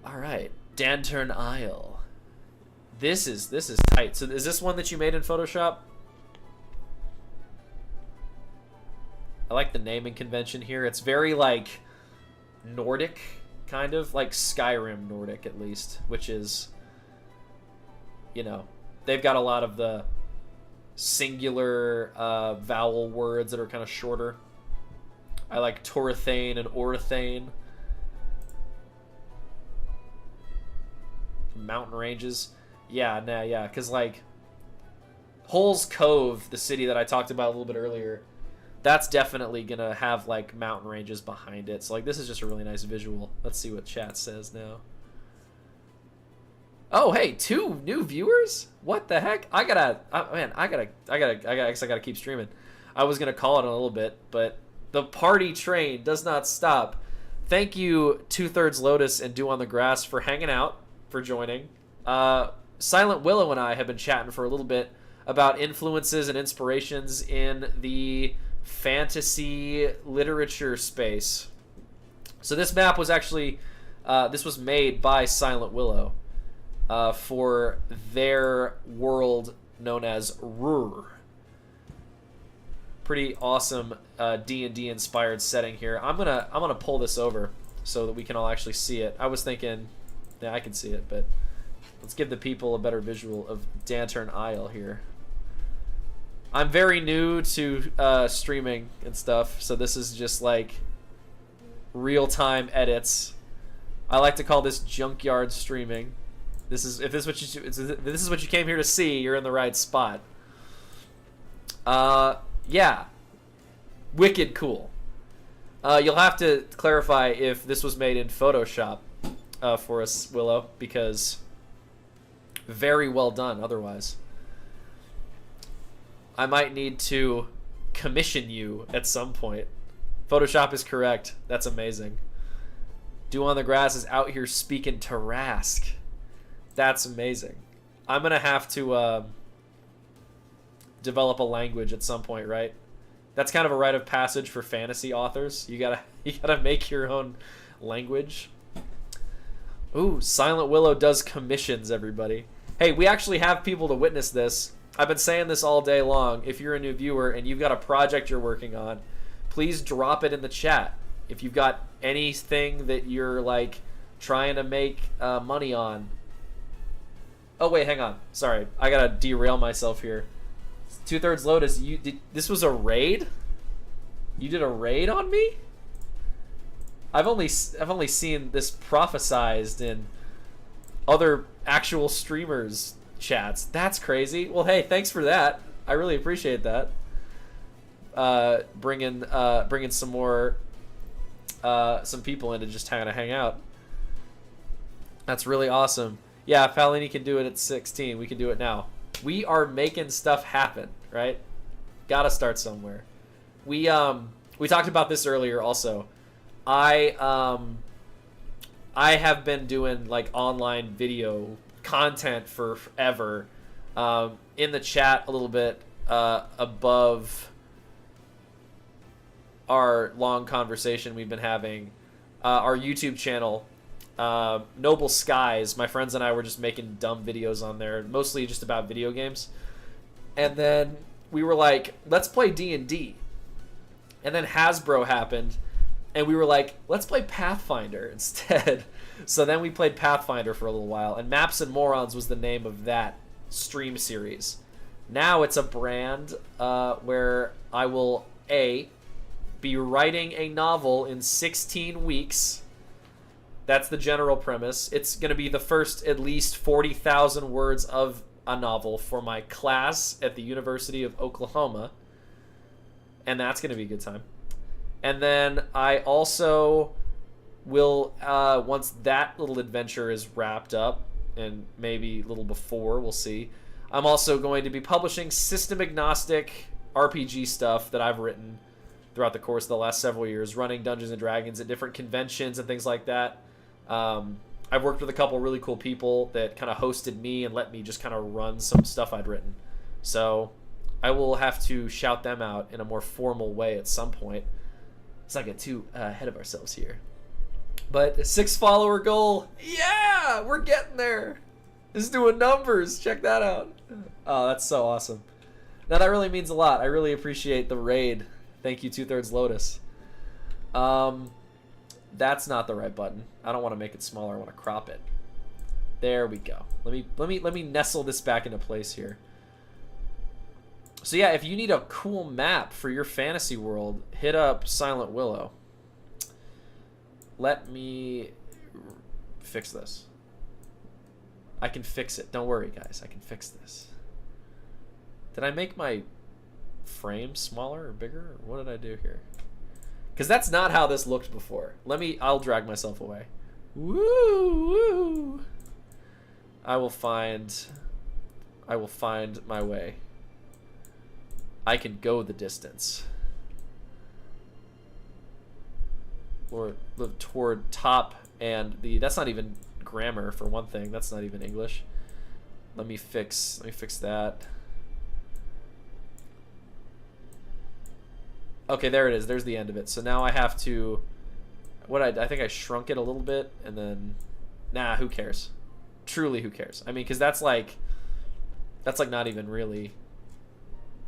Alright. Dantern Isle. This is tight. So is this one that you made in Photoshop? I like the naming convention here. It's very like Nordic, kind of like Skyrim Nordic at least, which is, you know, they've got a lot of the singular vowel words that are kind of shorter. I like Torethane and Orethane. Mountain ranges. Yeah, nah, yeah, because, like, Holes Cove, the city that I talked about a little bit earlier, that's definitely going to have, like, mountain ranges behind it. So, like, this is just a really nice visual. Let's see what chat says now. Oh, hey, 2 new viewers? What the heck? I guess I gotta keep streaming. I was gonna call it in a little bit, but the party train does not stop. Thank you, 2/3 Lotus and Dew on the Grass, for hanging out, for joining. Silent Willow and I have been chatting for a little bit about influences and inspirations in the fantasy literature space. So this map was actually, this was made by Silent Willow. For their world known as Rur. Pretty awesome D&D inspired setting here. I'm gonna pull this over so that we can all actually see it. I was thinking, yeah, I can see it, but let's give the people a better visual of Dantern Isle here. I'm very new to streaming and stuff, so this is just like real-time edits. I like to call this junkyard streaming. If this is what you came here to see, you're in the right spot. Yeah, wicked cool. You'll have to clarify if this was made in Photoshop for us, Willow, because very well done. Otherwise, I might need to commission you at some point. Photoshop is correct. That's amazing. Dew on the Grass is out here speaking Tarrasque. That's amazing. I'm going to have to develop a language at some point, right? That's kind of a rite of passage for fantasy authors. You gotta make your own language. Ooh, Silent Willow does commissions, everybody. Hey, we actually have people to witness this. I've been saying this all day long. If you're a new viewer and you've got a project you're working on, please drop it in the chat. If you've got anything that you're, like, trying to make money on. Oh, wait, hang on. Sorry. I gotta derail myself here. 2/3 Lotus, this was a raid? You did a raid on me? I've only seen this prophesized in other actual streamers' chats. That's crazy. Well, hey, thanks for that. I really appreciate that. Bringing some more some people in to just kind of hang out. That's really awesome. Yeah, if Palini can do it at 16, we can do it now. We are making stuff happen, right? Gotta start somewhere. We talked about this earlier also. I have been doing like online video content for forever. In the chat a little bit above our long conversation we've been having, our YouTube channel, Noble Skies, my friends and I were just making dumb videos on there, mostly just about video games. And then we were like, let's play D&D. And then Hasbro happened, and we were like, let's play Pathfinder instead. So then we played Pathfinder for a little while, and Maps and Morons was the name of that stream series. Now it's a brand where I will, be writing a novel in 16 weeks. That's the general premise. It's going to be the first at least 40,000 words of a novel for my class at the University of Oklahoma. And that's going to be a good time. And then I also will, once that little adventure is wrapped up, and maybe a little before, we'll see, I'm also going to be publishing system-agnostic RPG stuff that I've written throughout the course of the last several years, running Dungeons & Dragons at different conventions and things like that. I've worked with a couple really cool people that kind of hosted me and let me just kind of run some stuff I'd written. So I will have to shout them out in a more formal way at some point. Let's not get too ahead of ourselves here. But the 6-follower goal, yeah, we're getting there. It's doing numbers. Check that out. Oh, that's so awesome. Now that really means a lot. I really appreciate the raid. Thank you, 2/3 Lotus. That's not the right button. I don't want to make it smaller. I want to crop it. There we go. Let me nestle this back into place here. So yeah, if you need a cool map for your fantasy world, hit up Silent Willow. Let me fix this. I can fix it. Don't worry, guys. I can fix this. Did I make my frame smaller or bigger? Or what did I do here? Because that's not how this looked before. I'll drag myself away. Woo, woo. I will find my way. I can go the distance. Or toward top and the, that's not even grammar for one thing. That's not even English. Let me fix that. Okay, there it is. There's the end of it. So now I have to, I think I shrunk it a little bit and then, nah, who cares? Truly, who cares? I mean, because that's like not even really.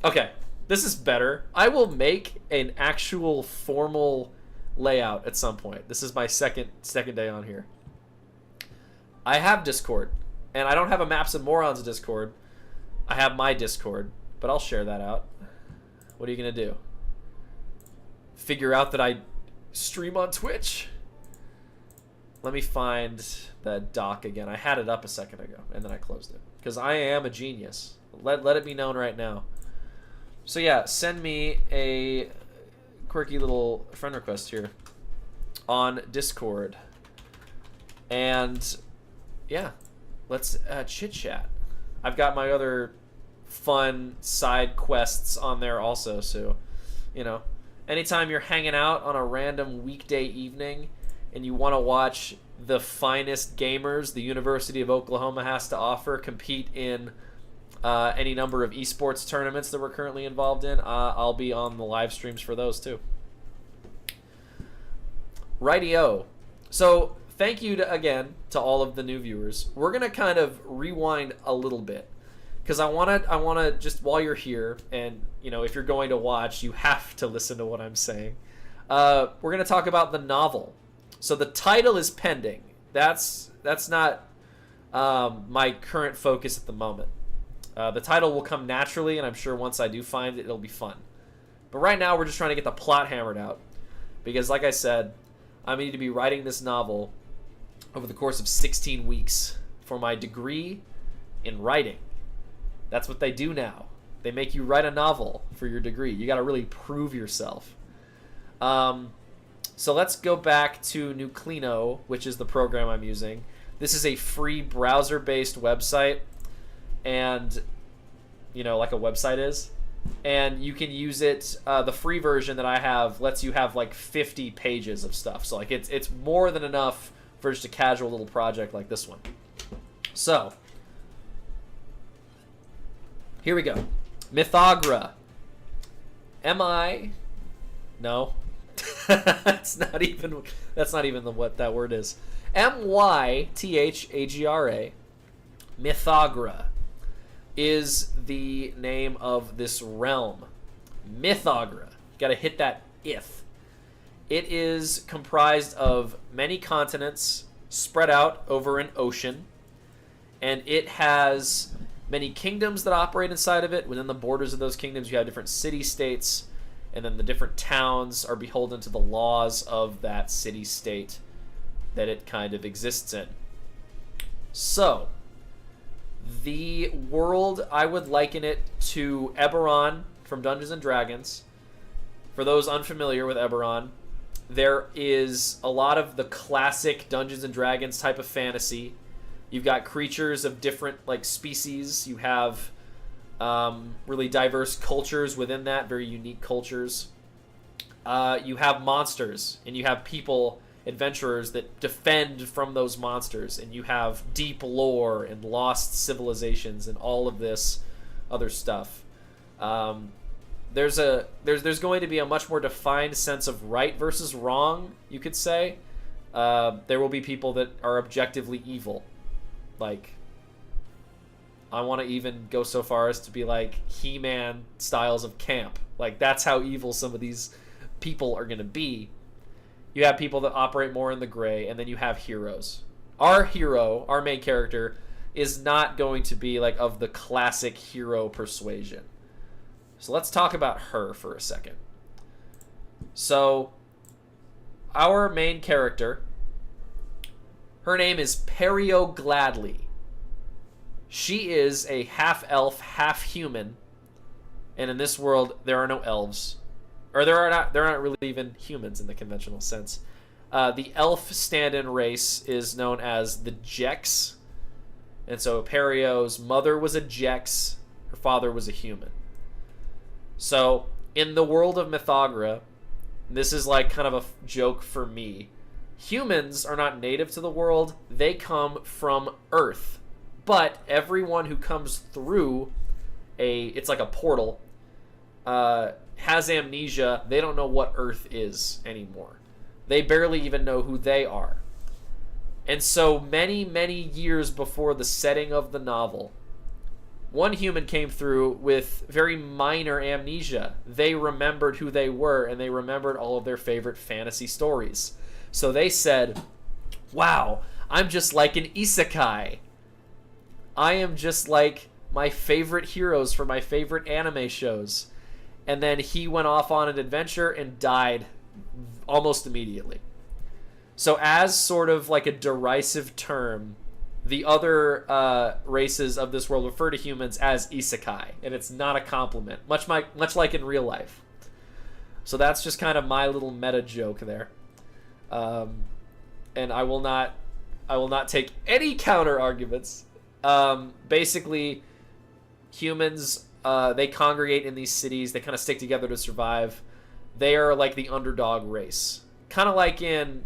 Okay, this is better. I will make an actual formal layout at some point. This is my second day on here. I have Discord, and I don't have a Maps and Morons Discord. I have my Discord, but I'll share that out. What are you gonna do? Figure out that I stream on Twitch? Let me find that doc again. I had it up a second ago, and then I closed it. Because I am a genius. Let it be known right now. So yeah, send me a quirky little friend request here on Discord. And yeah, let's chit chat. I've got my other fun side quests on there also, so you know, anytime you're hanging out on a random weekday evening and you want to watch the finest gamers the University of Oklahoma has to offer compete in any number of esports tournaments that we're currently involved in, I'll be on the live streams for those too. Rightio. So thank you again to all of the new viewers. We're gonna kind of rewind a little bit because I wanna just, while you're here, and you know, if you're going to watch, you have to listen to what I'm saying. We're gonna talk about the novel. So the title is pending. That's not my current focus at the moment. The title will come naturally, and I'm sure once I do find it, it'll be fun. But right now, we're just trying to get the plot hammered out. Because like I said, I need to be writing this novel over the course of 16 weeks for my degree in writing. That's what they do now. They make you write a novel for your degree. You got to really prove yourself. So let's go back to Nuclino, which is the program I'm using. This is a free browser-based website, and you know, like a website is. And you can use it. The free version that I have lets you have like 50 pages of stuff. So like it's more than enough for just a casual little project like this one. So here we go. Mythogra. No. That's not even what that word is. Mythagra. Mythogra is the name of this realm. Mythogra. You gotta hit that if. It is comprised of many continents spread out over an ocean, and it has many kingdoms that operate inside of it. Within the borders of those kingdoms, you have different city-states, and then the different towns are beholden to the laws of that city-state that it kind of exists in. So, the world, I would liken it to Eberron from Dungeons & Dragons. For those unfamiliar with Eberron, there is a lot of the classic Dungeons & Dragons type of fantasy. You've got creatures of different like species. You have really diverse cultures within that, very unique cultures. You have monsters, and you have people, adventurers, that defend from those monsters, and you have deep lore and lost civilizations and all of this other stuff. There's going to be a much more defined sense of right versus wrong, you could say. There will be people that are objectively evil. Like, I want to even go so far as to be like He-Man styles of camp. Like, that's how evil some of these people are going to be. You have people that operate more in the gray, and then you have heroes. Our hero, our main character, is not going to be like of the classic hero persuasion. So let's talk about her for a second. So our main character, her name is Perio Gladly. She is a half-elf, half-human, and in this world there are no elves, or there aren't really even humans in the conventional sense. The elf stand-in race is known as the Jex, and so Perio's mother was a Jex, her father was a human. So in the world of Mythogra, this is like kind of a joke for me. Humans are not native to the world, they come from Earth. But everyone who comes through it's like a portal, has amnesia. They don't know what Earth is anymore. They barely even know who they are. And so many, many years before the setting of the novel, one human came through with very minor amnesia. They remembered who they were, and they remembered all of their favorite fantasy stories. So they said, wow, I'm just like an isekai. I am just like my favorite heroes from my favorite anime shows. And then he went off on an adventure and died almost immediately. So as sort of like a derisive term, the other races of this world refer to humans as isekai, and it's not a compliment, much like in real life. So that's just kind of my little meta joke there. And I will not take any counter arguments. Basically, humans, they congregate in these cities. They kind of stick together to survive. They are like the underdog race. Kind of like in,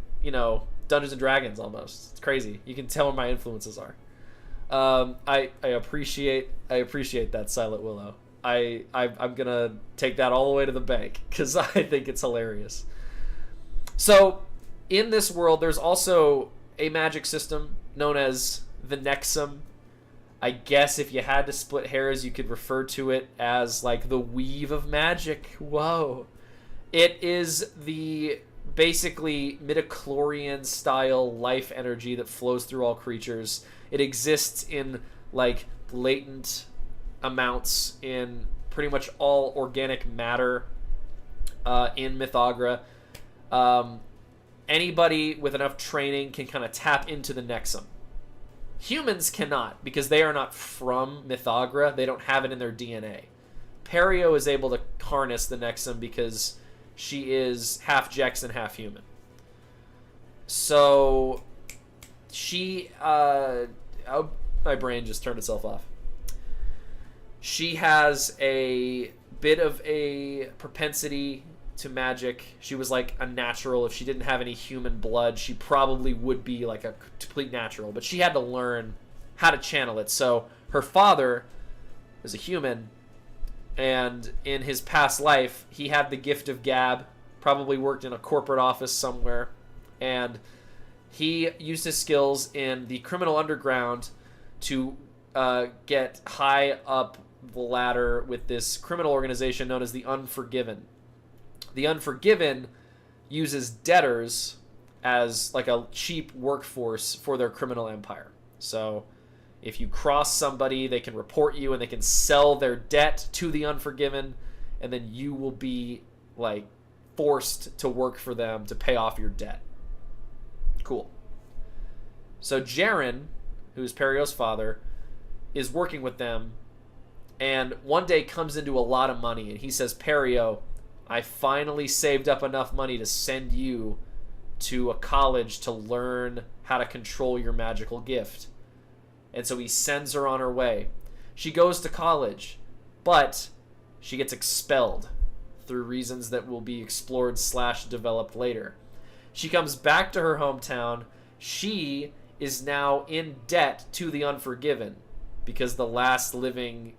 Dungeons and Dragons almost. It's crazy. You can tell where my influences are. I appreciate that, Silent Willow. I'm going to take that all the way to the bank because I think it's hilarious. So, in this world, there's also a magic system known as the Nexum. I guess if you had to split hairs, you could refer to it as like the weave of magic. Whoa. It is the basically midichlorian style life energy that flows through all creatures. It exists in like latent amounts in pretty much all organic matter in Mythogra. Anybody with enough training can kind of tap into the Nexum. Humans cannot, because they are not from Mythogra. They don't have it in their DNA. Perio is able to harness the Nexum because she is half Jex and half human. So she my brain just turned itself off. She has a bit of a propensity to magic. She was like a natural. If she didn't have any human blood, she probably would be like a complete natural, but she had to learn how to channel it. So her father is a human, and in his past life he had the gift of gab, probably worked in a corporate office somewhere, and he used his skills in the criminal underground to get high up the ladder with this criminal organization known as the Unforgiven. The Unforgiven uses debtors as like a cheap workforce for their criminal empire. So if you cross somebody, they can report you and they can sell their debt to the Unforgiven, and then you will be like forced to work for them to pay off your debt. Cool. So Jaren, who's Perio's father, is working with them, and one day comes into a lot of money, and he says, Perio, I finally saved up enough money to send you to a college to learn how to control your magical gift. And so he sends her on her way. She goes to college, but she gets expelled through reasons that will be explored / developed later. She comes back to her hometown. She is now in debt to the Unforgiven because the last living,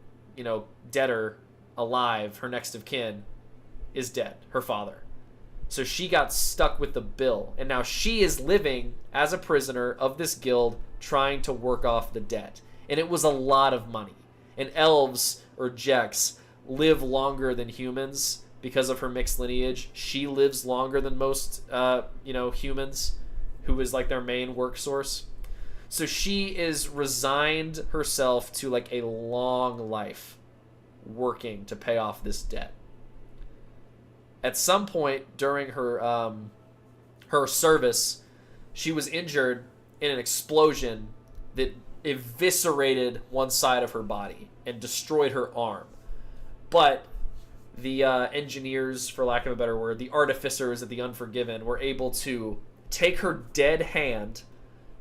debtor alive, her next of kin, is dead, her father. So she got stuck with the bill, and now she is living as a prisoner of this guild trying to work off the debt. And it was a lot of money. And elves, or Jex, live longer than humans because of her mixed lineage. She lives longer than most humans, who is like their main work source. So she is resigned herself to like a long life. working to pay off this debt. At some point during her service, she was injured in an explosion that eviscerated one side of her body and destroyed her arm. But the engineers, for lack of a better word, the artificers at the Unforgiven were able to take her dead hand,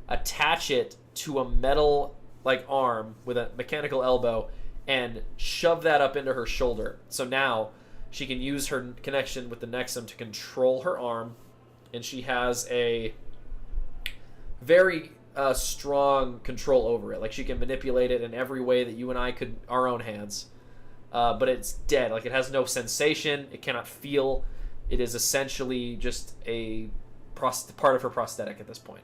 attach it to a metal arm with a mechanical elbow, and shove that up into her shoulder. So now she can use her connection with the Nexum to control her arm, and she has a very strong control over it. Like, she can manipulate it in every way that you and I could, our own hands. But it's dead. Like, it has no sensation. It cannot feel. It is essentially just a part of her prosthetic at this point.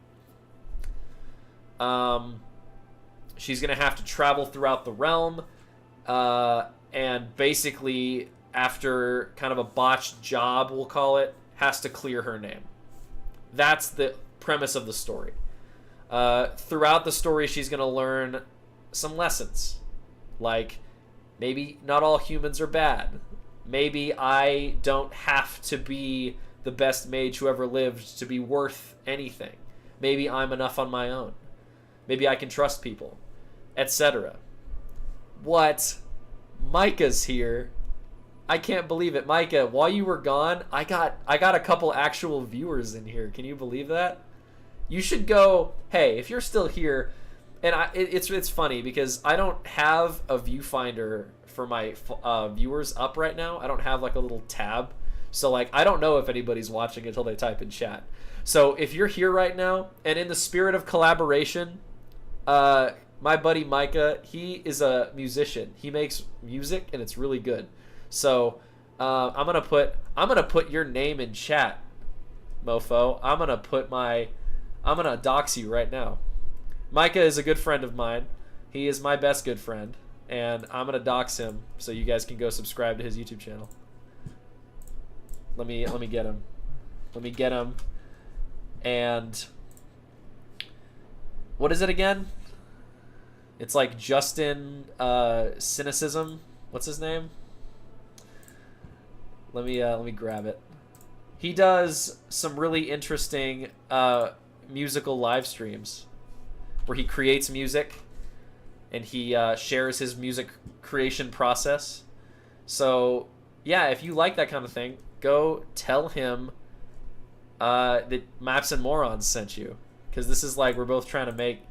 She's going to have to travel throughout the realm, and basically, after kind of a botched job, we'll call it, has to clear her name. That's the premise of the story. Throughout the story, she's going to learn some lessons. Like, maybe not all humans are bad. Maybe I don't have to be the best mage who ever lived to be worth anything. Maybe I'm enough on my own. Maybe I can trust people, etc. What? Micah's here. I can't believe it. Micah, while you were gone, I got a couple actual viewers in here. Can you believe that? You should go, hey, if you're still here, and it's funny because I don't have a viewfinder for my viewers up right now. I don't have like a little tab. So like, I don't know if anybody's watching until they type in chat. So if you're here right now, and in the spirit of collaboration, my buddy Micah, he is a musician. He makes music and it's really good. So I'm gonna put your name in chat, mofo. I'm gonna dox you right now. Micah is a good friend of mine. He is my best good friend, and I'm gonna dox him so you guys can go subscribe to his YouTube channel. Let me get him. Let me get him. And what is it again? It's like Justin Cynicism. What's his name? Let me grab it. He does some really interesting musical live streams where he creates music and he shares his music creation process. So yeah, if you like that kind of thing, go tell him that Maps and Morons sent you, because this is like, we're both trying to make,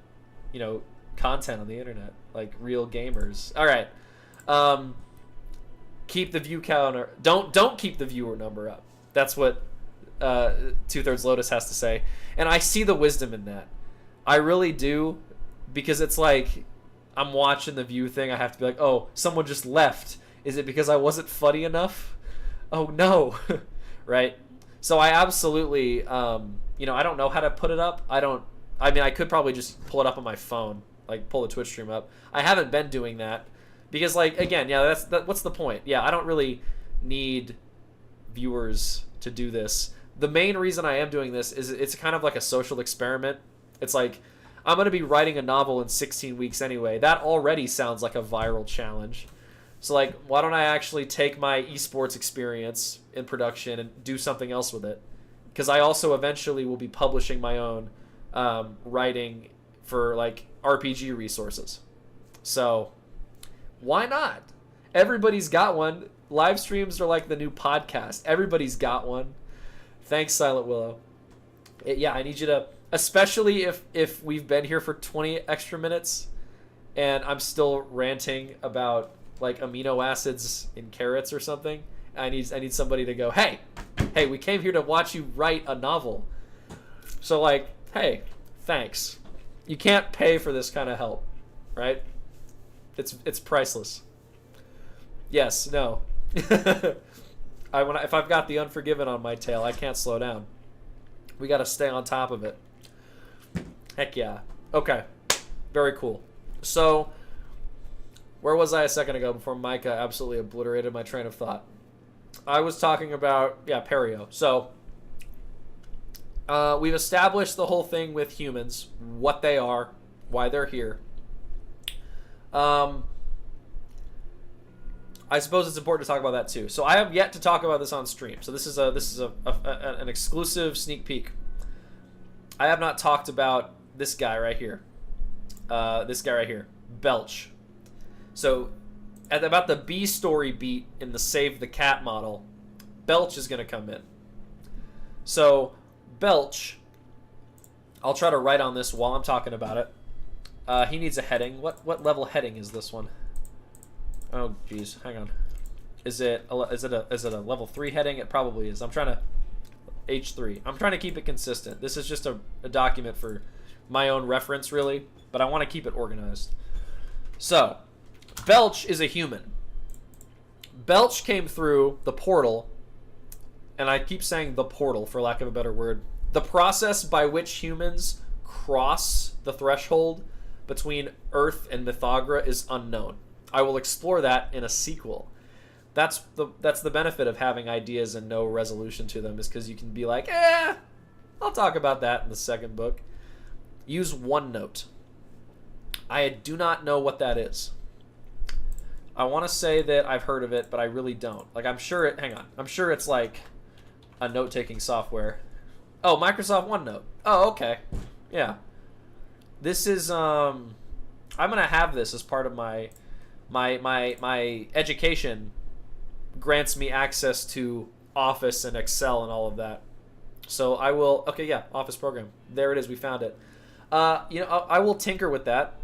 content on the internet, like real gamers. All right, keep the view counter. Don't keep the viewer number up. That's what Two-Thirds Lotus has to say, and I see the wisdom in that. I really do, because it's like, I'm watching the view thing. I have to be like, oh, someone just left. Is it because I wasn't funny enough? Oh no. Right? So I absolutely, I don't know how to put it up. I could probably just pull it up on my phone, like pull the Twitch stream up. I haven't been doing that because, like, again, yeah, what's the point? Yeah, I don't really need viewers to do this. The main reason I am doing this is it's kind of like a social experiment. It's like, I'm going to be writing a novel in 16 weeks anyway. That already sounds like a viral challenge. So, like, why don't I actually take my esports experience in production and do something else with it? Because I also eventually will be publishing my own writing for, like, RPG resources. So, why not? Everybody's got one. Live streams are like the new podcast. Everybody's got one. Thanks, Silent Willow. Yeah, I need you to, especially if we've been here for 20 extra minutes and I'm still ranting about, like, amino acids in carrots or something. I need somebody to go, hey, we came here to watch you write a novel. So, like, hey, thanks. You can't pay for this kind of help, right? It's priceless. Yes, no. If I've got the Unforgiven on my tail, I can't slow down. We got to stay on top of it. Heck yeah. Okay. Very cool. So, where was I a second ago before Micah absolutely obliterated my train of thought? I was talking about, Perio. So, we've established the whole thing with humans, what they are, why they're here. I suppose it's important to talk about that too. So I have yet to talk about this on stream. So this is an exclusive sneak peek. I have not talked about this guy right here. Belch. So at about the B story beat in the Save the Cat model, Belch is going to come in. So Belch, I'll try to write on this while I'm talking about it. He needs a heading. What level heading is this one? Oh geez, hang on. Is it a level 3 heading? It probably is. I'm trying to H3. I'm trying to keep it consistent. This is just a document for my own reference, really, but I want to keep it organized. So, Belch is a human. Belch came through the portal, and I keep saying the portal for lack of a better word. The process by which humans cross the threshold between Earth and Mythogra is unknown. I will explore that in a sequel. That's the benefit of having ideas and no resolution to them, is because you can be like, I'll talk about that in the second book. Use OneNote. I do not know what that is. I want to say that I've heard of it, but I really don't. Like, I'm sure it's like a note-taking software. Oh, Microsoft OneNote. Oh, okay. Yeah. This is, I'm going to have this as part of my education. Grants me access to Office and Excel and all of that. So I will, okay, yeah, Office program. There it is, we found it. I will tinker with that,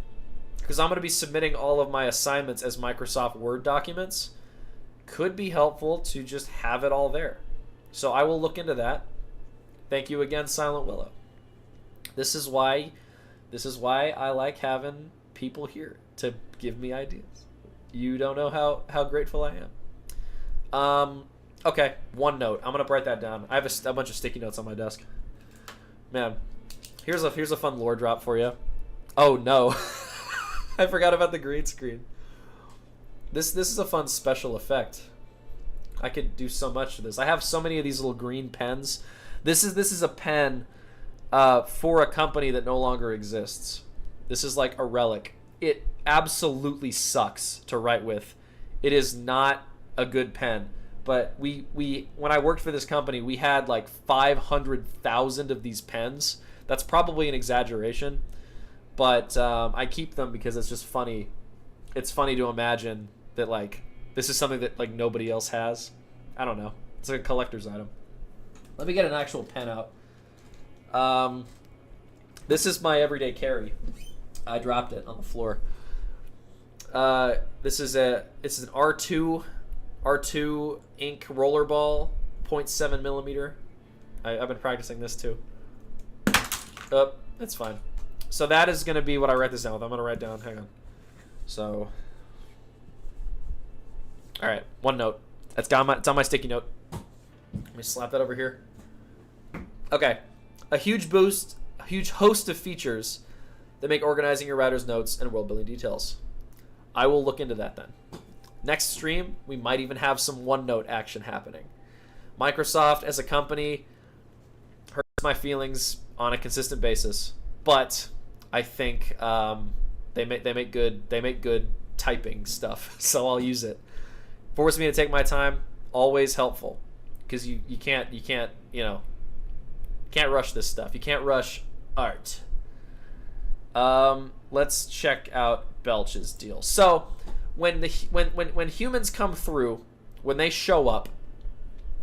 because I'm going to be submitting all of my assignments as Microsoft Word documents. Could be helpful to just have it all there. So I will look into that. Thank you again, Silent Willow. This is why I like having people here to give me ideas. You don't know how grateful I am. Okay, OneNote. I'm gonna write that down. I have a bunch of sticky notes on my desk. Man, here's a fun lore drop for you. Oh no, I forgot about the green screen. This is a fun special effect. I could do so much with this. I have so many of these little green pens. This is a pen for a company that no longer exists. This is like a relic. It absolutely sucks to write with. It is not a good pen. But we when I worked for this company, we had like 500,000 of these pens. That's probably an exaggeration, but I keep them because it's just funny. It's funny to imagine that like this is something that like nobody else has. I don't know. It's like a collector's item. Let me get an actual pen out. This is my everyday carry. I dropped it on the floor. This is an R2 ink rollerball, 0.7 millimeter. I've been practicing this too. Oh, it's fine. So that is going to be what I write this down with. I'm going to write down, hang on. So, all right, OneNote. It's on my sticky note. Let me slap that over here. Okay, a huge host of features that make organizing your router's notes and world building details. I will look into that then. Next stream, we might even have some OneNote action happening. Microsoft as a company hurts my feelings on a consistent basis, but I think they make good typing stuff, so I'll use it. Force me to take my time, always helpful, because you can't rush this stuff. You can't rush art. Let's check out Belch's deal. So when humans come through, when they show up,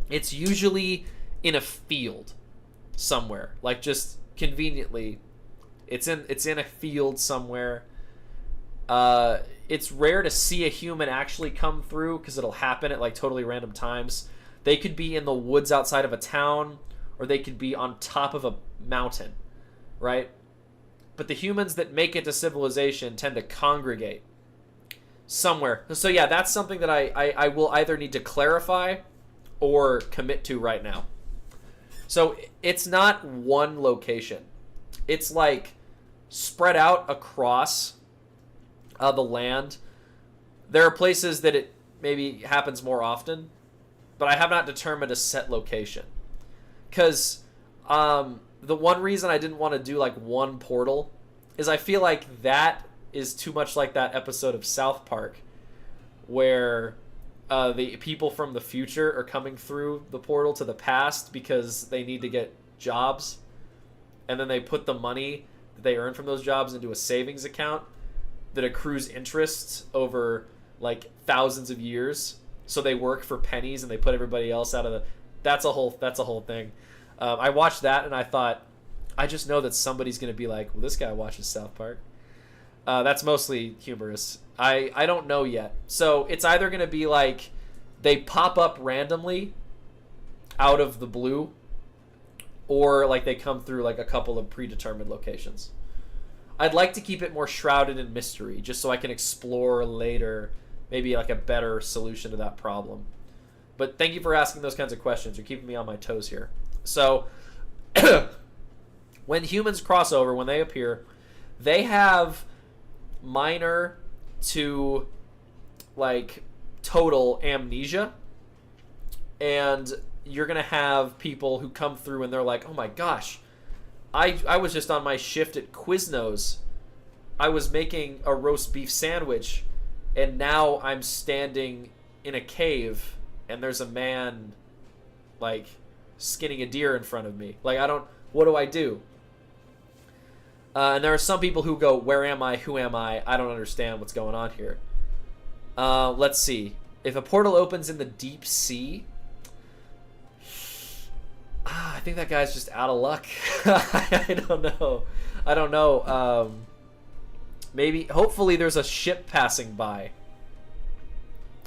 it's usually in a field somewhere, like just conveniently it's in a field somewhere. It's rare to see a human actually come through because it'll happen at like totally random times. They could be in the woods outside of a town, or they could be on top of a mountain, right? But the humans that make it to civilization tend to congregate somewhere. So yeah, that's something that I will either need to clarify or commit to right now. So it's not one location. It's like spread out across the land. There are places that it maybe happens more often, but I have not determined a set location. Because the one reason I didn't want to do like one portal is I feel like that is too much like that episode of South Park where the people from the future are coming through the portal to the past because they need to get jobs, and then they put the money that they earn from those jobs into a savings account that accrues interest over like thousands of years. So they work for pennies and they put everybody else out of the. That's a whole thing. I watched that and I thought, I just know that somebody's gonna be like, well, this guy watches South Park. That's mostly humorous. I don't know yet. So it's either gonna be like they pop up randomly out of the blue, or like they come through like a couple of predetermined locations. I'd like to keep it more shrouded in mystery, just so I can explore later maybe like a better solution to that problem. But thank you for asking those kinds of questions. You're keeping me on my toes here. So when humans cross over, when they appear, they have minor to like total amnesia. And you're going to have people who come through and they're like, oh my gosh, I was just on my shift at Quiznos. I was making a roast beef sandwich, and now I'm standing in a cave, and there's a man, like, skinning a deer in front of me. Like, what do I do? And there are some people who go, where am I? Who am I? I don't understand what's going on here. Let's see. If a portal opens in the deep sea, I think that guy's just out of luck. I don't know. Maybe, hopefully there's a ship passing by.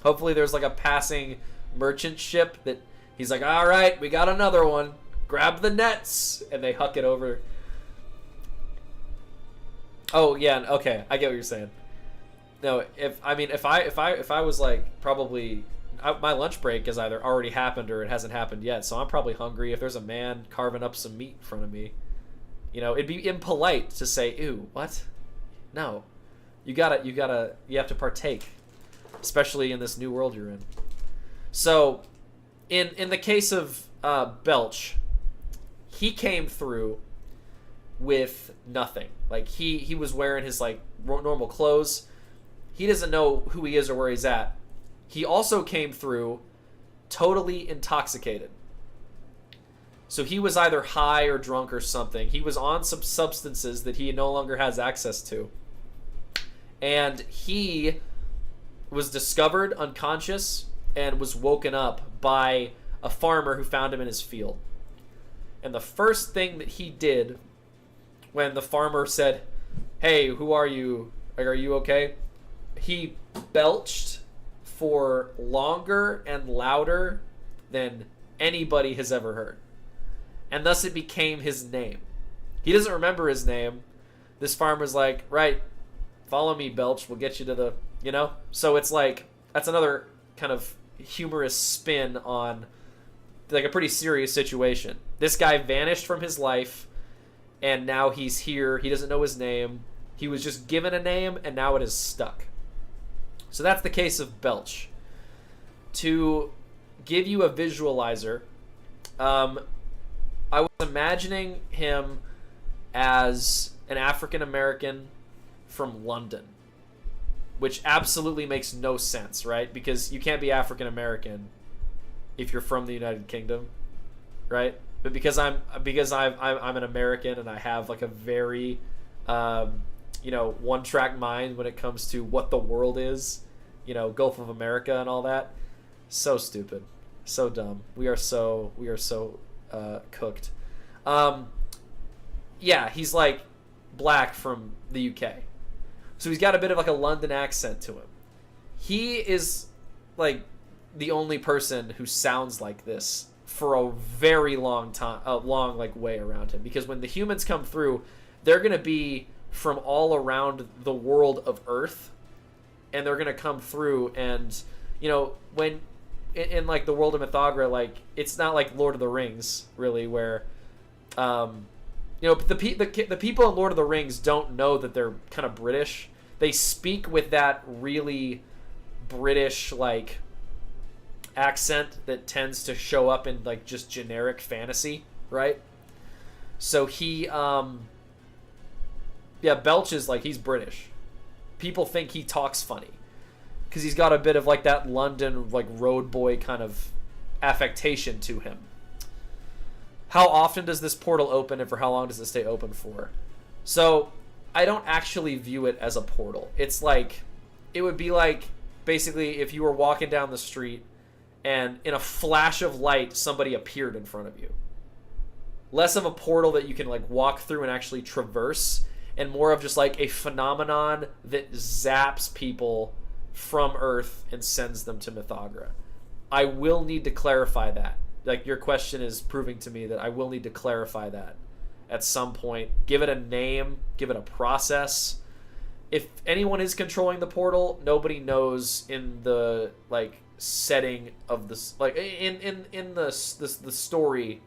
Hopefully there's like a passing merchant ship that he's like, all right, we got another one. Grab the nets. And they huck it over. Oh, yeah, okay. I get what you're saying. No, if I was like probably... my lunch break has either already happened or it hasn't happened yet, so I'm probably hungry. If there's a man carving up some meat in front of me, it'd be impolite to say, ew, what? No. You have to partake, especially in this new world you're in. So, in the case of Belch, he came through with nothing. Like, he was wearing his, like, normal clothes. He doesn't know who he is or where he's at. He also came through totally intoxicated. So he was either high or drunk or something. He was on some substances that he no longer has access to. And he was discovered unconscious and was woken up by a farmer who found him in his field. And the first thing that he did when the farmer said, hey, who are you? Like, are you okay? He belched for longer and louder than anybody has ever heard. And thus it became his name. He doesn't remember his name. This farmer's like, right, follow me, Belch. We'll get you to the, So it's like, that's another kind of humorous spin on like a pretty serious situation. This guy vanished from his life, and now he's here. He doesn't know his name. He was just given a name, and now it is stuck. So that's the case of Belch. To give you a visualizer, I was imagining him as an African American from London, which absolutely makes no sense, right? Because you can't be African American if you're from the United Kingdom, right? But because I'm an American and I have like a very one-track mind when it comes to what the world is, Gulf of America and all that. So stupid, so dumb. We are so cooked. Yeah, he's like black from the UK, so he's got a bit of like a London accent to him. He is like the only person who sounds like this for a very long time, a long like way around him, because when the humans come through, they're gonna be from all around the world of Earth, and they're gonna come through, and when in like the world of Mythogra, like it's not like Lord of the Rings really, where the people in Lord of the Rings don't know that they're kind of British. They speak with that really British like accent that tends to show up in like just generic fantasy, right? So he Belch is like, he's British. People think he talks funny. because he's got a bit of like that London like road boy kind of affectation to him. How often does this portal open, and for how long does it stay open for? So I don't actually view it as a portal. It's like, it would be like basically if you were walking down the street and in a flash of light somebody appeared in front of you. Less of a portal that you can like walk through and actually traverse, and more of just like a phenomenon that zaps people from Earth and sends them to Mythogra. I will need to clarify that. Like, your question is proving to me that I will need to clarify that at some point. Give it a name, give it a process. If anyone is controlling the portal, nobody knows in the like setting of this, like in the story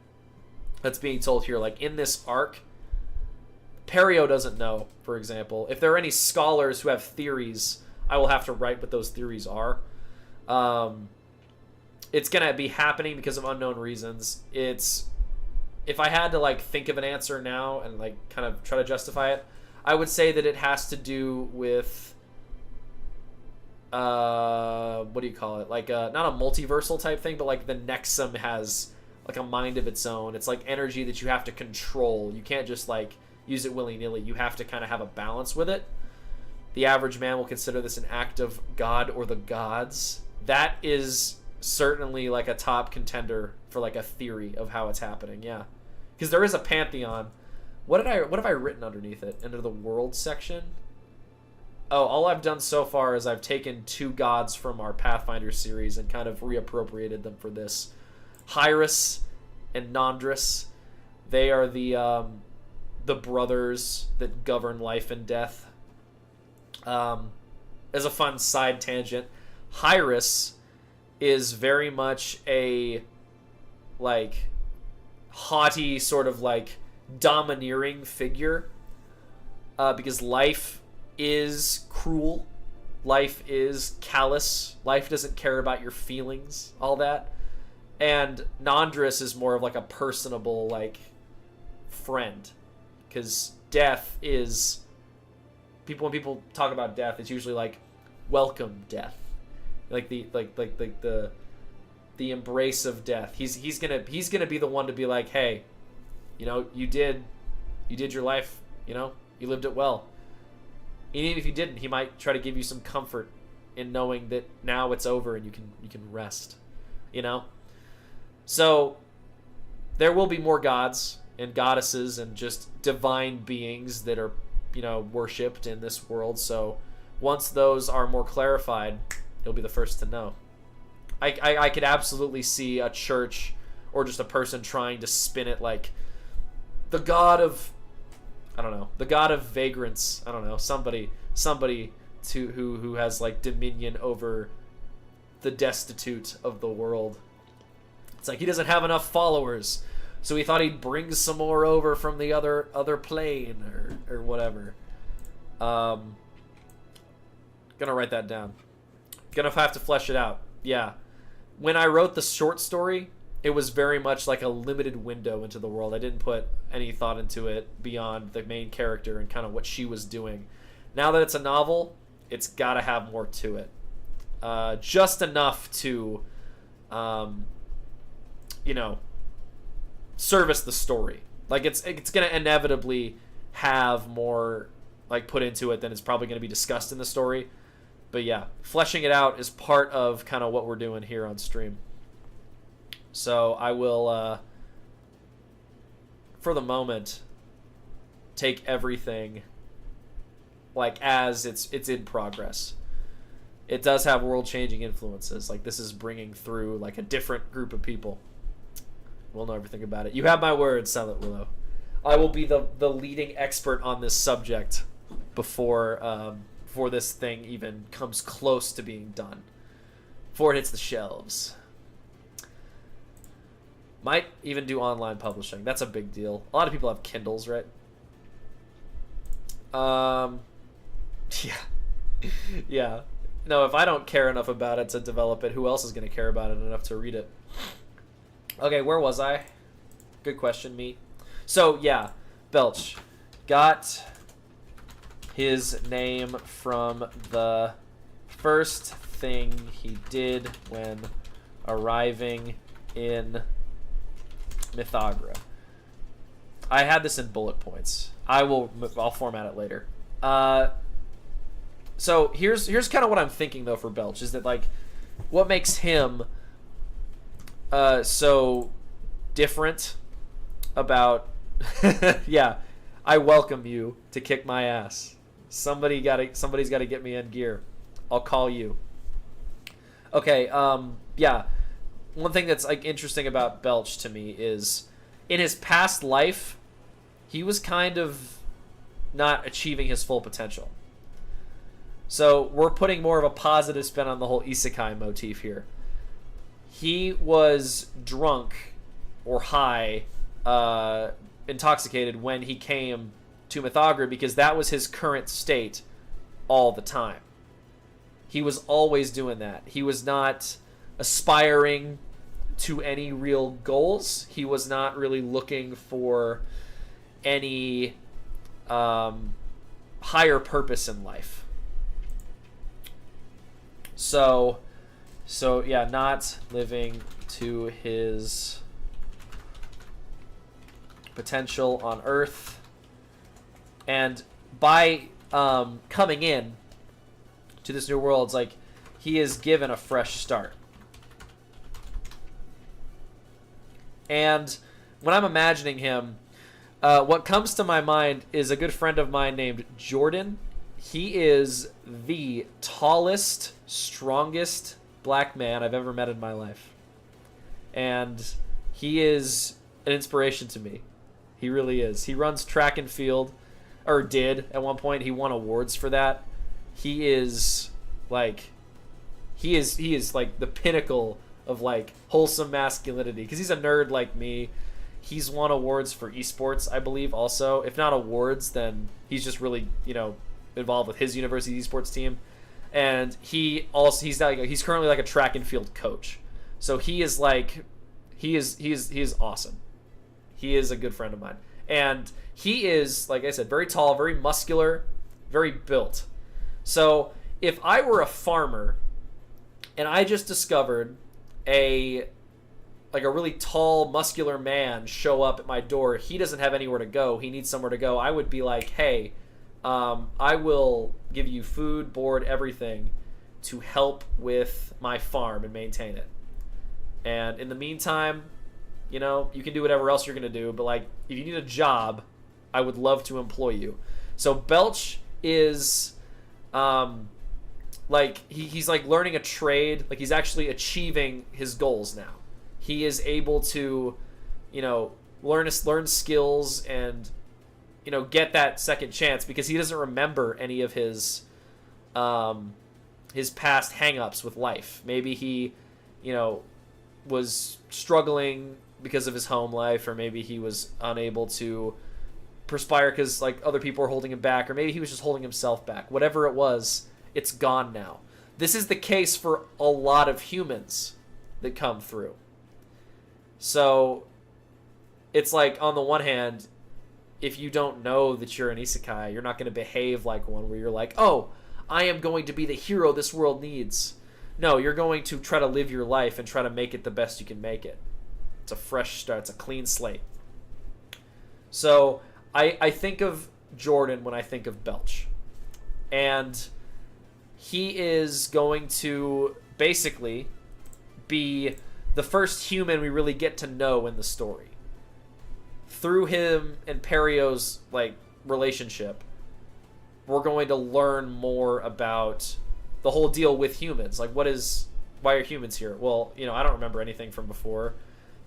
that's being told here, like in this arc. Perio doesn't know, for example. If there are any scholars who have theories, I will have to write what those theories are. It's gonna be happening because of unknown reasons. If I had to like think of an answer now and like kind of try to justify it, I would say that it has to do with what do you call it? Like not a multiversal type thing, but like the Nexum has like a mind of its own. It's like energy that you have to control. You can't just like use it willy-nilly. You have to kind of have a balance with it. The average man will consider this an act of God or the gods. That is certainly like a top contender for like a theory of how it's happening. Yeah, because there is a pantheon. What have I written underneath it? Under the world section? Oh, all I've done so far is I've taken two gods from our Pathfinder series and kind of reappropriated them for this. Hyrus and Nondrus. They are the brothers that govern life and death. As a fun side tangent, Hyrus is very much a like haughty sort of like domineering figure, because life is cruel, life is callous, life doesn't care about your feelings, all that. And Nondrus is more of like a personable like friend, because death is when people talk about death, it's usually like welcome death, like the embrace of death. He's gonna be the one to be like, hey, you know, you did your life, you know, you lived it well. And even if you didn't, he might try to give you some comfort in knowing that now it's over and you can rest, you know. So there will be more gods and goddesses and just divine beings that are, you know, worshipped in this world. So once those are more clarified, you'll be the first to know. I could absolutely see a church or just a person trying to spin it like the god of, I don't know, the god of vagrants. I don't know, somebody who has like dominion over the destitute of the world. It's like he doesn't have enough followers, so he thought he'd bring some more over from the other plane or whatever. Gonna write that down. Gonna have to flesh it out. Yeah. When I wrote the short story, it was very much like a limited window into the world. I didn't put any thought into it beyond the main character and kind of what she was doing. Now that it's a novel, it's got to have more to it. Just enough to, you know, service the story. Like it's going to inevitably have more like put into it than it's probably going to be discussed in the story. But yeah, fleshing it out is part of kind of what we're doing here on stream. So I will, for the moment, take everything like as it's in progress. It does have world-changing influences. Like this is bringing through like a different group of people. We'll know everything about it. You have my word, Silent Willow. I will be the leading expert on this subject before this thing even comes close to being done. Before it hits the shelves. Might even do online publishing. That's a big deal. A lot of people have Kindles, right? Yeah. Yeah. No, if I don't care enough about it to develop it, who else is going to care about it enough to read it? Okay, where was I? Good question, Meat. So, yeah, Belch got his name from the first thing he did when arriving in Mythogra. I had this in bullet points. I'll format it later. So here's kind of what I'm thinking though for Belch is that like what makes him so different about yeah, I welcome you to kick my ass. Somebody's got to get me in gear. I'll call you. Okay, yeah. One thing that's like interesting about Belch to me is in his past life, he was kind of not achieving his full potential. So we're putting more of a positive spin on the whole isekai motif here. He was drunk or high, intoxicated when he came to Mythogra because that was his current state all the time. He was always doing that. He was not aspiring to any real goals. He was not really looking for any higher purpose in life. So yeah, not living to his potential on Earth. And by coming in to this new world, it's like he is given a fresh start. And when I'm imagining him, what comes to my mind is a good friend of mine named Jordan. He is the tallest, strongest black man I've ever met in my life. And he is an inspiration to me. He really is. He runs track and field, or did at one point. He won awards for that. He is like the pinnacle of like wholesome masculinity because he's a nerd like me. He's won awards for esports, I believe, also. If not awards, then he's just really, involved with his university esports team. And he's currently like a track and field coach. So he is awesome. He is a good friend of mine. And he is, like I said, very tall, very muscular, very built. So if I were a farmer and I just discovered a really tall, muscular man show up at my door, he doesn't have anywhere to go, he needs somewhere to go, I would be like, hey, I will give you food, board, everything to help with my farm and maintain it. And in the meantime, you can do whatever else you're going to do, but like if you need a job, I would love to employ you. So Belch is he's like learning a trade, like he's actually achieving his goals now. He is able to, learn skills and get that second chance because he doesn't remember any of his past hang-ups with life. Maybe he, was struggling because of his home life, or maybe he was unable to perspire because like other people were holding him back, or maybe he was just holding himself back. Whatever it was, it's gone now. This is the case for a lot of humans that come through. So it's like, on the one hand, if you don't know that you're an isekai, you're not going to behave like one where you're like, oh, I am going to be the hero this world needs. No, you're going to try to live your life and try to make it the best you can make it. It's a fresh start. It's a clean slate. So I think of Jordan when I think of Belch. And he is going to basically be the first human we really get to know in the story. Through him and Perio's relationship, we're going to learn more about the whole deal with humans. Like, why are humans here? Well, I don't remember anything from before.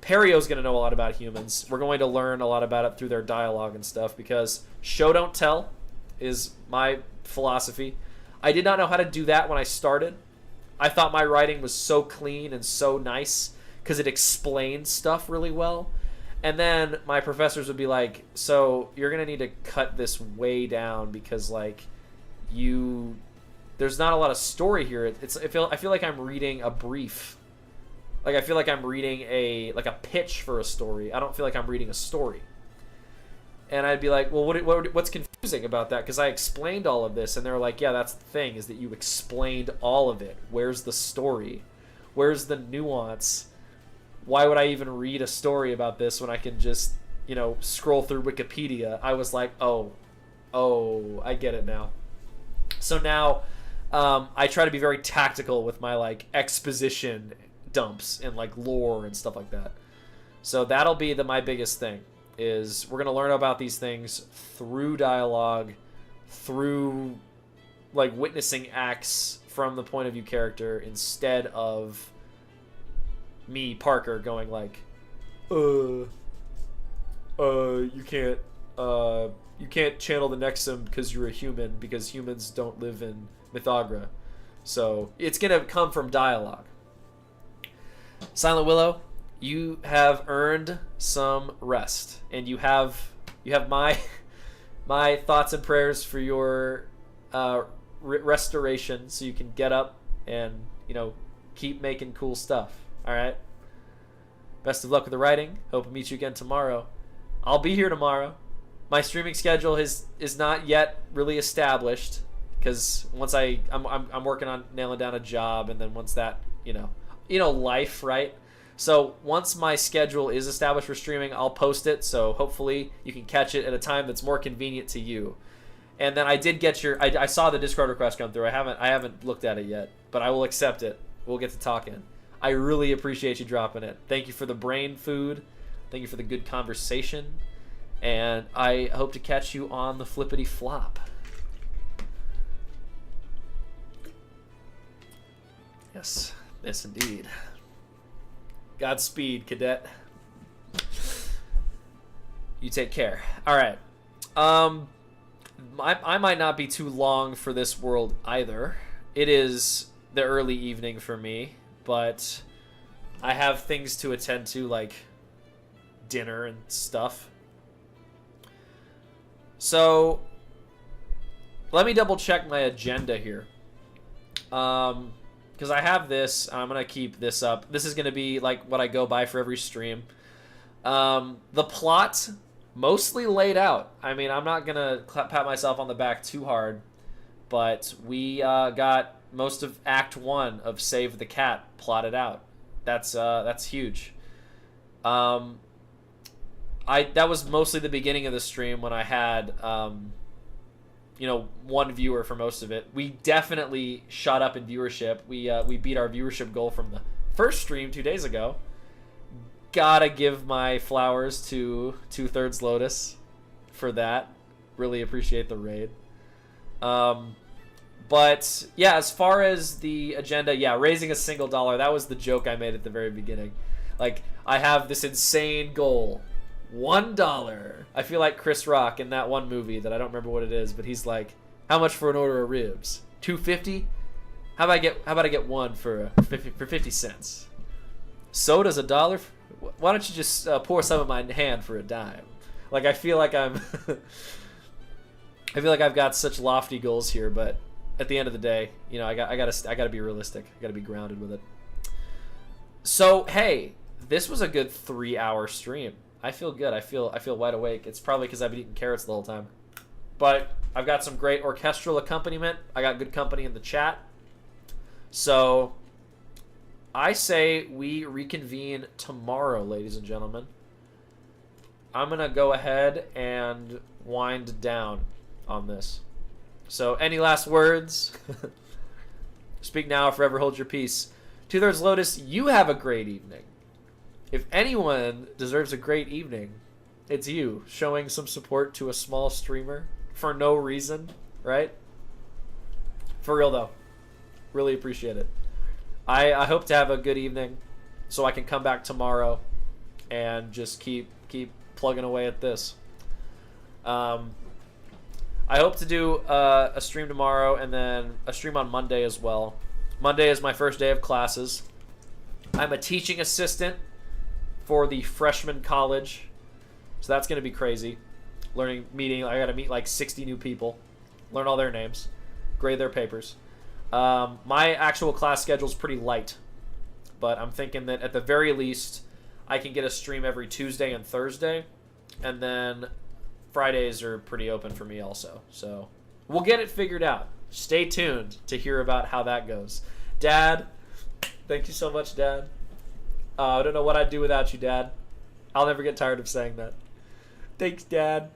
Perio's going to know a lot about humans. We're going to learn a lot about it through their dialogue and stuff because show don't tell is my philosophy. I did not know how to do that when I started. I thought my writing was so clean and so nice because it explained stuff really well. And then my professors would be like, so you're going to need to cut this way down because there's not a lot of story here. I feel like I'm reading a brief. Like I feel like I'm reading a pitch for a story. I don't feel like I'm reading a story. And I'd be like, well, what's confusing about that? Because I explained all of this, and they're like, yeah, that's the thing, is that you explained all of it. Where's the story? Where's the nuance? Why would I even read a story about this when I can just, scroll through Wikipedia? I was like, oh, I get it now. So now I try to be very tactical with my, like, exposition dumps and, like, lore and stuff like that. So that'll be my biggest thing. Is we're going to learn about these things through dialogue, through, like, witnessing acts from the point of view character instead of me, Parker, going like, you can't channel the Nexum because you're a human, because humans don't live in Mythogra. So it's going to come from dialogue. Silent Willow, you have earned some rest, and you have my thoughts and prayers for your restoration, so you can get up and keep making cool stuff. All right. Best of luck with the writing. Hope to meet you again tomorrow. I'll be here tomorrow. My streaming schedule is not yet really established, because once I'm working on nailing down a job, and then once that life, right? So once my schedule is established for streaming, I'll post it. So hopefully you can catch it at a time that's more convenient to you. And then I did get I saw the Discord request come through. I haven't looked at it yet, but I will accept it. We'll get to talking. I really appreciate you dropping it. Thank you for the brain food. Thank you for the good conversation. And I hope to catch you on the flippity flop. Yes, indeed. Godspeed, cadet. You take care. All right. I might not be too long for this world either. It is the early evening for me, but I have things to attend to, like dinner and stuff. So let me double check my agenda here. Because I have this, I'm going to keep this up. This is going to be like what I go by for every stream. The plot, mostly laid out. I mean, I'm not going to pat myself on the back too hard, but we got most of Act 1 of Save the Cat plotted out. That's huge. That was mostly the beginning of the stream when I had... one viewer for most of it. We definitely shot up in viewership. We beat our viewership goal from the first stream 2 days ago. Gotta give my flowers to 2/3 Lotus for that. Really appreciate the raid. But yeah, as far as the agenda, raising a single dollar, that was the joke I made at the very beginning. Like, I have this insane goal. $1. I feel like Chris Rock in that one movie that I don't remember what it is, but he's like, how much for an order of ribs? $2.50? How about I get one for 50 cents? Soda's $1? Why don't you just pour some in my hand for a dime? Like, I feel like I feel like I've got such lofty goals here, but at the end of the day, I gotta be realistic. I gotta be grounded with it. So hey, this was a good 3-hour stream. I feel good. I feel wide awake. It's probably because I've been eating carrots the whole time. But I've got some great orchestral accompaniment. I got good company in the chat. So I say we reconvene tomorrow, ladies and gentlemen. I'm going to go ahead and wind down on this. So any last words? Speak now or forever hold your peace. 2/3 Lotus, you have a great evening. If anyone deserves a great evening, it's you, showing some support to a small streamer for no reason, right? For real, though. Really appreciate it. I hope to have a good evening so I can come back tomorrow and just keep plugging away at this. I hope to do a stream tomorrow and then a stream on Monday as well. Monday is my first day of classes. I'm a teaching assistant for the freshman college, so that's going to be crazy. I got to meet like 60 new people, learn all their names, grade their papers. My actual class schedule is pretty light, but I'm thinking that at the very least I can get a stream every Tuesday and Thursday, and then Fridays are pretty open for me also. So we'll get it figured out. Stay tuned to hear about how that goes. Dad, thank you so much, Dad. I don't know what I'd do without you, Dad. I'll never get tired of saying that. Thanks, Dad.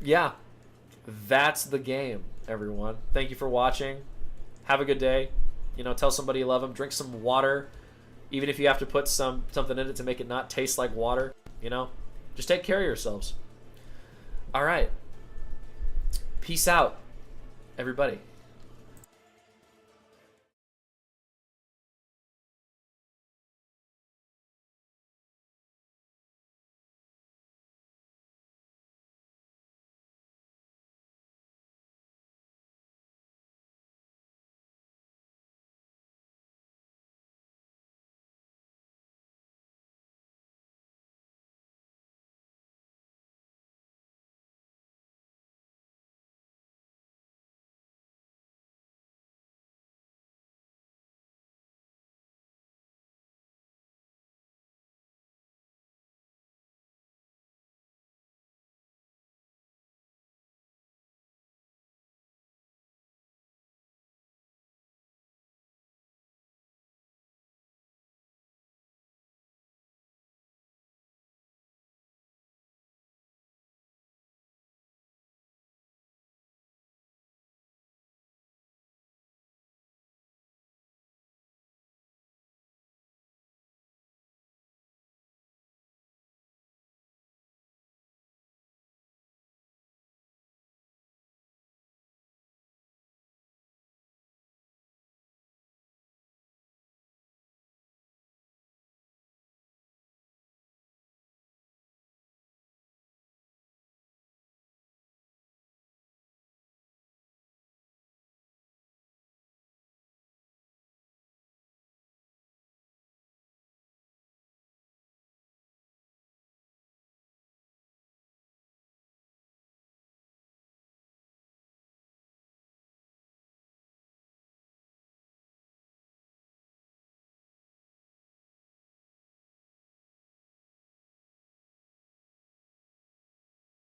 Yeah, that's the game, everyone. Thank you for watching. Have a good day. You know, tell somebody you love them. Drink some water, even if you have to put something in it to make it not taste like water. You know, just take care of yourselves. All right. Peace out, everybody.